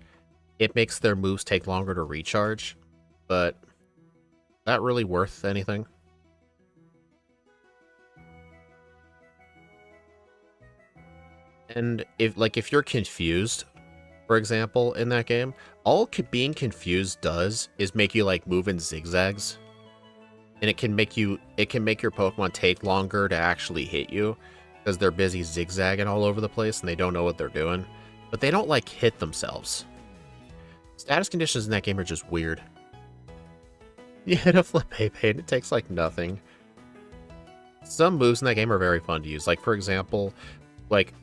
[SPEAKER 1] it makes their moves take longer to recharge. But, is that really worth anything? And if you're confused, for example, in that game, all being confused does is make you like move in zigzags, and it can make your Pokemon take longer to actually hit you because they're busy zigzagging all over the place and they don't know what they're doing. But they don't like hit themselves. Status conditions in that game are just weird. You hit a Flip-A-Pay and it takes like nothing. Some moves in that game are very fun to use. Like, for example, like,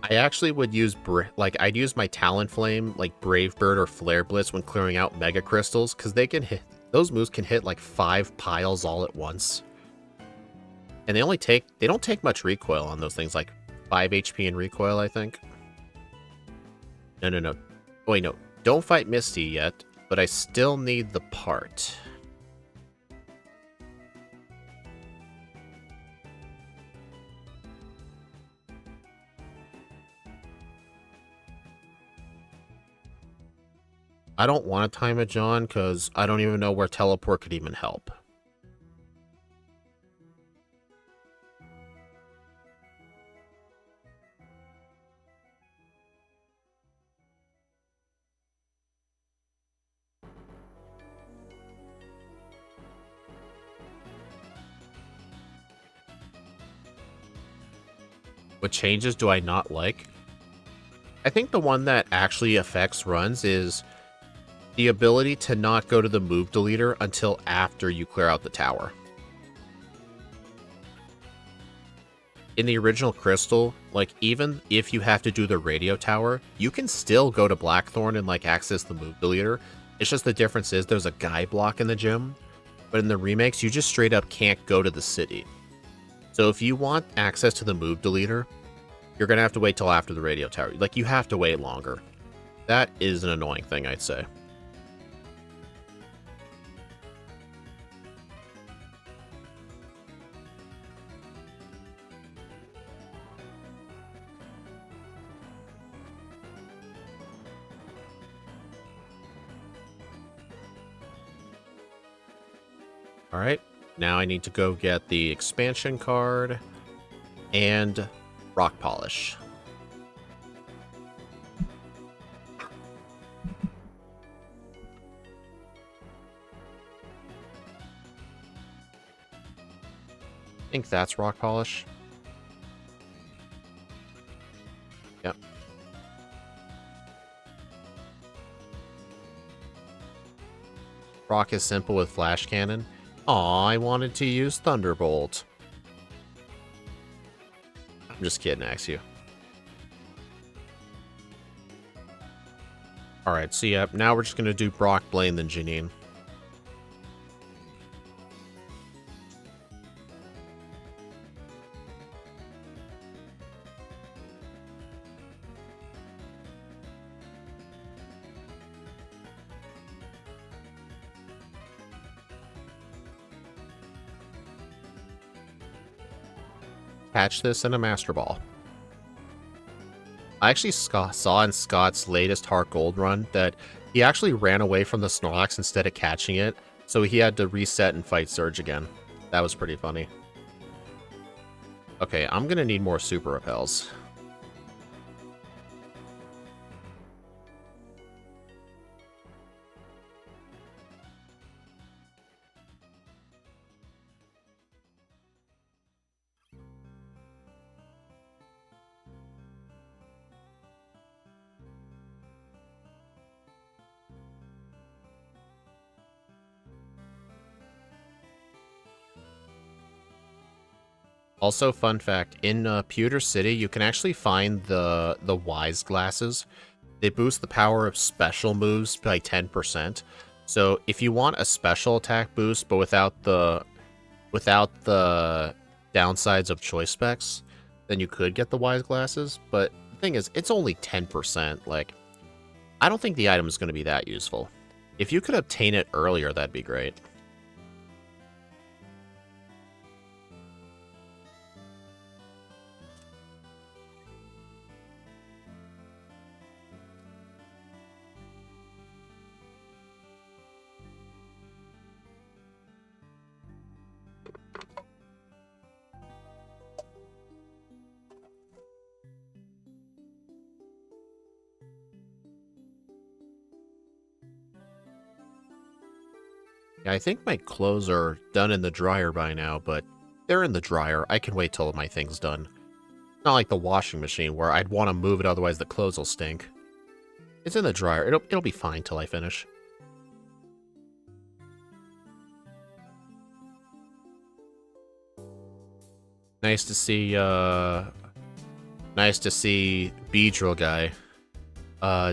[SPEAKER 1] I actually would use, I'd use my Talonflame, like Brave Bird or Flare Blitz when clearing out Mega Crystals, because they can hit, those moves can hit like 5 piles all at once. And they don't take much recoil on those things, like 5 HP in recoil, I think. No. Wait, no. Don't fight Misty yet, but I still need the part. I don't want to time it, John, because I don't even know where teleport could even help. What changes do I not like? I think the one that actually affects runs is the ability to not go to the move deleter until after you clear out the tower. In the original Crystal, like, even if you have to do the radio tower, you can still go to Blackthorn and, like, access the move deleter. It's just the difference is there's a guy block in the gym, but in the remakes, you just straight up can't go to the city. So if you want access to the move deleter, you're going to have to wait till after the radio tower. Like, you have to wait longer. That is an annoying thing, I'd say. Alright, now I need to go get the expansion card and rock polish. I think that's rock polish. Yep. Rock is simple with flash cannon. Aw, I wanted to use Thunderbolt. I'm just kidding, Axew. Alright, so yeah, now we're just going to do Brock, Blaine, then Janine. Catch this in a Master Ball. I actually saw in Scott's latest Heartgold run that he actually ran away from the Snorlax instead of catching it, so he had to reset and fight Surge again. That was pretty funny. Okay, I'm gonna need more Super Repels. Also, fun fact, in Pewter City, you can actually find the Wise Glasses. They boost the power of special moves by 10%. So if you want a special attack boost, but without the downsides of choice specs, then you could get the Wise Glasses. But the thing is, it's only 10%. Like, I don't think the item is going to be that useful. If you could obtain it earlier, that'd be great. Yeah, I think my clothes are done in the dryer by now, but they're in the dryer. I can wait till my thing's done. Not like the washing machine where I'd want to move it, otherwise the clothes will stink. It's in the dryer. It'll be fine till I finish. Nice to see Beedrill guy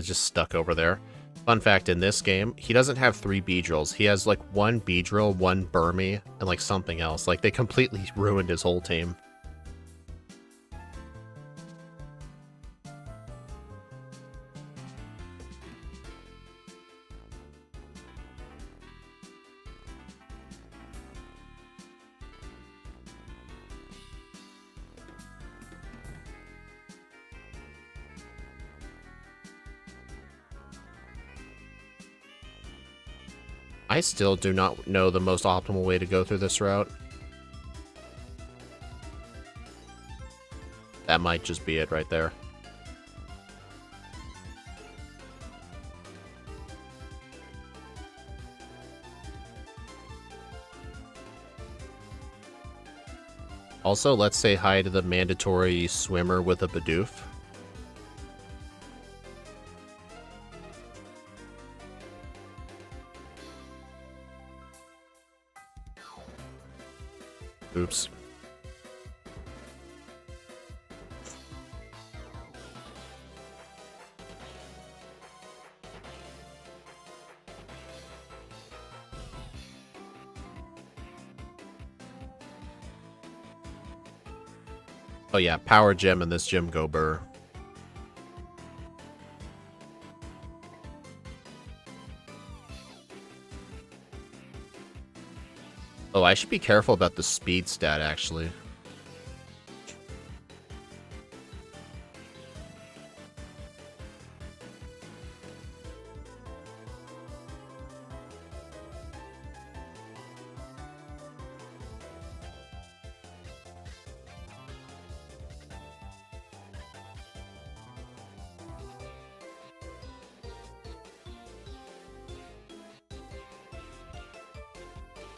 [SPEAKER 1] just stuck over there. Fun fact, in this game, he doesn't have 3 Beedrills. He has, like, 1 Beedrill, 1 Burmy, and, like, something else. Like, they completely ruined his whole team. I still do not know the most optimal way to go through this route. That might just be it right there. Also, let's say hi to the mandatory swimmer with a Bidoof. – Oops. Oh yeah, power gem and this gym go burr. Oh, I should be careful about the speed stat, actually.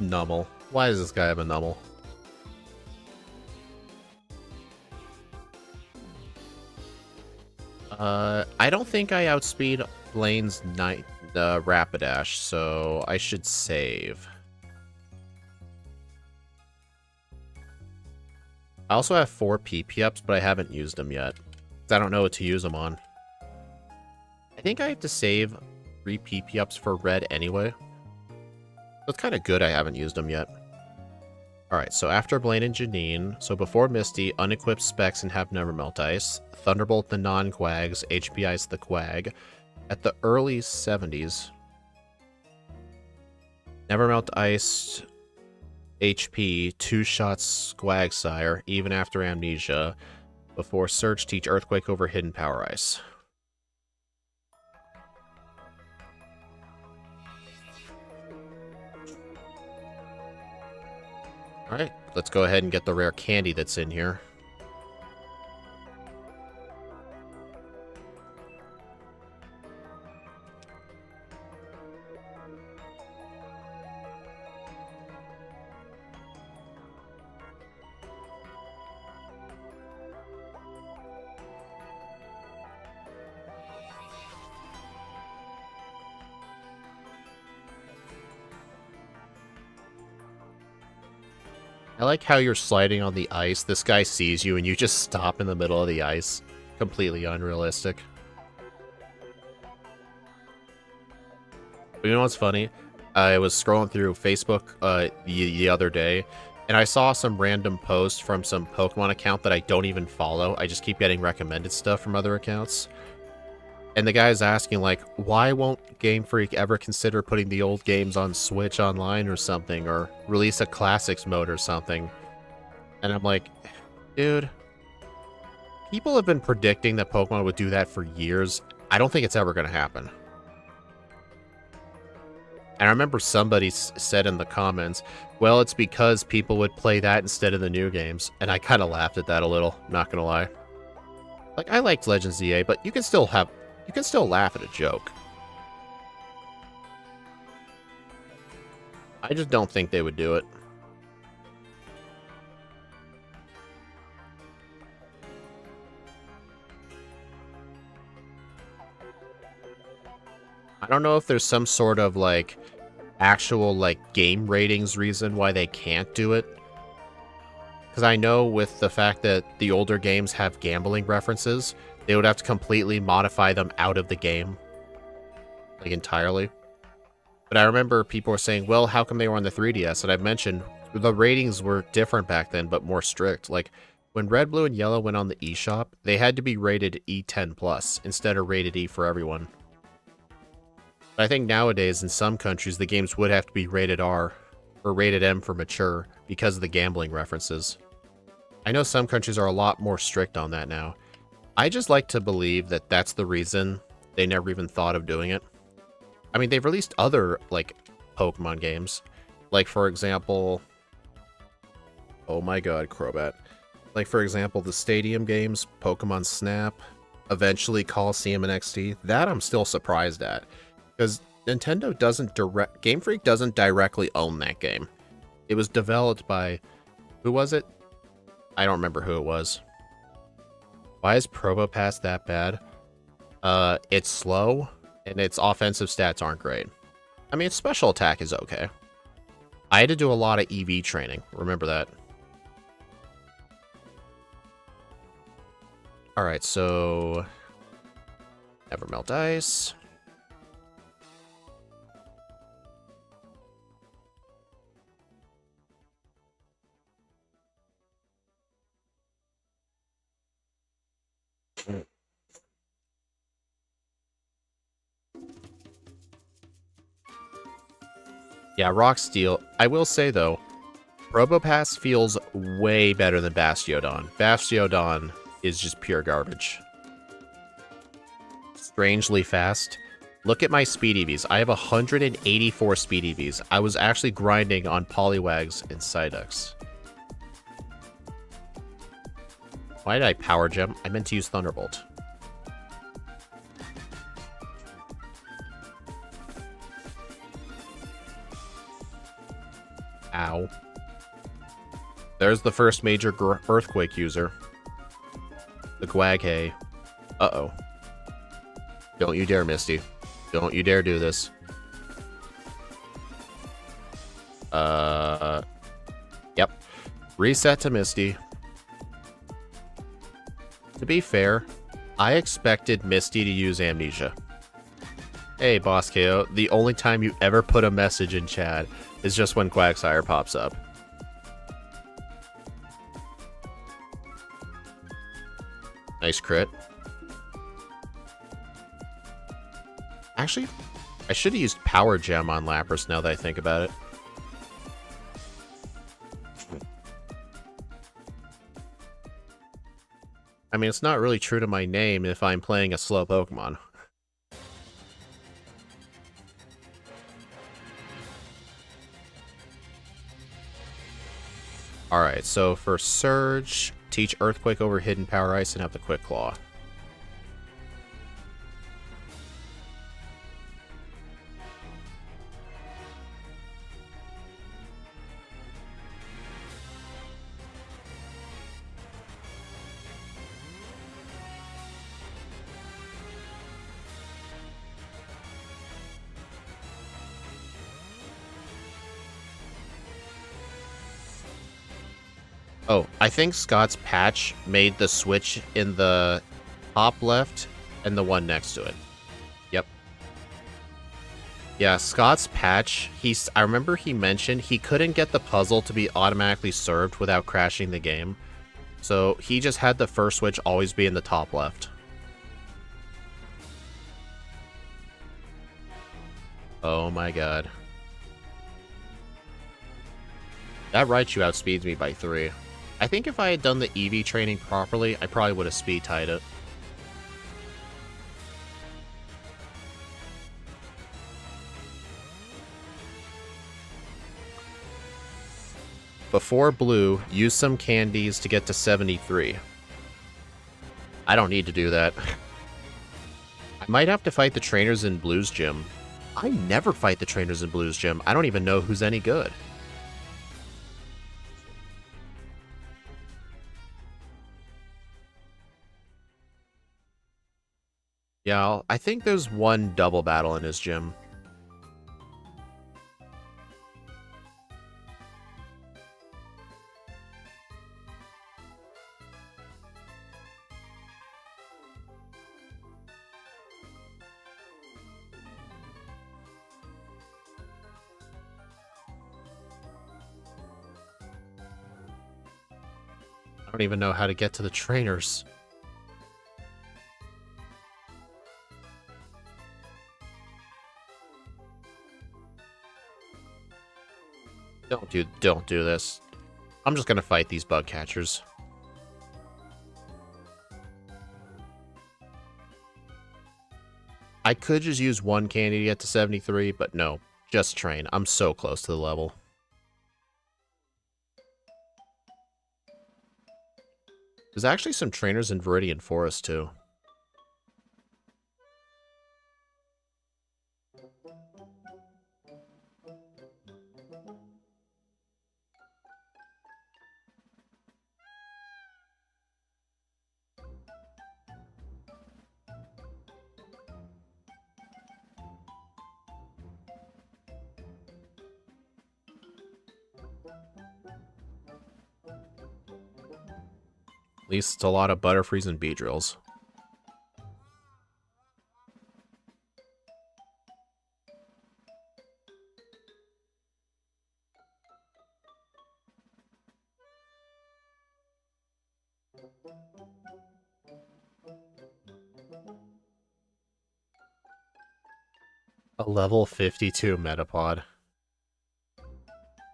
[SPEAKER 1] Nummel. Why does this guy have a Nummel? I don't think I outspeed Blaine's Rapidash, so I should save. I also have 4 PP ups, but I haven't used them yet. Because I don't know what to use them on. I think I have to save 3 PP ups for red anyway. So it's kind of good I haven't used them yet. Alright, so after Blaine and Janine, so before Misty, unequip Specs and have Nevermelt Ice, Thunderbolt the non-Quags, HP Ice the Quag. At the early 70s, Nevermelt Ice, HP, 2 shots Squagsire, even after Amnesia, before Surge Teach Earthquake over Hidden Power Ice. Alright, let's go ahead and get the rare candy that's in here. I like how you're sliding on the ice. This guy sees you and you just stop in the middle of the ice. Completely unrealistic. But you know what's funny? I was scrolling through Facebook the other day, and I saw some random post from some Pokemon account that I don't even follow. I just keep getting recommended stuff from other accounts. And the guy's asking, like, why won't Game Freak ever consider putting the old games on Switch Online or something, or release a Classics mode or something? And I'm like, dude, people have been predicting that Pokemon would do that for years. I don't think it's ever going to happen. And I remember somebody said in the comments, well, it's because people would play that instead of the new games. And I kind of laughed at that a little, not going to lie. Like, I liked Legends EA, but you can still laugh at a joke. I just don't think they would do it. I don't know if there's some sort of, like, actual, like, game ratings reason why they can't do it. Because I know with the fact that the older games have gambling references, they would have to completely modify them out of the game. Like, entirely. But I remember people were saying, well, how come they were on the 3DS? And I've mentioned the ratings were different back then, but more strict. Like, when Red, Blue, and Yellow went on the eShop, they had to be rated E10+, instead of rated E for everyone. But I think nowadays, in some countries, the games would have to be rated R, or rated M for mature, because of the gambling references. I know some countries are a lot more strict on that now. I just like to believe that that's the reason they never even thought of doing it. I mean, they've released other, like, Pokemon games. Like, for example... Oh my god, Crobat. Like, for example, the Stadium games, Pokemon Snap, eventually Coliseum and XD. That I'm still surprised at. Because Nintendo doesn't Game Freak doesn't directly own that game. It was developed by... Who was it? I don't remember who it was. Why is Probopass that bad? It's slow, and its offensive stats aren't great. I mean, its special attack is okay. I had to do a lot of EV training. Remember that. Alright, so... Never melt ice. Yeah, Rock Steel. I will say, though, Probopass feels way better than Bastiodon. Bastiodon is just pure garbage. Strangely fast. Look at my speed EVs. I have 184 speed EVs. I was actually grinding on Poliwags and Psyducks. Why did I Power Gem? I meant to use Thunderbolt. Ow. There's the first major earthquake user. The Gwaghay. Uh-oh. Don't you dare, Misty. Don't you dare do this. Yep. Reset to Misty. To be fair, I expected Misty to use Amnesia. Hey, Boss KO, the only time you ever put a message in chat is just when Quagsire pops up. Nice crit. Actually, I should have used Power Gem on Lapras now that I think about it. I mean, it's not really true to my name if I'm playing a slow Pokemon. Alright, so for Surge, teach Earthquake over Hidden Power Ice and have the Quick Claw. Oh, I think Scott's patch made the switch in the top left and the one next to it. Yep. Yeah, Scott's patch, I remember he mentioned he couldn't get the puzzle to be automatically served without crashing the game. So he just had the first switch always be in the top left. Oh my god. That Raichu outspeeds me by 3. I think if I had done the EV training properly, I probably would have speed tied it. Before Blue, use some candies to get to 73. I don't need to do that. I might have to fight the trainers in Blue's gym. I never fight the trainers in Blue's gym. I don't even know who's any good. Yeah, I think there's one double battle in his gym. I don't even know how to get to the trainers. Don't do this. I'm just gonna fight these bug catchers. I could just use one candy to get to 73, but no. Just train. I'm so close to the level. There's actually some trainers in Viridian Forest, too. least it's a lot of Butterfrees and Beedrills. A level 52 Metapod.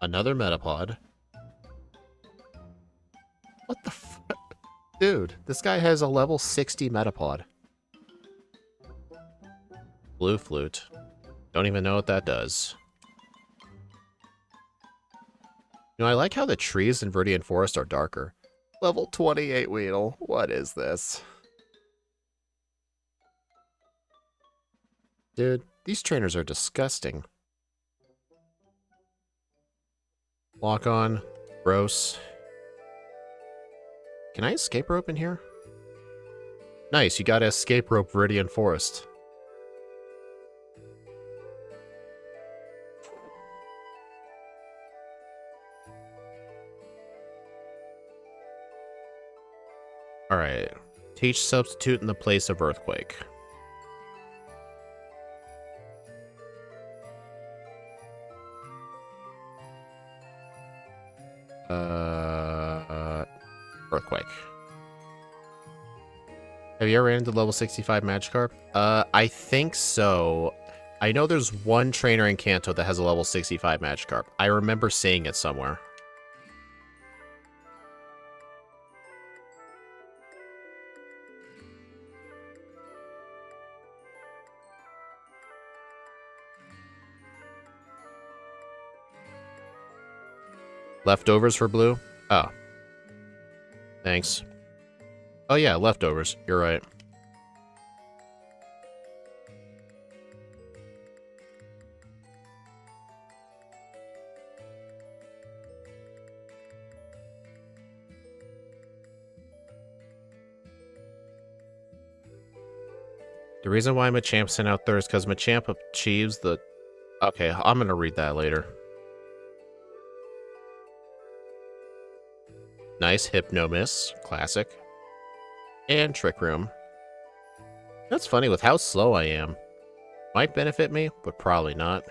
[SPEAKER 1] Another Metapod. What the f- Dude, this guy has a level 60 Metapod. Blue Flute. Don't even know what that does. You know, I like how the trees in Viridian Forest are darker. Level 28 Weedle. What is this? Dude, these trainers are disgusting. Lock on. Gross. Can I escape rope in here? Nice, you got to escape rope Viridian Forest. Alright. Teach substitute in the place of earthquake. Earthquake. Have you ever ran into level 65 Magikarp? I think so. I know there's one trainer in Kanto that has a level 65 Magikarp. I remember seeing it somewhere. Leftovers for blue? Oh. Thanks. Oh yeah, leftovers. You're right. The reason why Machamp sent out third is because Machamp achieves the... Okay, I'm gonna read that later. Nice Hypno Miss. Classic. And Trick Room. That's funny with how slow I am. Might benefit me, but probably not.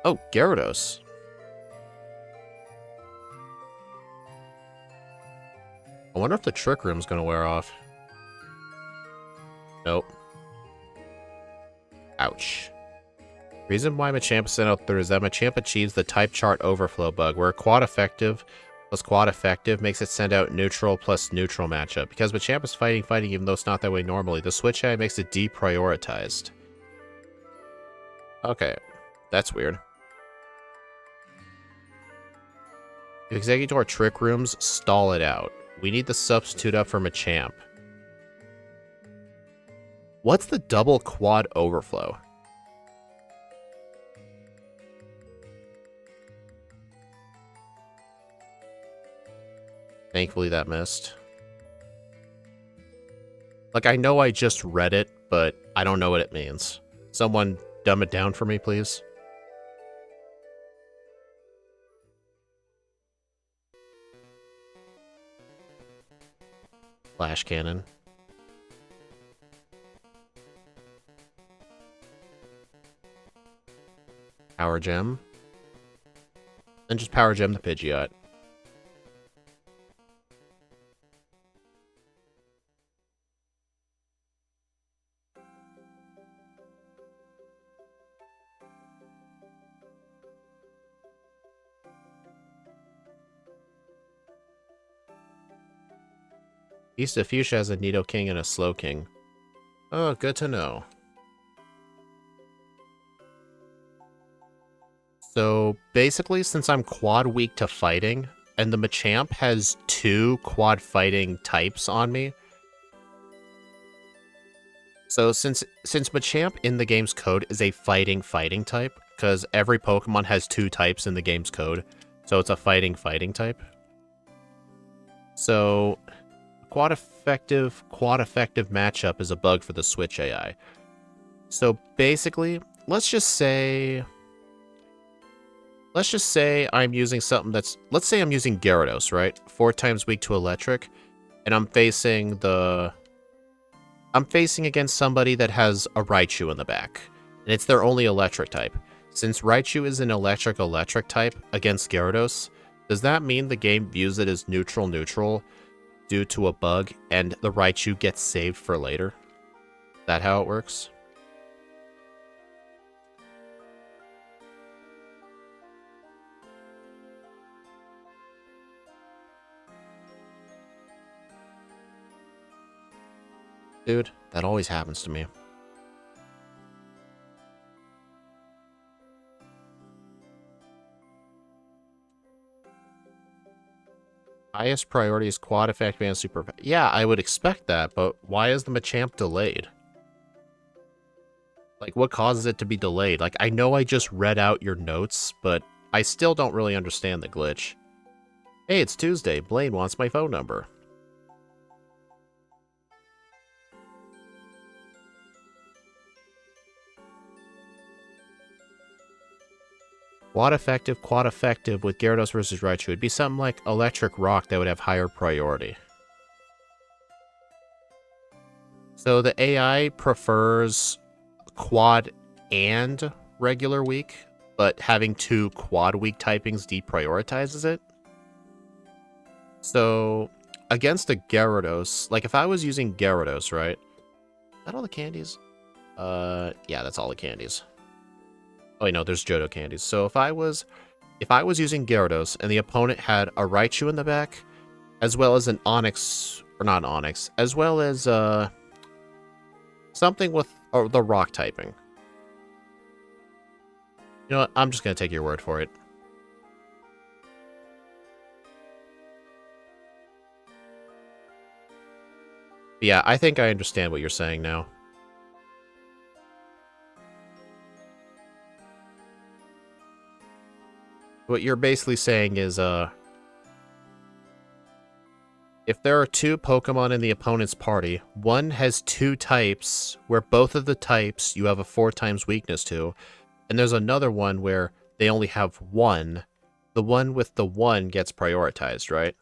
[SPEAKER 1] Oh, Gyarados. I wonder if the Trick Room's gonna wear off. Nope. Ouch. Reason why Machamp sent out third is that Machamp achieves the type chart overflow bug, where quad effective plus quad effective makes it send out neutral plus neutral matchup. Because Machamp is fighting, even though it's not that way normally, the switch AI makes it deprioritized. Okay, that's weird. If Exeggutor Trick Rooms, stall it out. We need the substitute up for Machamp. What's the double quad overflow? Thankfully that missed. Like, I know I just read it, but I don't know what it means. Someone dumb it down for me, please. Flash Cannon. Power Gem. And just Power Gem the Pidgeot. East of Fuchsia has a Nidoking and a Slowking. Oh, good to know. So, basically, since I'm quad weak to fighting, and the Machamp has 2 quad fighting types on me. So, since Machamp in the game's code is a fighting type, because every Pokemon has 2 types in the game's code, so it's a fighting type. So, quad effective matchup is a bug for the Switch AI. So basically, let's just say let's just say I'm using something that's... Let's say I'm using Gyarados, right? 4 times weak to electric. And I'm facing the... I'm facing against somebody that has a Raichu in the back. And it's their only electric type. Since Raichu is an electric type against Gyarados, does that mean the game views it as neutral due to a bug and the Raichu gets saved for later? Is that how it works? Dude, that always happens to me. Highest priority is quad effect and super... Yeah, I would expect that, but why is the Machamp delayed? Like, what causes it to be delayed? Like, I know I just read out your notes, but I still don't really understand the glitch. Hey, it's Tuesday. Blaine wants my phone number. Quad effective with Gyarados versus Raichu. It'd be something like Electric Rock that would have higher priority. So the AI prefers quad and regular weak, but having 2 quad weak typings deprioritizes it. So against a Gyarados, like if I was using Gyarados, right? Is that all the candies? Yeah, that's all the candies. Oh, wait, no, there's Johto candies. So if I was using Gyarados and the opponent had a Raichu in the back, as well as an Onix, or not Onix, as well as something with the rock typing. You know what? I'm just going to take your word for it. But yeah, I think I understand what you're saying now. What you're basically saying is, if there are 2 Pokemon in the opponent's party, one has 2 types where both of the types you have a 4 times weakness to, and there's another one where they only have 1, the one with the 1 gets prioritized, right?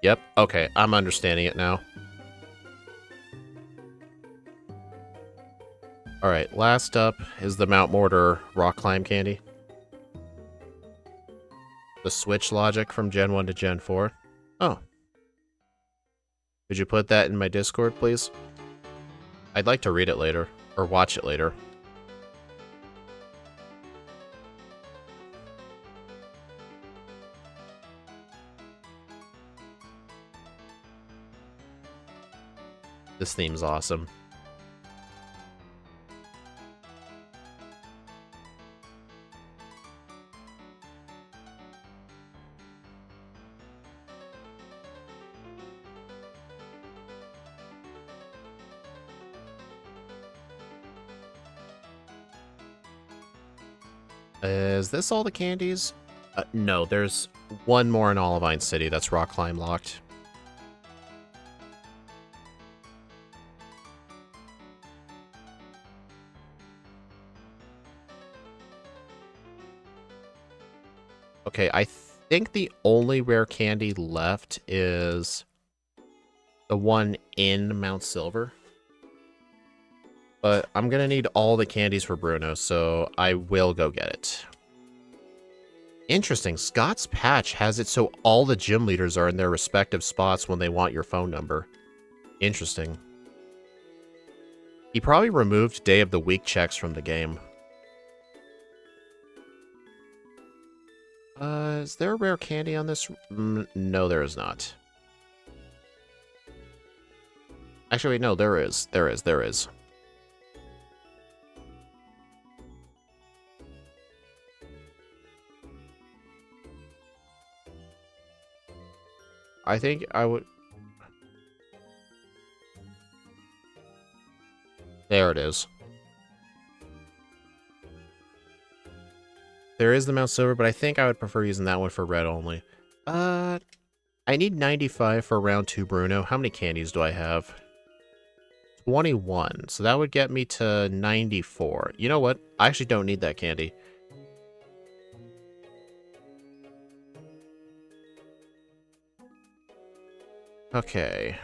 [SPEAKER 1] Yep, okay, I'm understanding it now. Alright, last up is the Mount Mortar Rock Climb candy. The switch logic from Gen 1 to Gen 4. Oh. Could you put that in my Discord, please? I'd like to read it later, or watch it later. This theme's awesome. Is this all the candies? No, there's one more in Olivine City that's rock climb locked. Okay, I think the only rare candy left is the one in Mount Silver. But I'm gonna need all the candies for Bruno, so I will go get it. Interesting, Scott's patch has it so all the gym leaders are in their respective spots when they want your phone number. Interesting. He probably removed Day of the Week checks from the game. Is there a rare candy on this? No, there is not. Actually, wait, no, there is. There is. I think I would... There it is. there is the Mount Silver, but I think I would prefer using that one for red only. I need 95 for round 2 Bruno. How many candies do I have? 21. So that would get me to 94. You know what? I actually don't need that candy. Okay.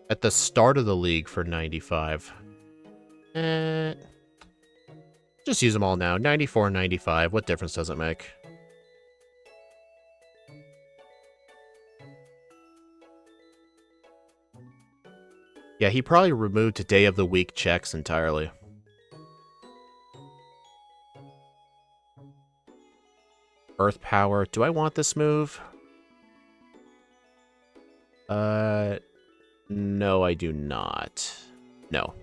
[SPEAKER 1] At the start of the league for 95. Just use them all now. 94 and 95. What difference does it make? Yeah, he probably removed day of the week checks entirely. Earth Power. Do I want this move? No, I do not. No.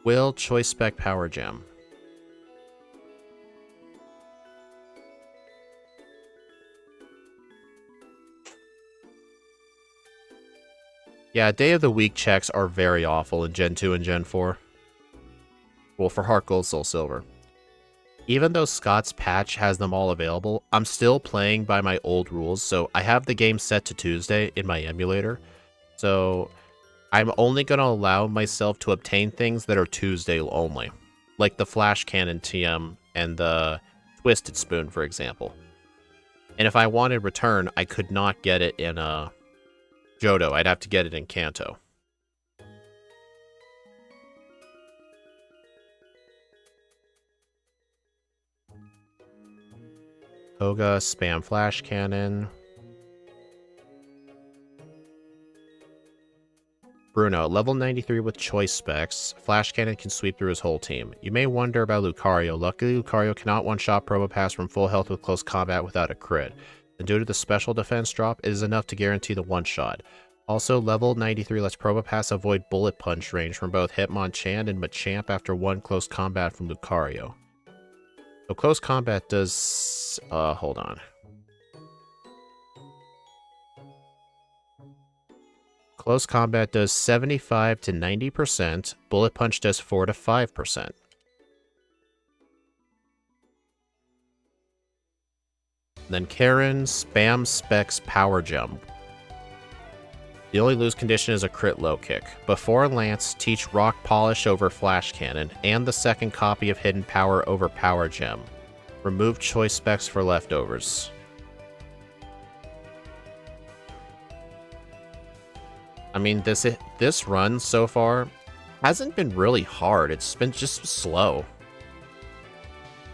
[SPEAKER 1] Will Choice Spec Power Gem. Yeah, day of the week checks are very awful in Gen 2 and Gen 4. Well, for Heartgold, Soul Silver. Even though Scott's patch has them all available, I'm still playing by my old rules, so I have the game set to Tuesday in my emulator. So I'm only going to allow myself to obtain things that are Tuesday only. Like the Flash Cannon TM and the Twisted Spoon, for example. And if I wanted Return, I could not get it in Johto. I'd have to get it in Kanto. Koga, Spam Flash Cannon. Bruno, level 93 with choice specs. Flash Cannon can sweep through his whole team. You may wonder about Lucario. Luckily, Lucario cannot one-shot Probopass from full health with close combat without a crit. And due to the special defense drop, it is enough to guarantee the one-shot. Also, level 93 lets Probopass avoid bullet punch range from both Hitmonchan and Machamp after one close combat from Lucario. So close combat does... hold on. Close combat does 75 to 90%. Bullet punch does 4 to 5%. Then Karen, Spam Specs Power Jump. The only lose condition is a crit low kick. Before Lance, teach Rock Polish over Flash Cannon, and the second copy of Hidden Power over Power Gem. Remove choice specs for leftovers. I mean, this run so far hasn't been really hard. It's been just slow.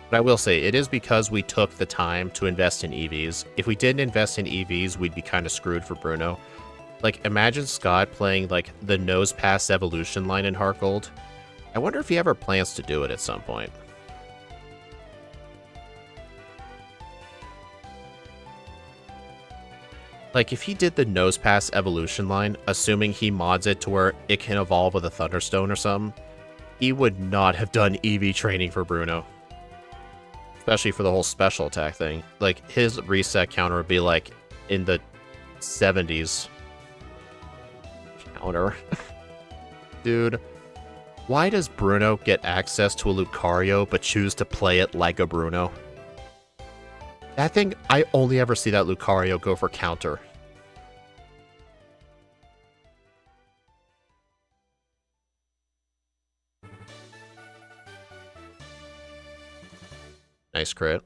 [SPEAKER 1] But I will say, it is because we took the time to invest in EVs. If we didn't invest in EVs, we'd be kind of screwed for Bruno. Like, imagine Scott playing, like, the Nose Pass Evolution line in Heartgold. I wonder if he ever plans to do it at some point. Like, if he did the Nose Pass Evolution line, assuming he mods it to where it can evolve with a Thunderstone or something, he would not have done EV training for Bruno. Especially for the whole special attack thing. Like, his reset counter would be, like, in the 70s. Counter. Dude, why does Bruno get access to a Lucario but choose to play it like a Bruno? That thing, I only ever see that Lucario go for counter. Nice crit.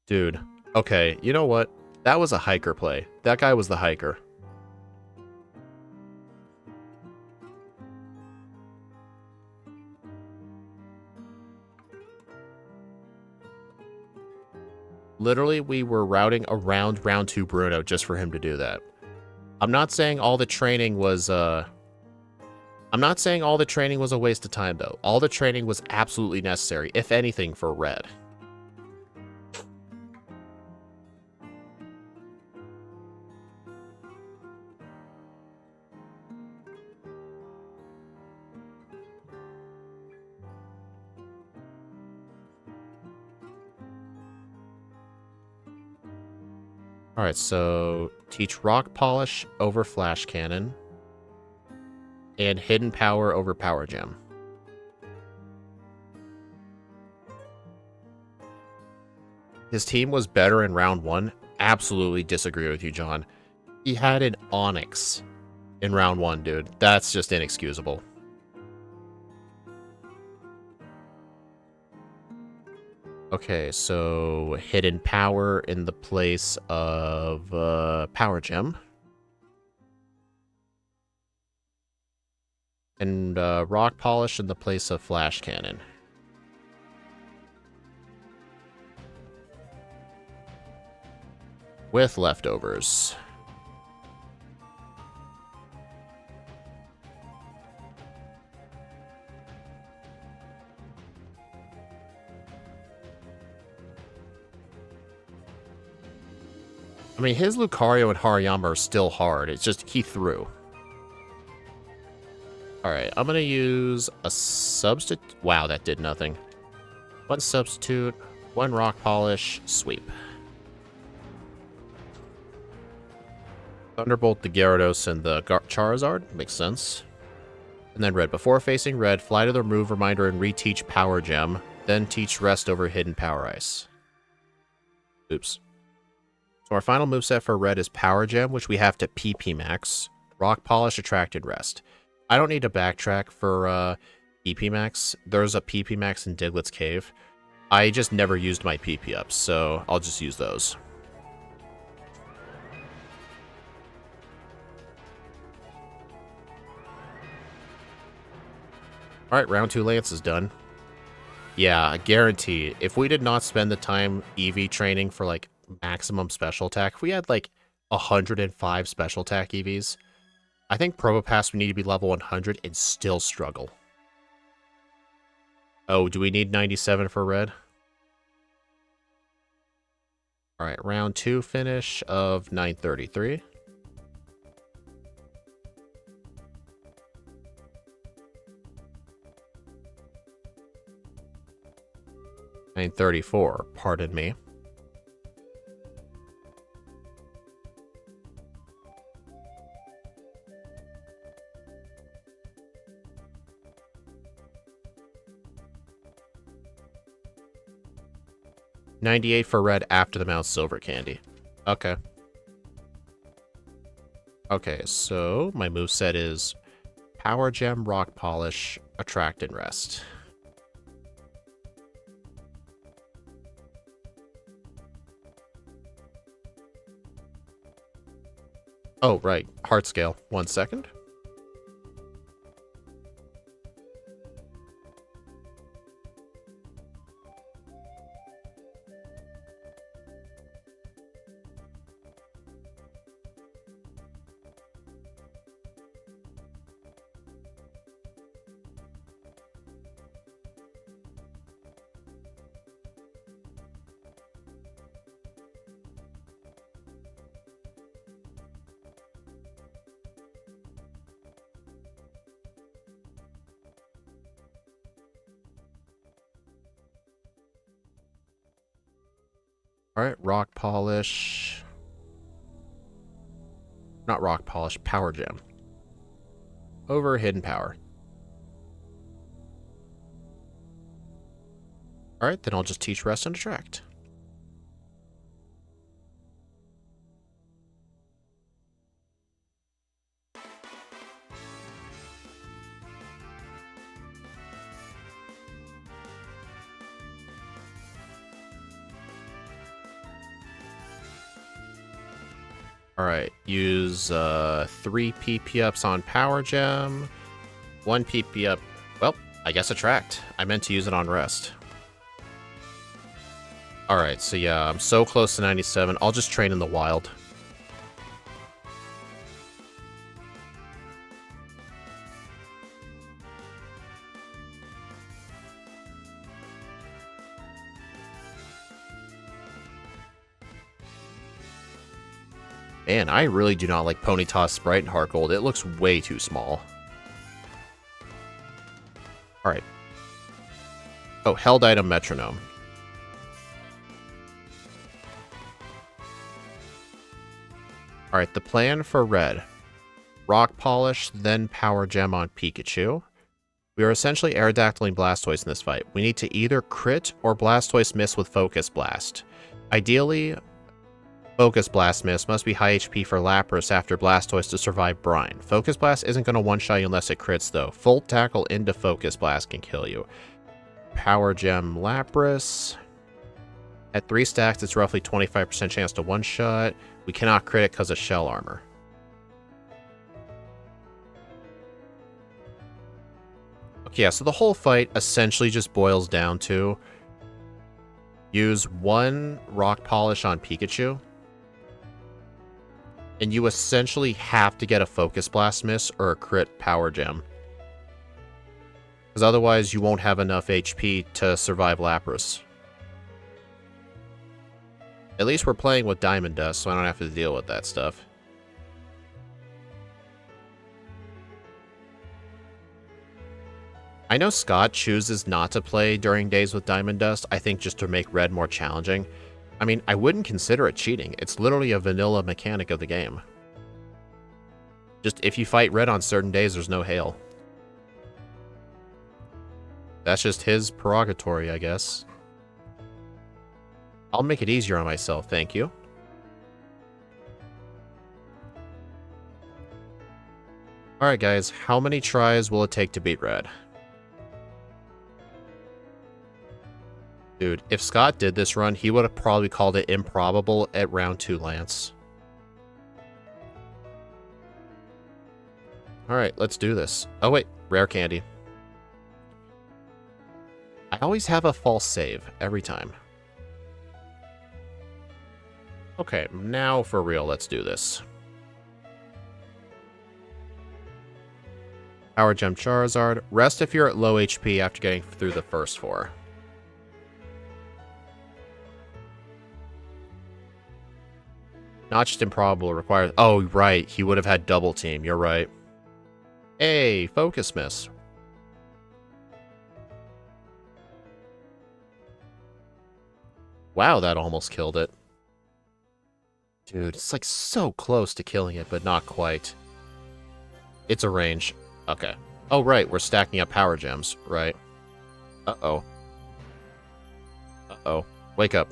[SPEAKER 1] Dude, okay, you know what? That was a hiker play. That guy was the hiker. Literally, we were routing around round 2 Bruno just for him to do that. I'm not saying all the training was, I'm not saying all the training was a waste of time, though. All the training was absolutely necessary, if anything, for Red. Alright, so teach Rock Polish over Flash Cannon, and Hidden Power over Power Gem. His team was better in round 1. Absolutely disagree with you, John. He had an Onyx in round 1, dude. That's just inexcusable. Okay, so Hidden Power in the place of Power Gem. And Rock Polish in the place of Flash Cannon. With leftovers. I mean, his Lucario and Hariyama are still hard. It's just he threw. Alright, I'm going to use a substitute. Wow, that did nothing. One substitute, one Rock Polish, sweep. Thunderbolt the Gyarados and the Charizard. Makes sense. And then red. Before facing red, fly to the remove reminder and reteach Power Gem. Then teach Rest over Hidden Power Ice. Oops. So our final moveset for red is Power Gem, which we have to PP Max. Rock Polish, Attracted Rest. I don't need to backtrack for PP Max. There's a PP Max in Diglett's Cave. I just never used my PP ups, so I'll just use those. Alright, round 2 Lance is done. Yeah, I guarantee, if we did not spend the time EV training for, like, maximum special attack, if we had, like, 105 special attack EVs, I think Probopass we need to be level 100 and still struggle. Oh, do we need 97 for red? Alright, round 2 finish of 933. $934, pardon me. $98 for red after the Mount Silver candy. Okay. Okay, so my moveset is Power Gem, Rock Polish, Attract, and Rest. Oh, right. Heart scale. 1 second. Alright, Rock Polish. Not Rock Polish, Power Gem. Over Hidden Power. Alright, then I'll just teach Rest and Attract. Alright, use 3 PP ups on Power Gem, 1 PP up, well, I guess Attract. I meant to use it on Rest. Alright, so yeah, I'm so close to 97, I'll just train in the wild. Man, I really do not like Ponyta's Sprite in Heartgold. It looks way too small. Alright. Oh, held item Metronome. Alright, the plan for red. Rock Polish, then Power Gem on Pikachu. We are essentially Aerodactyling Blastoise in this fight. We need to either crit or Blastoise miss with Focus Blast. Ideally, Focus Blast miss must be high HP for Lapras after Blastoise to survive Brine. Focus Blast isn't going to one-shot you unless it crits though. Full Tackle into Focus Blast can kill you. Power Gem Lapras. At 3 stacks, it's roughly 25% chance to one-shot. We cannot crit it because of Shell Armor. Okay, yeah, so the whole fight essentially just boils down to use 1 Rock Polish on Pikachu, and you essentially have to get a Focus Blast miss or a crit Power Gem. Because otherwise you won't have enough HP to survive Lapras. At least we're playing with Diamond Dust, so I don't have to deal with that stuff. I know Scott chooses not to play during days with Diamond Dust, I think just to make red more challenging. I mean, I wouldn't consider it cheating. It's literally a vanilla mechanic of the game. Just if you fight red on certain days, there's no hail. That's just his prerogative, I guess. I'll make it easier on myself, thank you. Alright guys, how many tries will it take to beat red? Dude, if Scott did this run, he would have probably called it improbable at round 2 Lance. Alright, let's do this. Oh wait, rare candy. I always have a false save, every time. Okay, now for real, let's do this. Power Gem Charizard. Rest if you're at low HP after getting through the first 4. Not just improbable, requires... Oh, right, he would have had double team, you're right. Hey, Focus Miss. Wow, that almost killed it. Dude, it's like so close to killing it, but not quite. It's a range. Okay. Oh, right, we're stacking up power gems, right? Uh-oh. Uh-oh. Wake up.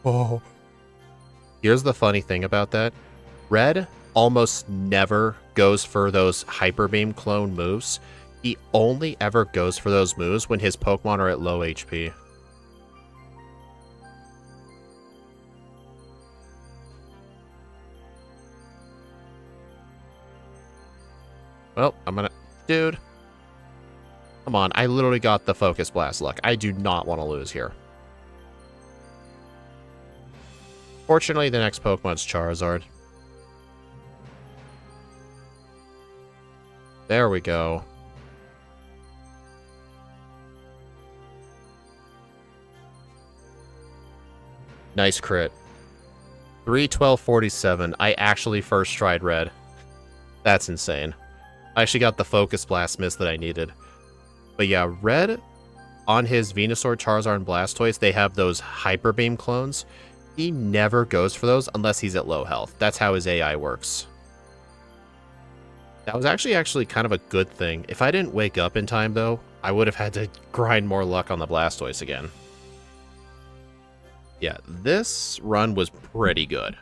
[SPEAKER 1] Oh. Here's the funny thing about that. Red almost never goes for those Hyper Beam clone moves. He only ever goes for those moves when his Pokemon are at low HP. Well, I'm gonna... Dude. Come on, I literally got the Focus Blast luck. I do not want to lose here. Fortunately, the next Pokemon's Charizard. There we go. Nice crit. 3/12/47. I actually first tried red. That's insane. I actually got the Focus Blast miss that I needed. But yeah, red, on his Venusaur, Charizard, and Blastoise, they have those Hyper Beam clones. He never goes for those unless he's at low health. That's how his AI works. That was actually kind of a good thing. If I didn't wake up in time, though, I would have had to grind more luck on the Blastoise again. Yeah, this run was pretty good.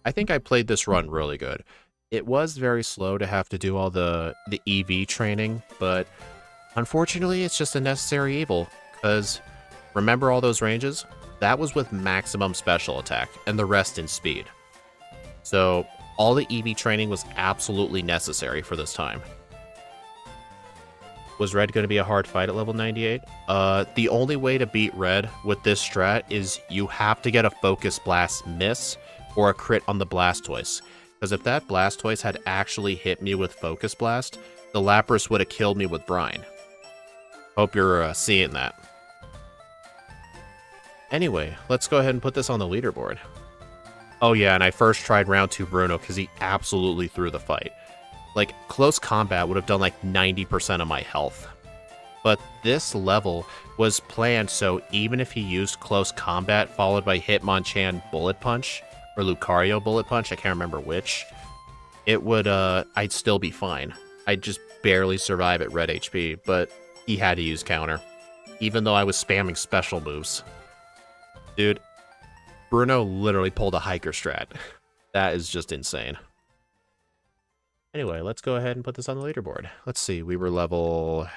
[SPEAKER 1] I think I played this run really good. It was very slow to have to do all the EV training, but unfortunately, it's just a necessary evil, because remember all those ranges? That was with maximum special attack, and the rest in speed. So, all the EV training was absolutely necessary for this time. Was red going to be a hard fight at level 98? The only way to beat red with this strat is you have to get a Focus Blast miss or a crit on the Blastoise. Because if that Blastoise had actually hit me with Focus Blast, the Lapras would have killed me with Brine. Hope you're seeing that. Anyway, let's go ahead and put this on the leaderboard. Oh yeah, and I first tried round 2 Bruno because he absolutely threw the fight. Like, close combat would have done like 90% of my health. But this level was planned so even if he used close combat followed by Hitmonchan Bullet Punch, or Lucario Bullet Punch, I can't remember which, it would, I'd still be fine. I'd just barely survive at red HP, but he had to use counter, even though I was spamming special moves. Dude, Bruno literally pulled a hiker strat. That is just insane. Anyway, let's go ahead and put this on the leaderboard. Let's see, we were level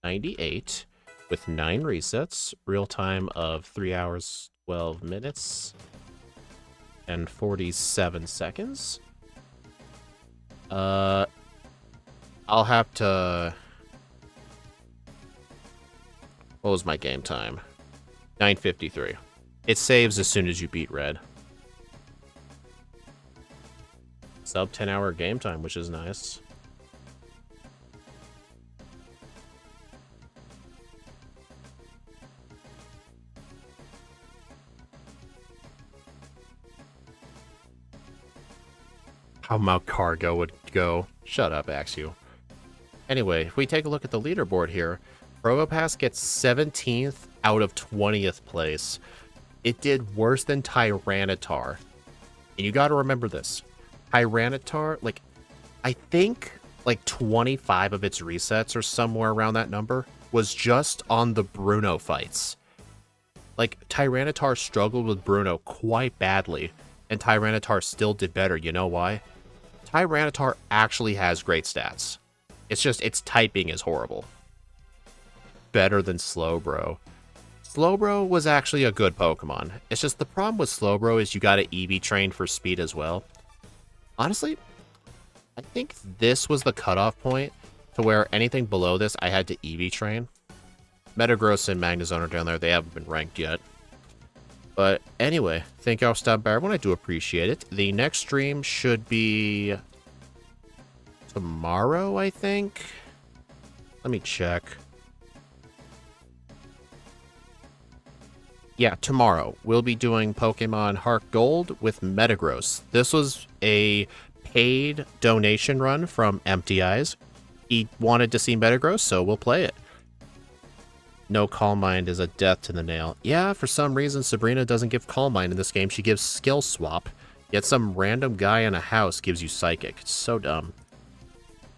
[SPEAKER 1] 98 with 9 resets, real time of 3 hours, 12 minutes, and 47 seconds. I'll have to... What was my game time? 9:53. It saves as soon as you beat red. Sub 10-hour game time, which is nice. How Mount Cargo would go. Shut up, Axu. Anyway, if we take a look at the leaderboard here, Probopass gets 17th out of 20th place. It did worse than Tyranitar. And you gotta remember this. Tyranitar, like, I think, like, 25 of its resets or somewhere around that number was just on the Bruno fights. Like, Tyranitar struggled with Bruno quite badly, and Tyranitar still did better. You know why? Tyranitar actually has great stats. It's just, its typing is horrible. Better than Slowbro. Slowbro was actually a good Pokemon. It's just the problem with Slowbro is you gotta EV train for speed as well. Honestly, I think this was the cutoff point to where anything below this I had to EV train. Metagross and Magnezone are down there. They haven't been ranked yet. But anyway, thank y'all for stopping by, everyone. I do appreciate it. The next stream should be tomorrow, I think. Let me check. Yeah, tomorrow. We'll be doing Pokemon Heartgold with Metagross. This was a paid donation run from Empty Eyes. He wanted to see Metagross, so we'll play it. No Calm Mind is a death to the nail. Yeah, for some reason, Sabrina doesn't give Calm Mind in this game. She gives Skill Swap. Yet some random guy in a house gives you Psychic. It's so dumb.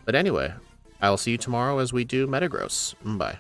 [SPEAKER 1] But anyway, I'll see you tomorrow as we do Metagross. Bye.